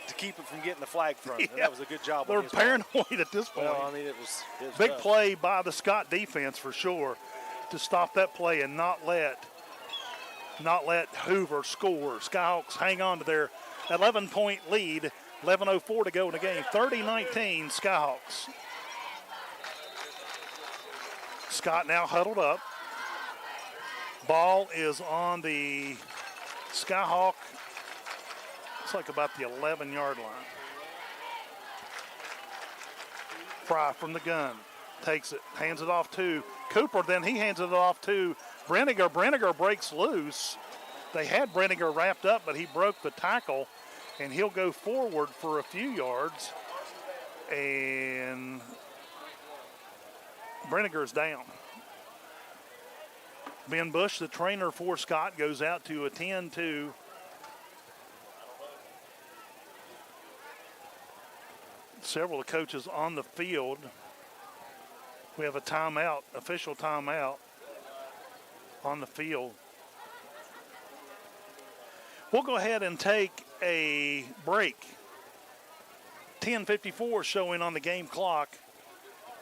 to keep it from getting the flag thrown. Yeah. And that was a good job. They're paranoid at this point. Well, I mean, it was big tough. play by the Scott defense for sure to stop that play and not let not let Hoover score. Skyhawks hang on to their 11-point lead. 11:04 to go in the game. 30-19 Skyhawks. Scott now huddled up. Ball is on the Skyhawk. It's like about the 11-yard line. Fry from the gun. Takes it, hands it off to Cooper. Then he hands it off to Brenniger. Brenniger breaks loose. They had Brenniger wrapped up, but he broke the tackle, and he'll go forward for a few yards. And Brenniger's down. Ben Bush, the trainer for Scott, goes out to attend to several of the coaches on the field. We have a timeout, official timeout on the field. We'll go ahead and take a break. 10:54 showing on the game clock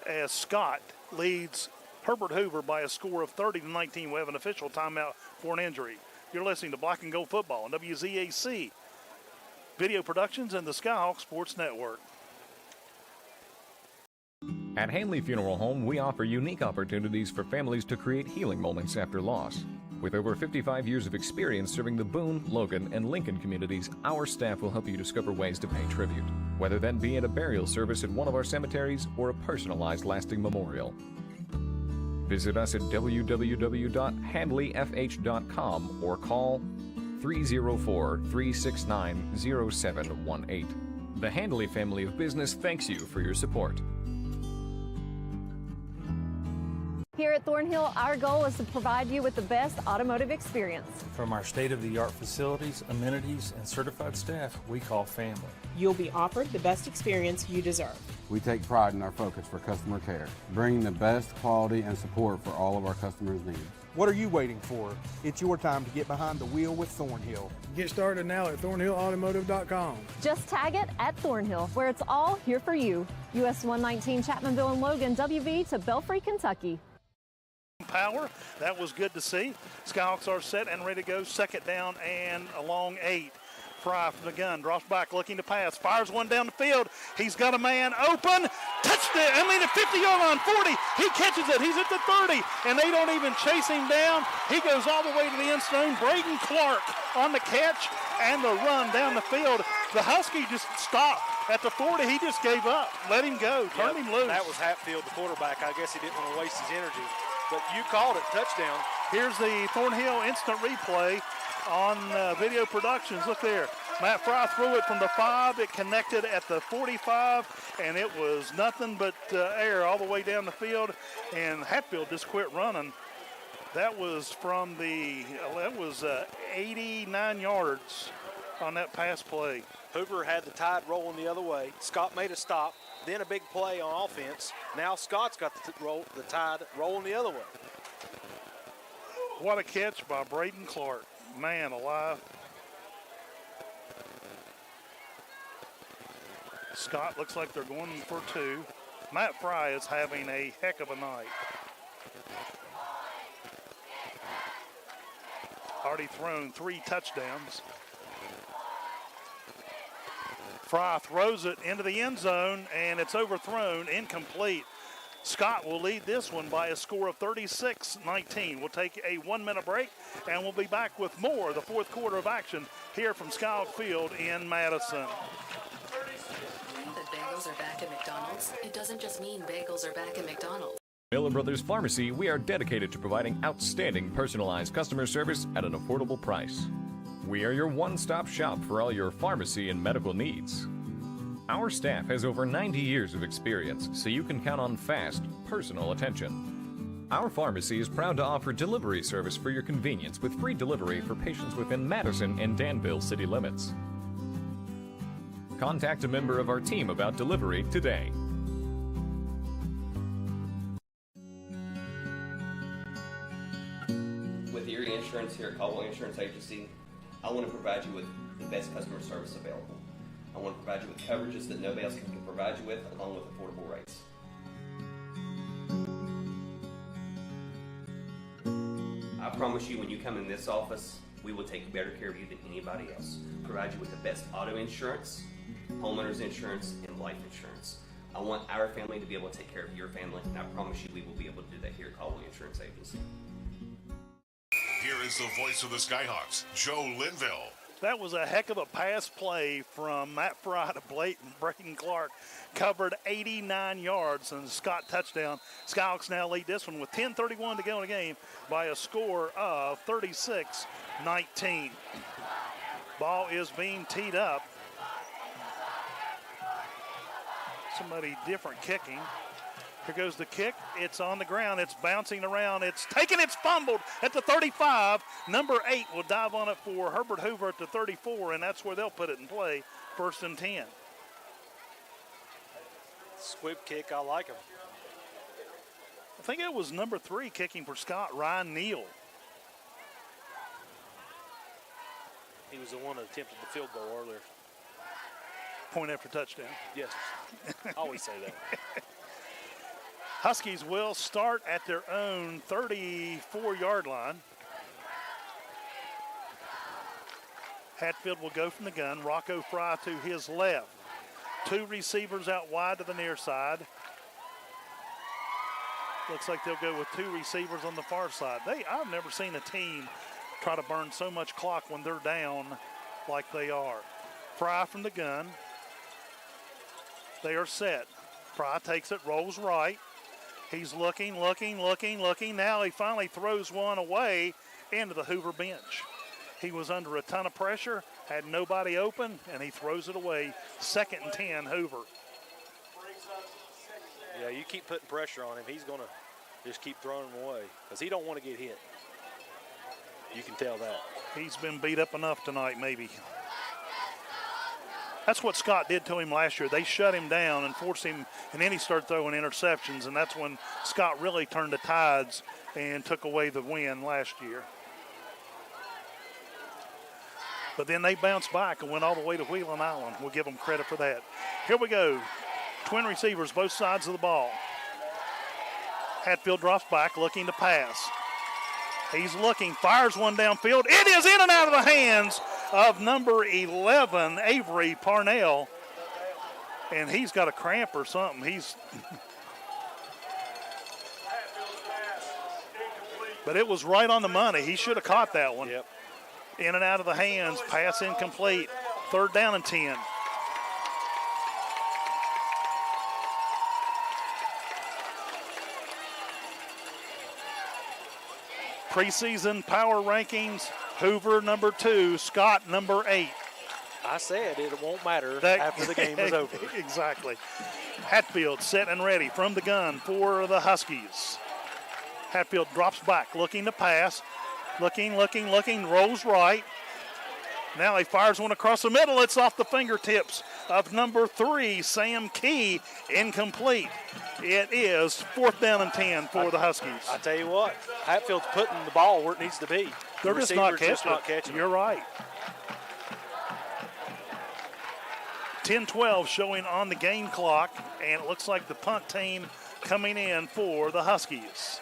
as Scott leads Herbert Hoover by a score of 30-19. We have an official timeout for an injury. You're listening to Black and Gold Football on WZAC Video Productions and the Skyhawk Sports Network. At HANDLEY Funeral Home, we offer unique opportunities for families to create healing moments after loss. With over 55 years of experience serving the Boone, Logan, and Lincoln communities, our staff will help you discover ways to pay tribute, whether that be at a burial service at one of our cemeteries or a personalized lasting memorial. Visit us at www.handleyfh.com or call 304-369-0718. The Handley family of business thanks you for your support. Here at Thornhill, our goal is to provide you with the best automotive experience. From our state-of-the-art facilities, amenities, and certified staff, we call family. You'll be offered the best experience you deserve. We take pride in our focus for customer care, bringing the best quality and support for all of our customers' needs. What are you waiting for? It's your time to get behind the wheel with Thornhill. Get started now at thornhillautomotive.com. Just tag it at Thornhill, where it's all here for you. US 119 Chapmanville and Logan, WV to Belfry, Kentucky. Power, that was good to see. Skyhawks are set and ready to go. Second down and along 8. Fry from the gun, drops back, looking to pass, fires one down the field. He's got a man open, touchdown. I mean, at 50-yard line, 40. He catches it. He's at the 30, and they don't even chase him down. He goes all the way to the end zone. Braden Clark on the catch and the run down the field. The Husky just stopped at the 40. He just gave up. Let him go. Turned him loose. That was Hatfield, the quarterback. I guess he didn't want to waste his energy. But you called it, touchdown. Here's the Thornhill instant replay on Video Productions. Look there. Matt Fry threw it from the 5. It connected at the 45, and it was nothing but air all the way down the field. And Hatfield just quit running. That was from the, 89 yards on that pass play. Hoover had the tide rolling the other way. Scott made a stop, then a big play on offense. Now Scott's got the tide rolling the other way. What a catch by Braden Clark. Man alive. Scott looks like they're going for 2. Matt Fry is having a heck of a night. Already thrown 3 touchdowns. Fry throws it into the end zone, and it's overthrown, incomplete. Scott will lead this one by a score of 36-19. We'll take a 1-minute break, and we'll be back with more of the fourth quarter of action here from Skyhawk Field in Madison. That bagels are back at McDonald's? It doesn't just mean bagels are back at McDonald's. Miller Brothers Pharmacy, we are dedicated to providing outstanding personalized customer service at an affordable price. We are your one-stop shop for all your pharmacy and medical needs. Our staff has over 90 years of experience, so you can count on fast, personal attention. Our pharmacy is proud to offer delivery service for your convenience with free delivery for patients within Madison and Danville city limits. Contact a member of our team about delivery today. With Erie Insurance here at Caldwell Insurance Agency, I want to provide you with the best customer service available. I want to provide you with coverages that nobody else can provide you with, along with affordable rates. I promise you, when you come in this office, we will take better care of you than anybody else. Provide you with the best auto insurance, homeowners insurance, and life insurance. I want our family to be able to take care of your family, and I promise you we will be able to do that here at Caldwell Insurance Agency. Here is the voice of the Skyhawks, Joe Linville. That was a heck of a pass play from Matt Fry to Braden Clark. Covered 89 yards and Scott touchdown. Skyhawks now lead this one with 10:31 to go in the game by a score of 36-19. Ball is being teed up. Somebody different kicking. Here goes the kick. It's on the ground. It's bouncing around. It's taken. It's fumbled at the 35. Number 8 will dive on it for Herbert Hoover at the 34, and that's where they'll put it in play. 1st and 10. Squib kick, I like him. I think it was number 3 kicking for Scott, Ryan Neal. He was the one that attempted the field goal earlier. Point after touchdown. Yes, I always say that. Huskies will start at their own 34-yard line. Hatfield will go from the gun. Rocco Fry to his left. 2 receivers out wide to the near side. Looks like they'll go with 2 receivers on the far side. I've never seen a team try to burn so much clock when they're down like they are. Fry from the gun. They are set. Fry takes it, rolls right. He's looking. Now he finally throws one away into the Hoover bench. He was under a ton of pressure, had nobody open, and he throws it away. 2nd and 10, Hoover. Yeah, you keep putting pressure on him, he's going to just keep throwing them away because he don't want to get hit. You can tell that. He's been beat up enough tonight, maybe. That's what Scott did to him last year. They shut him down and forced him, and then he started throwing interceptions, and that's when Scott really turned the tides and took away the win last year. But then they bounced back and went all the way to Wheeling Island. We'll give them credit for that. Here we go. Twin receivers, both sides of the ball. Hatfield drops back, looking to pass. He's looking, fires one downfield. It is in and out of the hands of number 11, Avery Parnell. And he's got a cramp or something. But it was right on the money. He should have caught that one. Yep. In and out of the hands, pass incomplete. 3rd down and 10. Preseason power rankings, Hoover number 2, Scott number 8. I said it won't matter after the game is over. Exactly. Hatfield set and ready from the gun for the Huskies. Hatfield drops back, looking to pass. Looking, rolls right. Now he fires one across the middle. It's off the fingertips of number 3, Sam Key, incomplete. It is 4th down and 10 for the Huskies. I tell you what, Hatfield's putting the ball where it needs to be. They're just not catching it. You're right. 10-12 showing on the game clock, and it looks like the punt team coming in for the Huskies.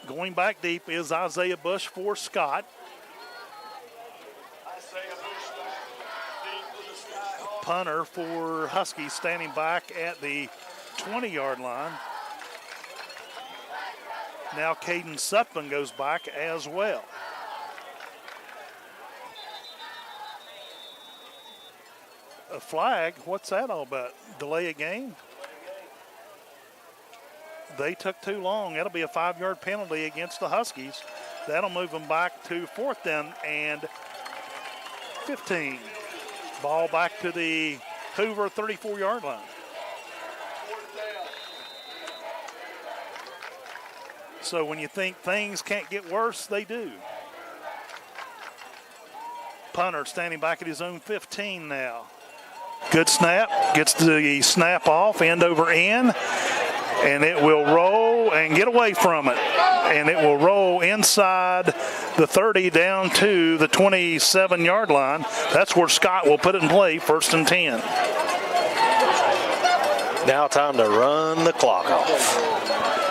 Going back deep is Isaiah Bush for Scott. Punter for Huskies standing back at the 20-yard line. Now Caden Sutphin goes back as well. A flag, what's that all about? Delay a game? They took too long. That'll be a 5-yard penalty against the Huskies. That'll move them back to 4th down and 15. Ball back to the Hoover 34-yard line. So when you think things can't get worse, they do. Punter standing back at his own 15 now. Good snap, gets the snap off, end over end. And it will roll and get away from it. And it will roll inside the 30 down to the 27-yard line. That's where Scott will put it in play, 1st and 10. Now time to run the clock off.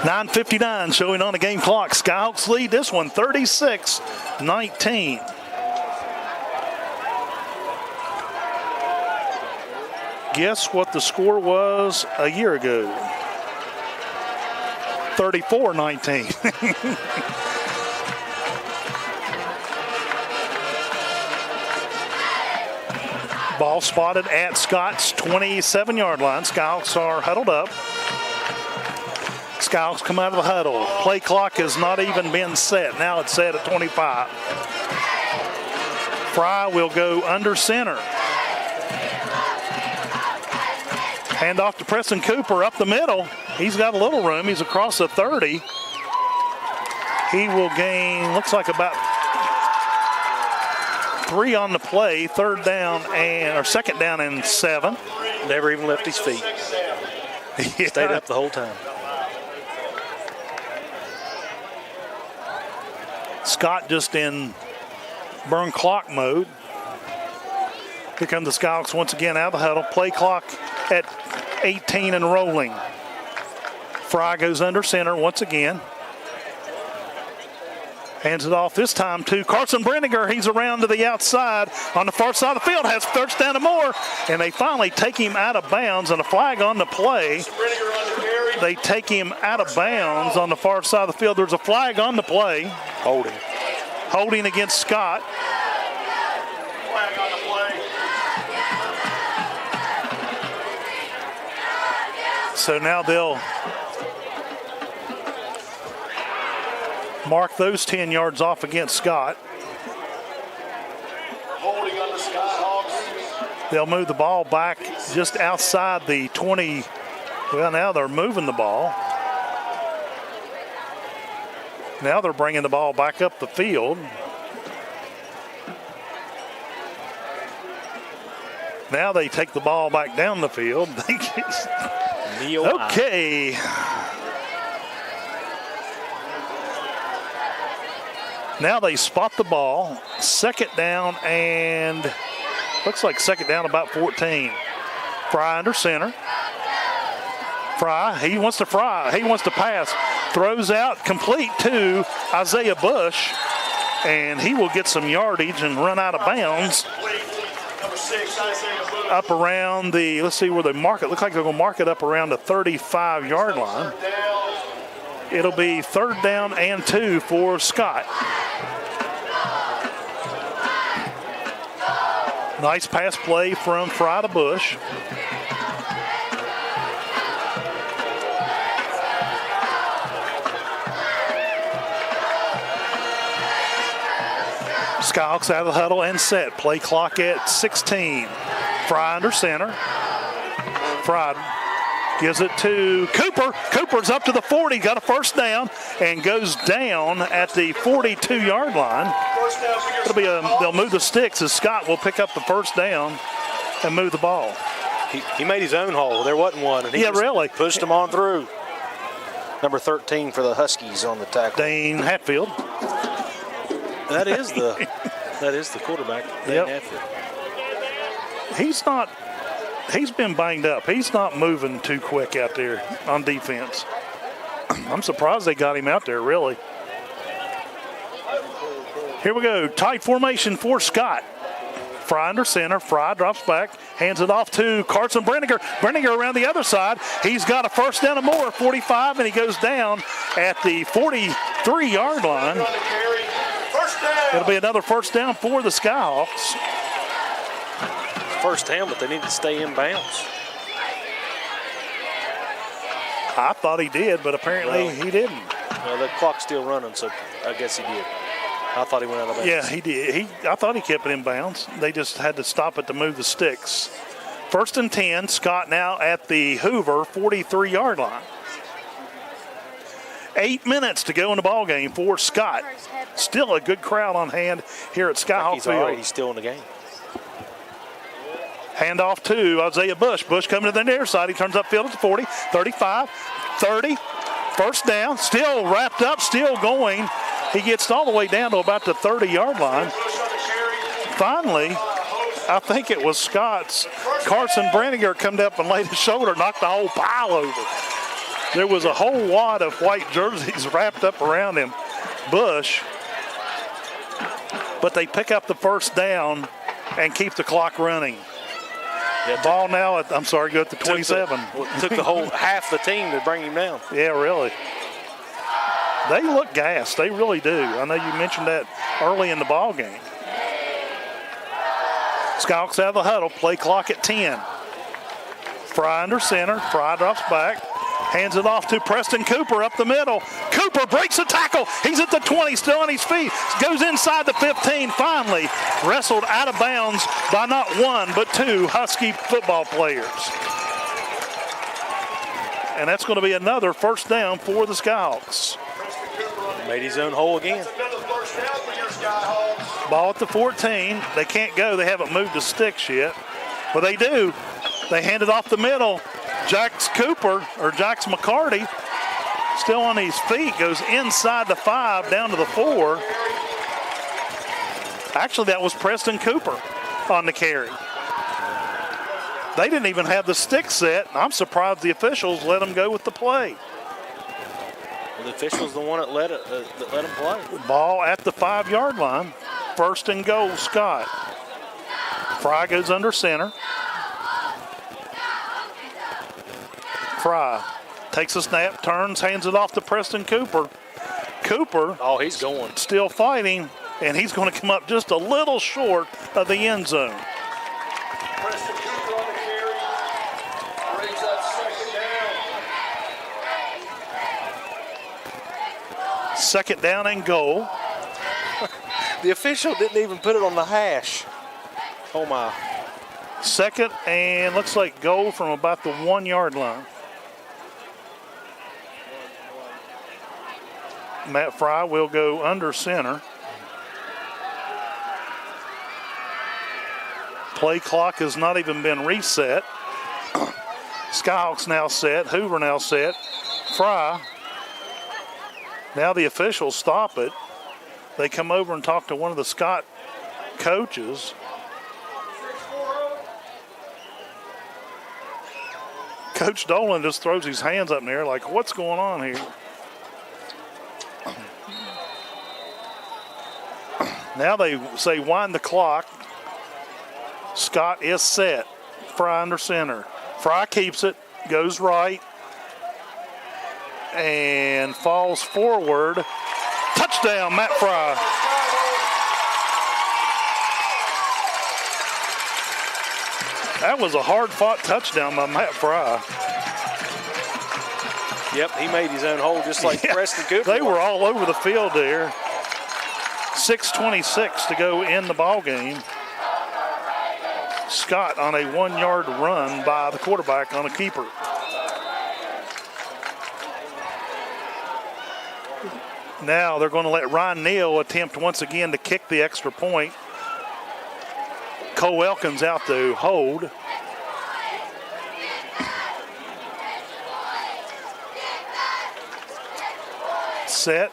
9:59 showing on the game clock. Skyhawks lead this one 36-19. Guess what the score was a year ago? 34-19. Ball spotted at Scott's 27-yard line. Skyhawks are huddled up. Skyhawks come out of the huddle. Play clock has not even been set. Now it's set at 25. Fry will go under center. Hand off to Preston Cooper up the middle. He's got a little room. He's across the 30. He will gain, looks like about 3 on the play. Second down and 7. Never even left his feet. Yeah. Stayed up the whole time. Scott just in burn clock mode. Here come the Skyhawks once again out of the huddle. Play clock at 18 and rolling. Fry goes under center once again. Hands it off this time to Carson Brenninger. He's around to the outside on the far side of the field. Has first down and more. And they finally take him out of bounds and a flag on the play. They take him out of bounds on the far side of the field. There's a flag on the play. Holding. Holding against Scott. Flag on the play. So now they'll mark those 10 yards off against Scott. Holding on the Skyhawks. They'll move the ball back just outside the 20. Well, now they're moving the ball. Now they're bringing the ball back up the field. Now they take the ball back down the field. Okay. Now they spot the ball. Second down and looks like second down about 14. Fry under center. Fry, he wants to pass. Throws out complete to Isaiah Bush. And he will get some yardage and run out of bounds. Number 6, Isaiah Bush. Up around the, let's see where they mark it. Looks like they're going to mark it up around the 35-yard line. It'll be third down and 2 for Scott. Nice pass play from Fry to Bush. Skyhawks out of the huddle and set. Play clock at 16. Fry under center. Fry gives it to Cooper. Cooper's up to the 40, got a first down, and goes down at the 42-yard line. They'll move the sticks as Scott will pick up the first down and move the ball. He made his own hole. There wasn't one. And he really pushed him on through. Number 13 for the Huskies on the tackle. Dane Hatfield. That is the quarterback, Dane Hatfield. He's been banged up. He's not moving too quick out there on defense. I'm surprised they got him out there, really. Here we go. Tight formation for Scott. Fry under center. Fry drops back, hands it off to Carson Brenninger. Brenninger around the other side. He's got a first down and more, 45, and he goes down at the 43-yard line. It'll be another first down for the Skyhawks. First down, but they need to stay in bounds. I thought he did, but apparently he didn't. Well, the clock's still running, so I guess he did. I thought he went out of bounds. Yeah, he did. I thought he kept it in bounds. They just had to stop it to move the sticks. First and 10. Scott now at the Hoover 43-yard line. 8 minutes to go in the ball game for Scott. Still a good crowd on hand here at Skyhawk Field. All right. He's still in the game. Hand off to Isaiah Bush. Bush coming to the near side. He turns upfield at the 40, 35, 30. First down. Still wrapped up, still going. He gets all the way down to about the 30-yard line. Finally, I think it was Scott's. Carson Branniger come up and laid his shoulder, knocked the whole pile over. There was a whole wad of white jerseys wrapped up around him. Bush. But they pick up the first down and keep the clock running. Yeah, ball now at, I'm sorry, go at the 27. Took the whole half the team to bring him down. Yeah, really. They look gassed. They really do. I know you mentioned that early in the ball game. Skyhawks out of the huddle. Play clock at 10. Fry under center. Fry drops back. Hands it off to Preston Cooper up the middle. Cooper breaks the tackle. He's at the 20, still on his feet. Goes inside the 15. Finally wrestled out of bounds by not one, but two Husky football players. And that's going to be another first down for the Skyhawks. Made his own hole again. Ball at the 14. They can't go. They haven't moved the sticks yet. But they do. They hand it off the middle. Jax McCarty, still on his feet, goes inside the 5, down to the 4. Actually, that was Preston Cooper on the carry. They didn't even have the stick set. I'm surprised the officials let them go with the play. Well, the official's the one that let him play. Ball at the 5-yard line. First and goal, Scott. Fry goes under center. Fry takes a snap, turns, hands it off to Preston Cooper. Cooper, oh, he's going. Still fighting, and he's going to come up just a little short of the end zone. Preston Cooper on the carry. Brings up second down and goal. The official didn't even put it on the hash. Oh, my. Second and looks like goal from about the 1-yard line. Matt Fry will go under center. Play clock has not even been reset. Skyhawks now set. Hoover now set. Fry. Now the officials stop it. They come over and talk to one of the Scott coaches. Coach Dolan just throws his hands up in the air like, what's going on here? Now they say wind the clock. Scott is set. Fry under center. Fry keeps it, goes right, and falls forward. Touchdown, Matt Fry. That was a hard-fought touchdown by Matt Fry. Yep, he made his own hole just like Preston Cooper. They were all over the field there. 6:26 to go in the ball game. Scott on a 1-yard run by the quarterback on a keeper. Now they're going to let Ryan Neal attempt once again to kick the extra point. Cole Elkins out to hold. Set.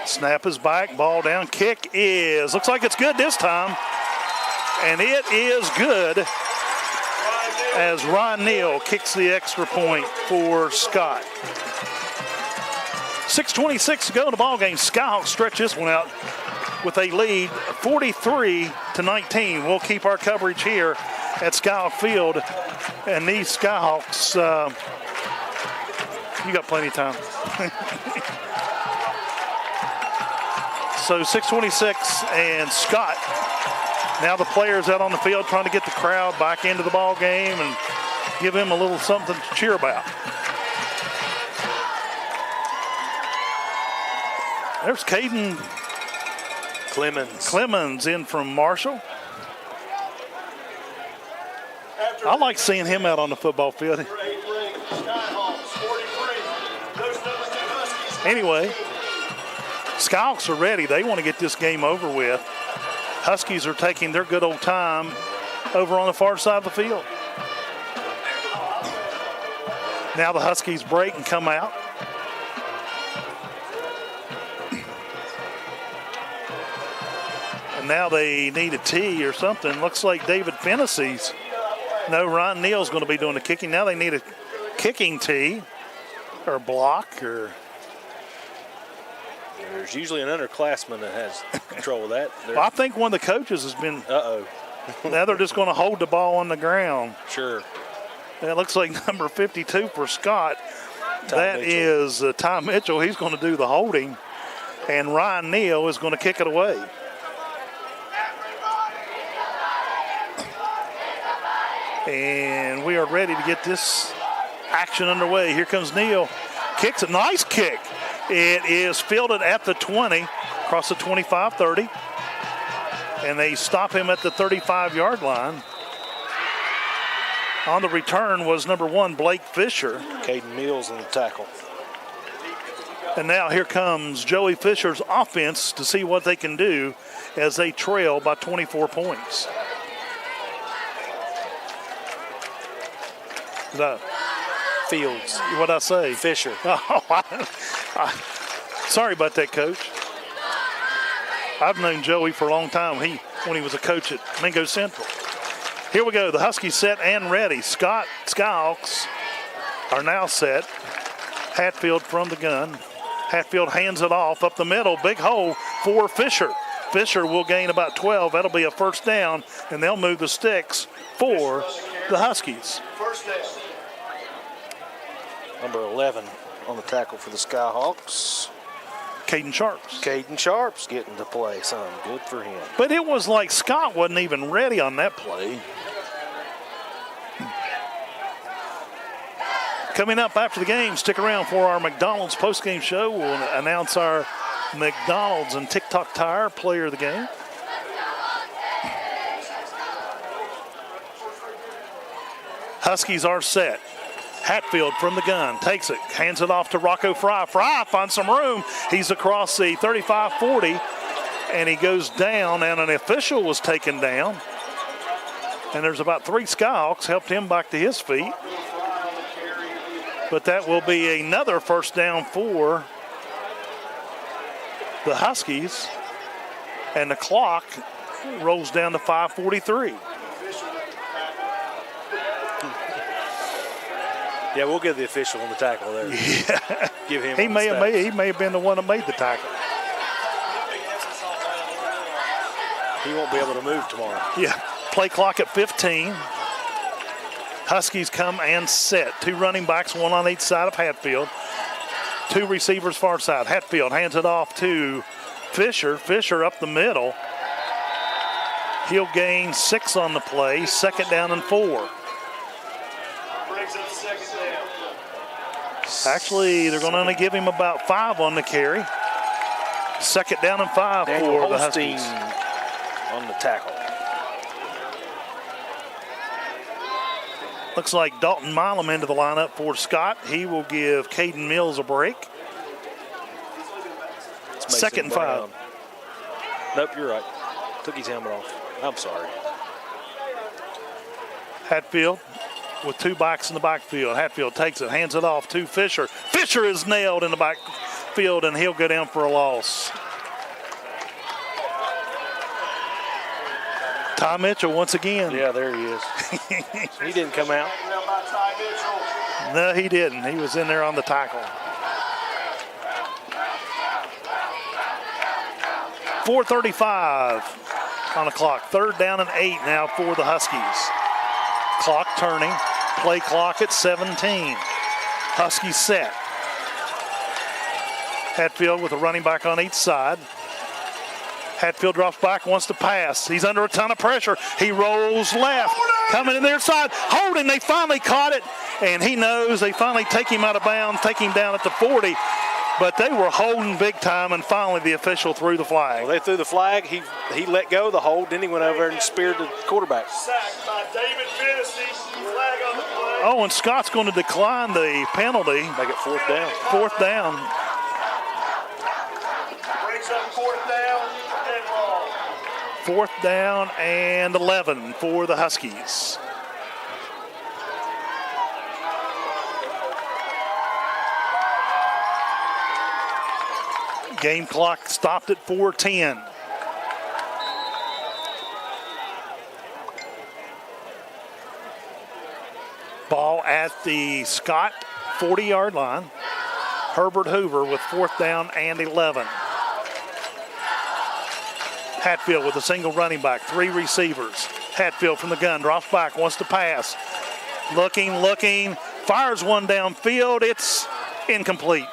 Snap is back, ball down, kick is, looks like it's good this time. And it is good as Ron Neal kicks the extra point for Scott. 6:26 to go in the ball game. Skyhawks stretch this one out with a lead 43-19. We'll keep our coverage here at Skyhawk Field. And these Skyhawks, you got plenty of time. So 6:26 and Scott. Now the players out on the field trying to get the crowd back into the ball game and give them a little something to cheer about. There's Caden Clemens in from Marshall. I like seeing him out on the football field. Anyway, Skyhawks are ready. They want to get this game over with. Huskies are taking their good old time over on the far side of the field. Now the Huskies break and come out. And And now they need a tee or something. Looks like David Fennessy's. No, Ron Neal's going to be doing the kicking. Now they need a kicking tee or block or. There's usually an underclassman that has control of that. Well, I think one of the coaches has been. Uh-oh. Now they're just going to hold the ball on the ground. Sure. That looks like number 52 for Scott. That is Ty Mitchell. He's going to do the holding. And Ryan Neal is going to kick it away. And we are ready to get this action underway. Here comes Neal. Kicks a nice kick. It is fielded at the 20, across the 25-30. And they stop him at the 35-yard line. On the return was number 1, Blake Fisher. Caden Mills in the tackle. And now here comes Joey Fisher's offense to see what they can do as they trail by 24 points. Fields. What'd I say? Fisher. Oh, sorry about that, Coach. I've known Joey for a long time. When he was a coach at Mingo Central. Here we go. The Huskies set and ready. Skyhawks are now set. Hatfield from the gun. Hatfield hands it off up the middle. Big hole for Fisher. Fisher will gain about 12. That'll be a first down, and they'll move the sticks for the Huskies. First down. Number 11 on the tackle for the Skyhawks. Caden Sharps. Caden Sharps getting to play some. Good for him. But it was like Scott wasn't even ready on that play. Coming up after the game, stick around for our McDonald's postgame show. We'll announce our McDonald's and TikTok Tire player of the game. Huskies are set. Hatfield from the gun takes it, hands it off to Rocco Fry. Fry finds some room. He's across the 35-40, and he goes down, and an official was taken down. And there's about 3 Skyhawks helped him back to his feet. But that will be another first down for the Huskies. And the clock rolls down to 5:43. Yeah, we'll give the official on the tackle there. Yeah. Give him. He may have been the one that made the tackle. He won't be able to move tomorrow. Yeah. Play clock at 15. Huskies come and set. 2 running backs, 1 on each side of Hatfield. 2 receivers far side. Hatfield hands it off to Fisher. Fisher up the middle. He'll gain 6 on the play. Second down and 4. Actually, they're going to only give him about 5 on the carry. Second down and 5 for the Huskies. On the tackle. Looks like Dalton Milam into the lineup for Scott. He will give Caden Mills a break. Second and 5. Nope, you're right. Took his helmet off. I'm sorry. Hatfield with 2 backs in the backfield. Hatfield takes it, hands it off to Fisher. Fisher is nailed in the backfield, and he'll go down for a loss. Ty Mitchell once again. Yeah, there he is. He didn't come out. No, he didn't. He was in there on the tackle. 4:35 on the clock. 3rd down and 8 now for the Huskies. Clock turning. Play clock at 17. Huskies set. Hatfield with a running back on each side. Hatfield drops back, wants to pass. He's under a ton of pressure. He rolls left. Coming in their side. Holding. They finally caught it. And he knows they finally take him out of bounds, take him down at the 40. But they were holding big time, and finally the official threw the flag. Well, they threw the flag. He let go of the hold. Then he went over and speared the quarterback. Sacked by David Fennessy. Flag on the play. Oh, and Scott's going to decline the penalty. Make it 4th down. 4th down. Brings up 4th down and long. 4th down and 11 for the Huskies. Game clock stopped at 4:10. Ball at the Scott 40-yard line. Herbert Hoover with 4th down and 11. Hatfield with a single running back, 3 receivers. Hatfield from the gun, drops back, wants to pass. Looking, fires one downfield. It's incomplete.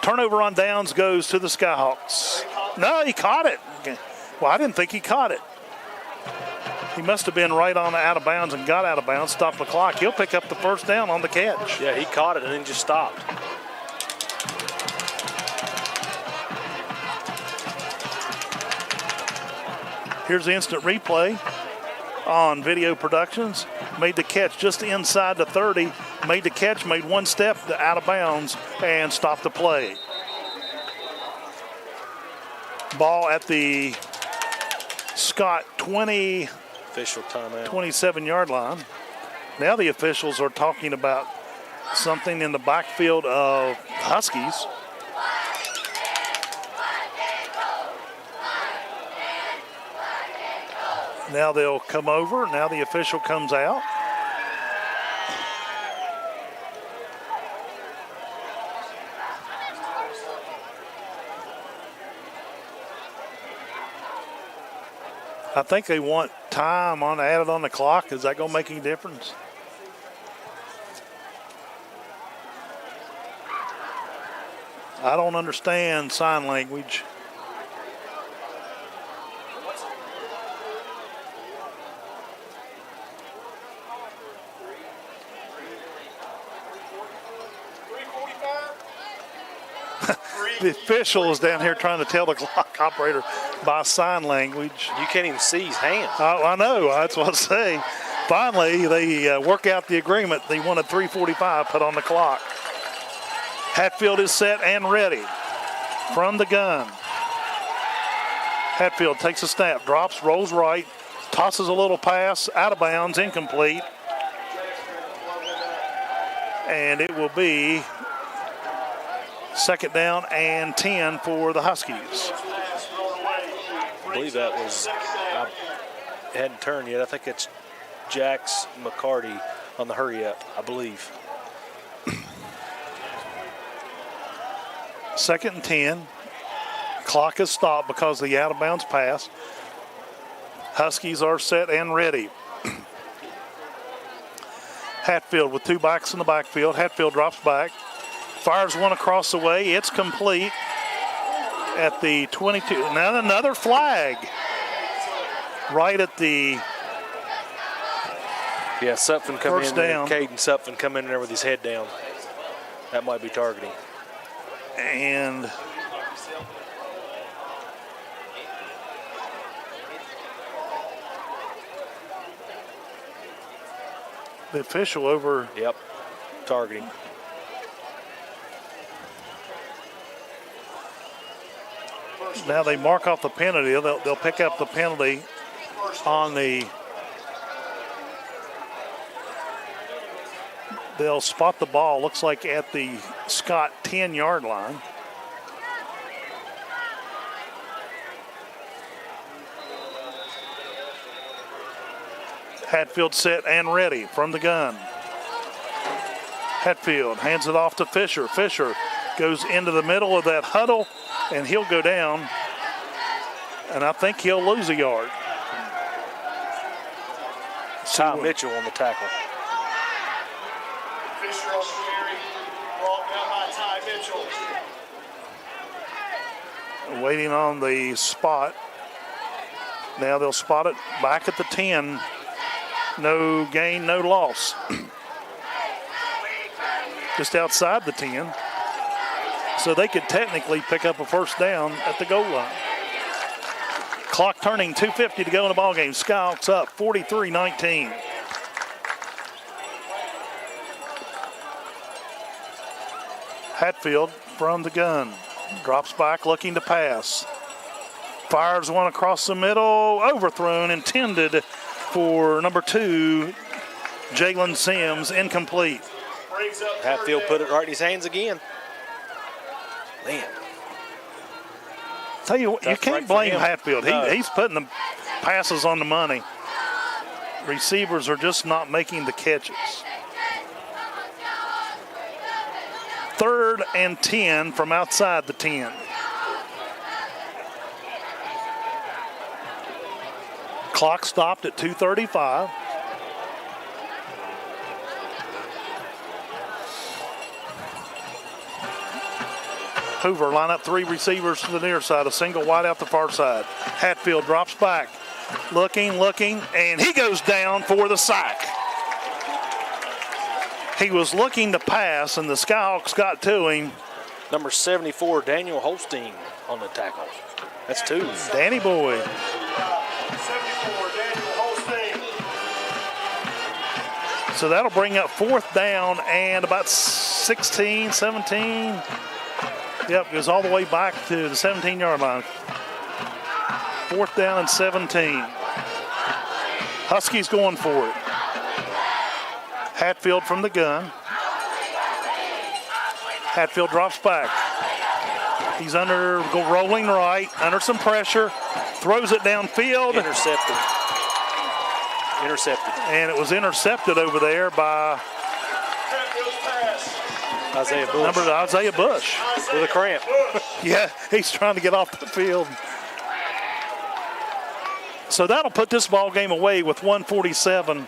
Turnover on downs goes to the Skyhawks. No, he caught it. Well, I didn't think he caught it. He must have been right on out of bounds and got out of bounds, stopped the clock. He'll pick up the 1st down on the catch. Yeah, he caught it and then just stopped. Here's the instant replay on Video Productions. Made the catch just inside the 30. Made the catch, made one step out of bounds, and stopped the play. Ball at the Scott 20. Official timeout. 27-yard line. Now the officials are talking about something in the backfield of Huskies. Now they'll come over. Now the official comes out. I think they want time added on the clock. Is that going to make any difference? I don't understand sign language. The official is down here trying to tell the clock operator by sign language. You can't even see his hand. I know. That's what I say. Finally, they work out the agreement. They wanted 3:45 put on the clock. Hatfield is set and ready from the gun. Hatfield takes a snap, drops, rolls right, tosses a little pass, out of bounds, incomplete. And it will be 2nd down and 10 for the Huskies. I believe that was, it hadn't turned yet. I think it's Jax McCarty on the hurry up, I believe. 2nd and 10. Clock is stopped because of the out of bounds pass. Huskies are set and ready. Hatfield with 2 backs in the backfield. Hatfield drops back. Fires one across the way. It's complete at the 22. Now another flag right at the Sutphin come first in down. there. Caden Sutphin come in there with his head down. That might be targeting. And the official over. Yep, targeting. Now they mark off the penalty. They'll pick up the penalty on the. They'll spot the ball, looks like at the Scott 10-yard line. Hatfield set and ready from the gun. Hatfield hands it off to Fisher. Fisher goes into the middle of that huddle, and he'll go down, and I think he'll lose a yard. Ty Mitchell on the tackle. Fisher on the carry, brought down by Ty Mitchell. Waiting on the spot. Now they'll spot it back at the 10. No gain, no loss. Just outside the 10. So they could technically pick up a 1st down at the goal line. Clock turning, 2:50 to go in the ballgame. Skyhawks up 43-19. Hatfield from the gun. Drops back, looking to pass. Fires one across the middle, overthrown, intended for number 2, Jalen Sims, incomplete. Hatfield put it right in his hands again. Man. Tell you what, you can't blame Hatfield. No. He's putting the passes on the money. Receivers are just not making the catches. 3rd and 10 from outside the 10. Clock stopped at 2:35. Hoover line up 3 receivers to the near side, a single wide out the far side. Hatfield drops back, looking, and he goes down for the sack. He was looking to pass, and the Skyhawks got to him. Number 74, Daniel Holstein on the tackle. That's 2. Danny Boy. 74, Daniel Holstein. So that'll bring up 4th down and about 16, 17. Yep, goes all the way back to the 17-yard line. 4th down and 17. Huskies going for it. Hatfield from the gun. Hatfield drops back. He's rolling right, under some pressure, throws it downfield. Intercepted. And it was intercepted over there by Isaiah Bush. Isaiah Bush. With a cramp. Yeah, he's trying to get off the field. So that'll put this ball game away with 1:47.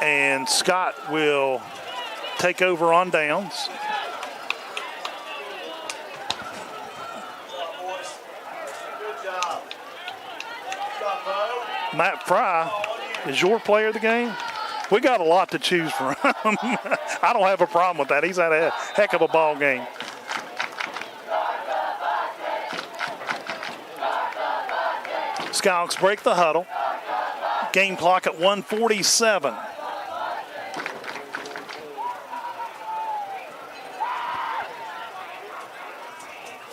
And Scott will take over on downs. Matt Fry is your player of the game. We got a lot to choose from. I don't have a problem with that. He's had a heck of a ball game. Skyhawks break the huddle. Game clock at 1:47.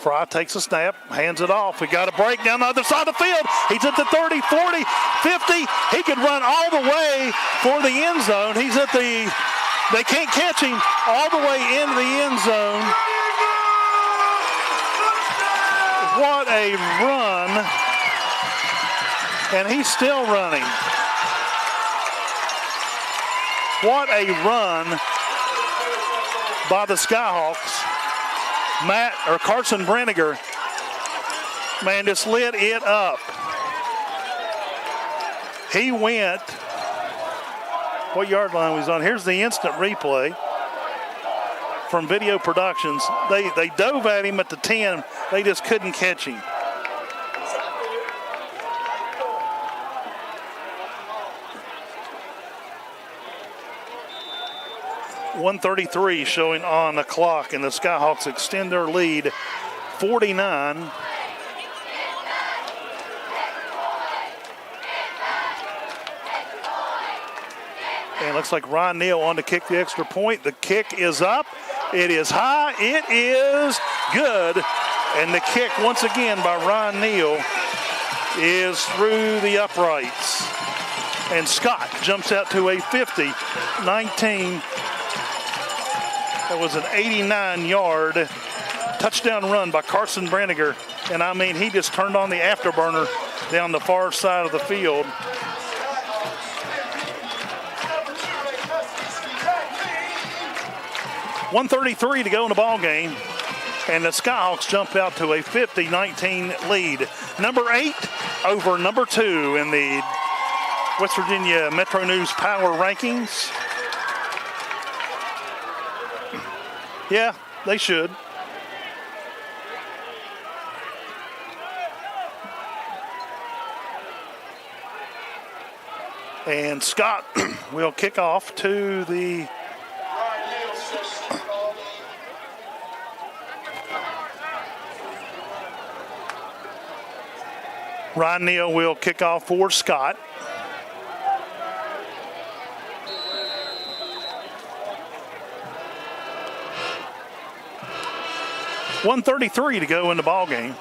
Fry takes a snap, hands it off. We got a break down the other side of the field. He's at the 30, 40, 50. He could run all the way for the end zone. He's at the, they can't catch him, all the way into the end zone. What a run. And he's still running. What a run by the Skyhawks. Carson Brenniger, man, just lit it up. He went, what yard line was on? Here's the instant replay from Video Productions. They dove at him at the 10. They just couldn't catch him. .133 showing on the clock, and the Skyhawks extend their lead 49. And looks like Ron Neal on to kick the extra point. The kick is up. It is high. It is good. And the kick once again by Ron Neal is through the uprights. And Scott jumps out to a 50-19. That was an 89-yard touchdown run by Carson Branniger. And I mean, he just turned on the afterburner down the far side of the field. .133 to go in the ball game. And the Skyhawks jump out to a 50-19 lead. Number 8 over number 2 in the West Virginia Metro News Power Rankings. Yeah, they should. And Scott will kick off to the Ron Neal will kick off for Scott. .133 to go in the ball game.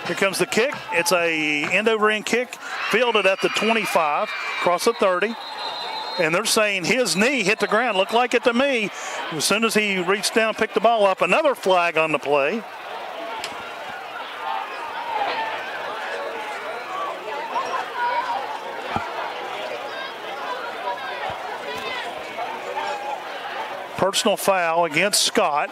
Here comes the kick. It's a end-over-end kick, fielded at the 25, across the 30, And they're saying his knee hit the ground. Looked like it to me. As soon as he reached down, picked the ball up, another flag on the play. Personal foul against Scott.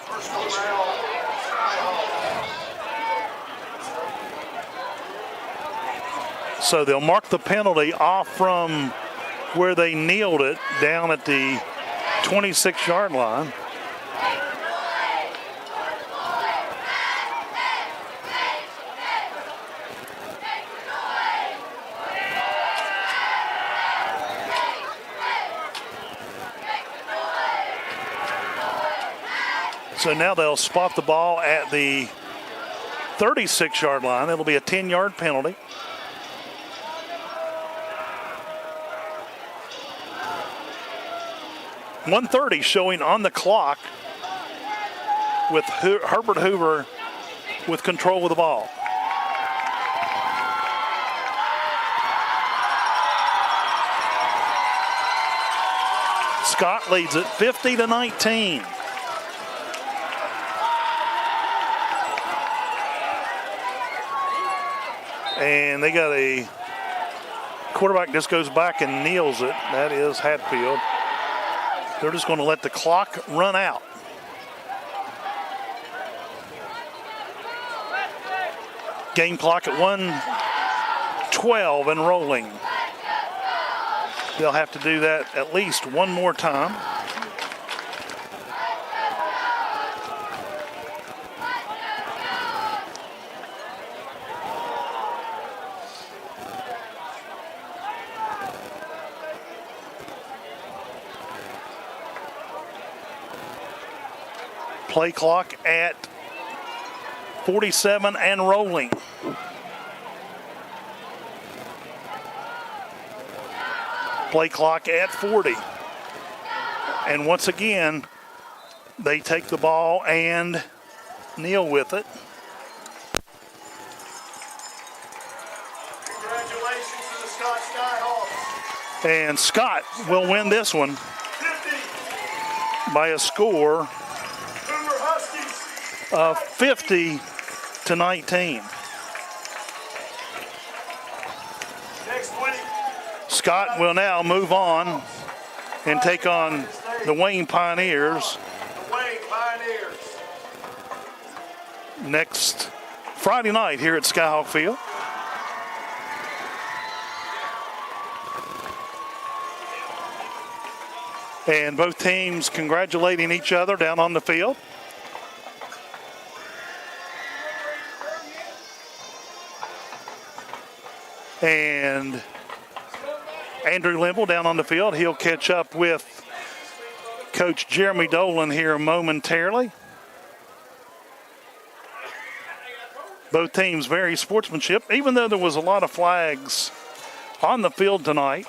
So they'll mark the penalty off from where they kneeled it down at the 26-yard line. So now they'll spot the ball at the 36-yard line. It'll be a 10-yard penalty. .130 showing on the clock with Herbert Hoover with control of the ball. Scott leads it 50-19. And they got a quarterback just goes back and kneels it. That is Hatfield. They're just going to let the clock run out. Game clock at 1:12 and rolling. They'll have to do that at least one more time. Play clock at 47 and rolling. Play clock at 40. And once again, they take the ball and kneel with it. Congratulations to the Scott Skyhawks. And Scott will win this one by a score of 50-19. Scott will now move on and take on the Wayne Pioneers next Friday night here at Skyhawk Field. And both teams congratulating each other down on the field. And Andrew Limble down on the field. He'll catch up with Coach Jeremy Dolan here momentarily. Both teams very sportsmanship, even though there was a lot of flags on the field tonight.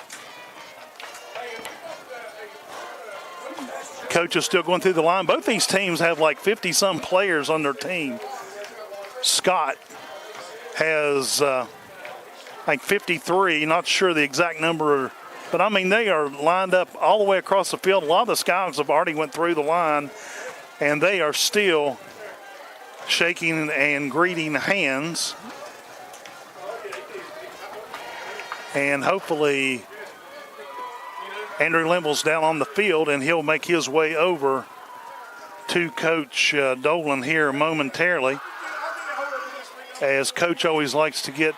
Coach is still going through the line. Both these teams have like 50-some players on their team. Scott has I think 53, not sure the exact number, but I mean they are lined up all the way across the field. A lot of the Skyhawks have already went through the line, and they are still shaking and greeting hands. And hopefully Andrew Limble's down on the field, and he'll make his way over to Coach Dolan here momentarily, as Coach always likes to get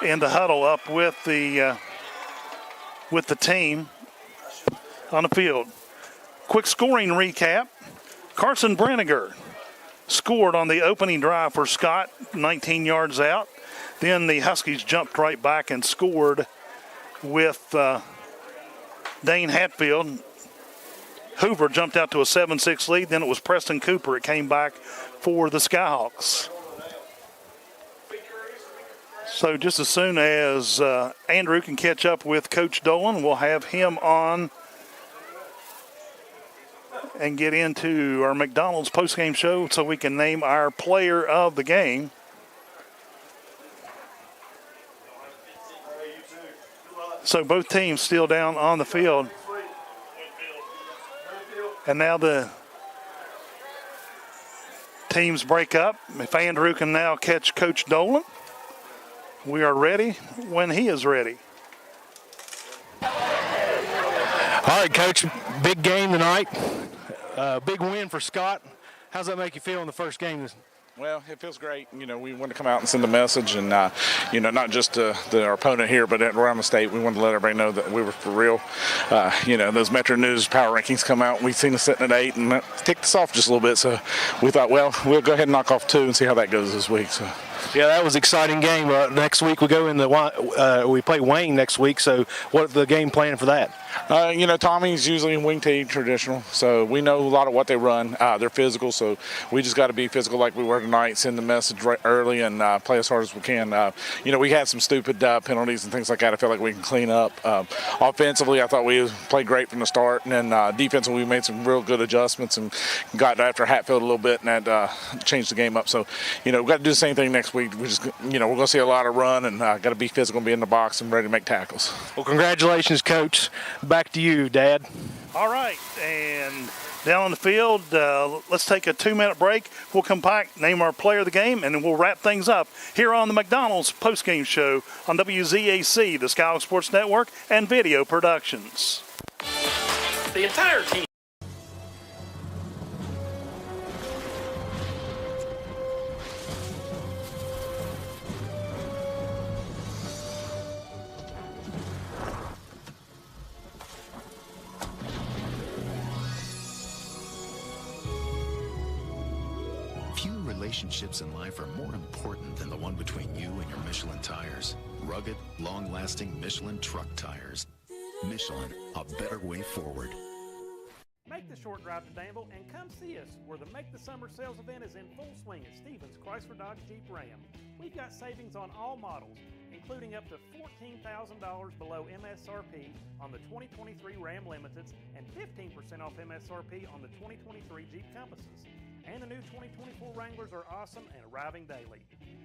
in the huddle up with the team on the field. Quick scoring recap. Carson Brenniger scored on the opening drive for Scott, 19 yards out. Then the Huskies jumped right back and scored with Dane Hatfield. Hoover jumped out to a 7-6 lead. Then it was Preston Cooper. It came back for the Skyhawks. So just as soon as Andrew can catch up with Coach Dolan, we'll have him on and get into our McDonald's postgame show so we can name our player of the game. So both teams still down on the field. And now the teams break up. If Andrew can now catch Coach Dolan, we are ready when he is ready. All right, Coach, big game tonight. Big win for Scott. How's that make you feel in the first game? Well, it feels great. You know, we want to come out and send a message, and you know, not just to our opponent here, but around the state. We wanted to let everybody know that we were for real. You know, those Metro News power rankings come out. We've seen us sitting at 8, and that ticked us off just a little bit. So we thought, well, we'll go ahead and knock off 2 and see how that goes this week. So. Yeah, that was an exciting game. Next week we go in we play Wayne next week. So what's the game plan for that? You know, Tommy's usually wing T traditional, so we know a lot of what they run. They're physical, so we just got to be physical like we were tonight, send the message right early, and play as hard as we can. You know, we had some stupid penalties and things like that I feel like we can clean up. Offensively, I thought we played great from the start, and then defensively we made some real good adjustments and got after Hatfield a little bit, and that changed the game up. So, you know, we've got to do the same thing next week. We just, you know, we're going to see a lot of run, and got to be physical and be in the box and ready to make tackles. Well, congratulations, Coach. Back to you, Dad. All right, and down on the field, let's take a 2-minute break. We'll come back, name our player of the game, and then we'll wrap things up here on the McDonald's postgame show on WZAC, the Skyhawks Sports Network, and Video Productions. The entire team. Relationships in life are more important than the one between you and your Michelin tires. Rugged, long-lasting Michelin truck tires. Michelin, a better way forward. Make the short drive to Danville and come see us where the Make the Summer sales event is in full swing at Stevens Chrysler Dodge Jeep Ram. We've got savings on all models, including up to $14,000 below MSRP on the 2023 Ram Limiteds and 15% off MSRP on the 2023 Jeep Compasses. And the new 2024 Wranglers are awesome and arriving daily.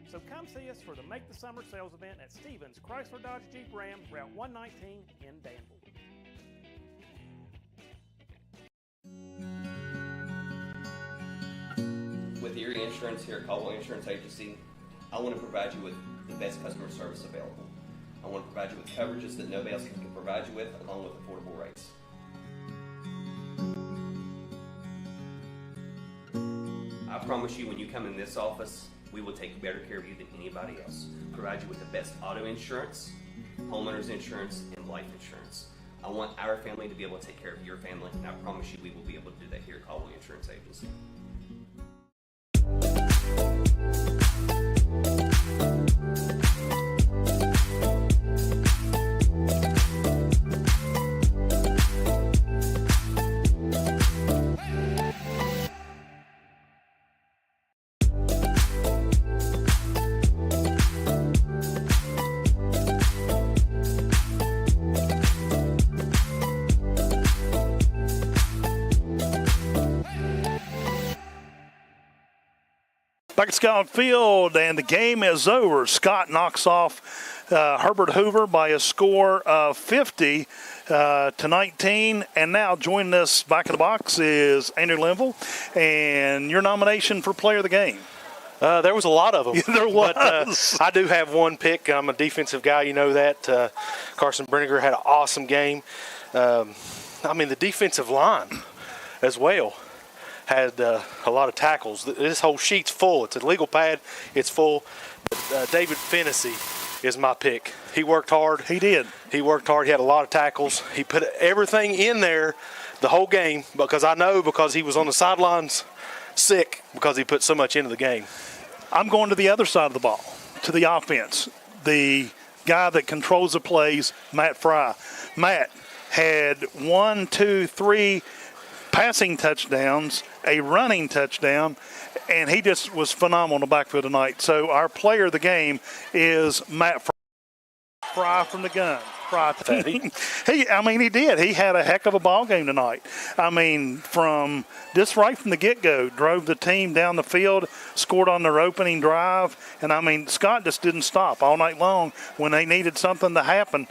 So come see us for the Make the Summer sales event at Stevens Chrysler Dodge Jeep Ram, Route 119 in Danville. With Erie Insurance here at Caldwell Insurance Agency, I want to provide you with the best customer service available. I want to provide you with coverages that nobody else can provide you with, along with affordable rates. I promise you, when you come in this office, we will take better care of you than anybody else. Provide you with the best auto insurance, homeowners insurance, and life insurance. I want our family to be able to take care of your family, and I promise you we will be able to do that here at Caldwell Insurance Agency. Back at Scott Field, and the game is over. Scott knocks off Herbert Hoover by a score of 50 to 19. And now joining us back in the box is Andrew Linville. And your nomination for player of the game? There was a lot of them. Yeah, there was. But, I do have one pick. I'm a defensive guy. You know that. Carson Brinegar had an awesome game. I mean, the defensive line as well had a lot of tackles. This whole sheet's full. It's a legal pad. It's full. David Fennessy is my pick. He worked hard. He did. He worked hard. He had a lot of tackles. He put everything in there the whole game because he was on the sidelines sick because he put so much into the game. I'm going to the other side of the ball, to the offense. The guy that controls the plays, Matt Fry. Matt had 1, 2, 3 passing touchdowns, a running touchdown, and he just was phenomenal in the backfield tonight. So our player of the game is Matt Fry from the gun. He did. He had a heck of a ball game tonight. I mean, from the get-go, drove the team down the field, scored on their opening drive, and I mean, Scott just didn't stop all night long when they needed something to happen.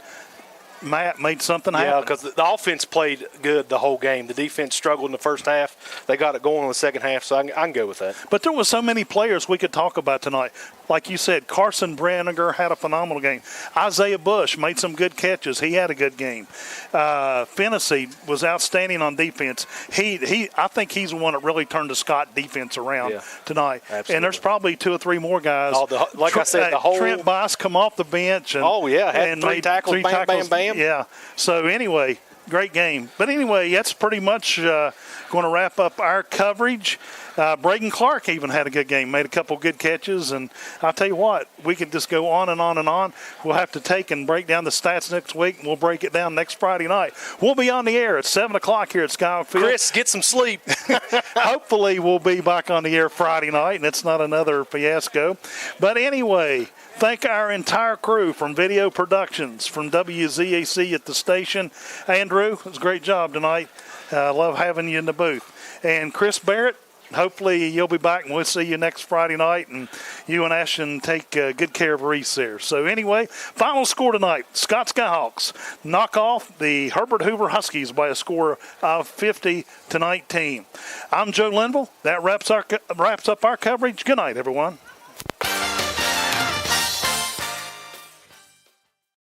Matt made something Yeah, happen. because the offense played good the whole game. The defense struggled in the first half. They got it going in the second half, so I can go with that. But there were so many players we could talk about tonight. Like you said, Carson Branniger had a phenomenal game. Isaiah Bush made some good catches. He had a good game. Fennessy was outstanding on defense. I think he's the one that really turned the Scott defense around tonight. Absolutely. And there's probably 2 or 3 more guys. Like I said, the whole Trent Bice come off the bench. And, had 3 tackles, bam, bam. Yeah. So anyway, great game. But anyway, that's pretty much going to wrap up our coverage. Braden Clark even had a good game, made a couple good catches. And I'll tell you what, we could just go on and on and on. We'll have to take and break down the stats next week, and we'll break it down next Friday night. We'll be on the air at 7 o'clock here at Skyhawk Field. Chris, get some sleep. Hopefully we'll be back on the air Friday night, and it's not another fiasco. But anyway, thank our entire crew from Video Productions, from WZAC at the station. Andrew, it was a great job tonight. Love having you in the booth. And Chris Barrett, hopefully you'll be back, and we'll see you next Friday night. And you and Ashton take good care of Reese there. So anyway, final score tonight, Scott Skyhawks knock off the Herbert Hoover Huskies by a score of 50-19. I'm Joe Linville. That wraps up our coverage. Good night, everyone.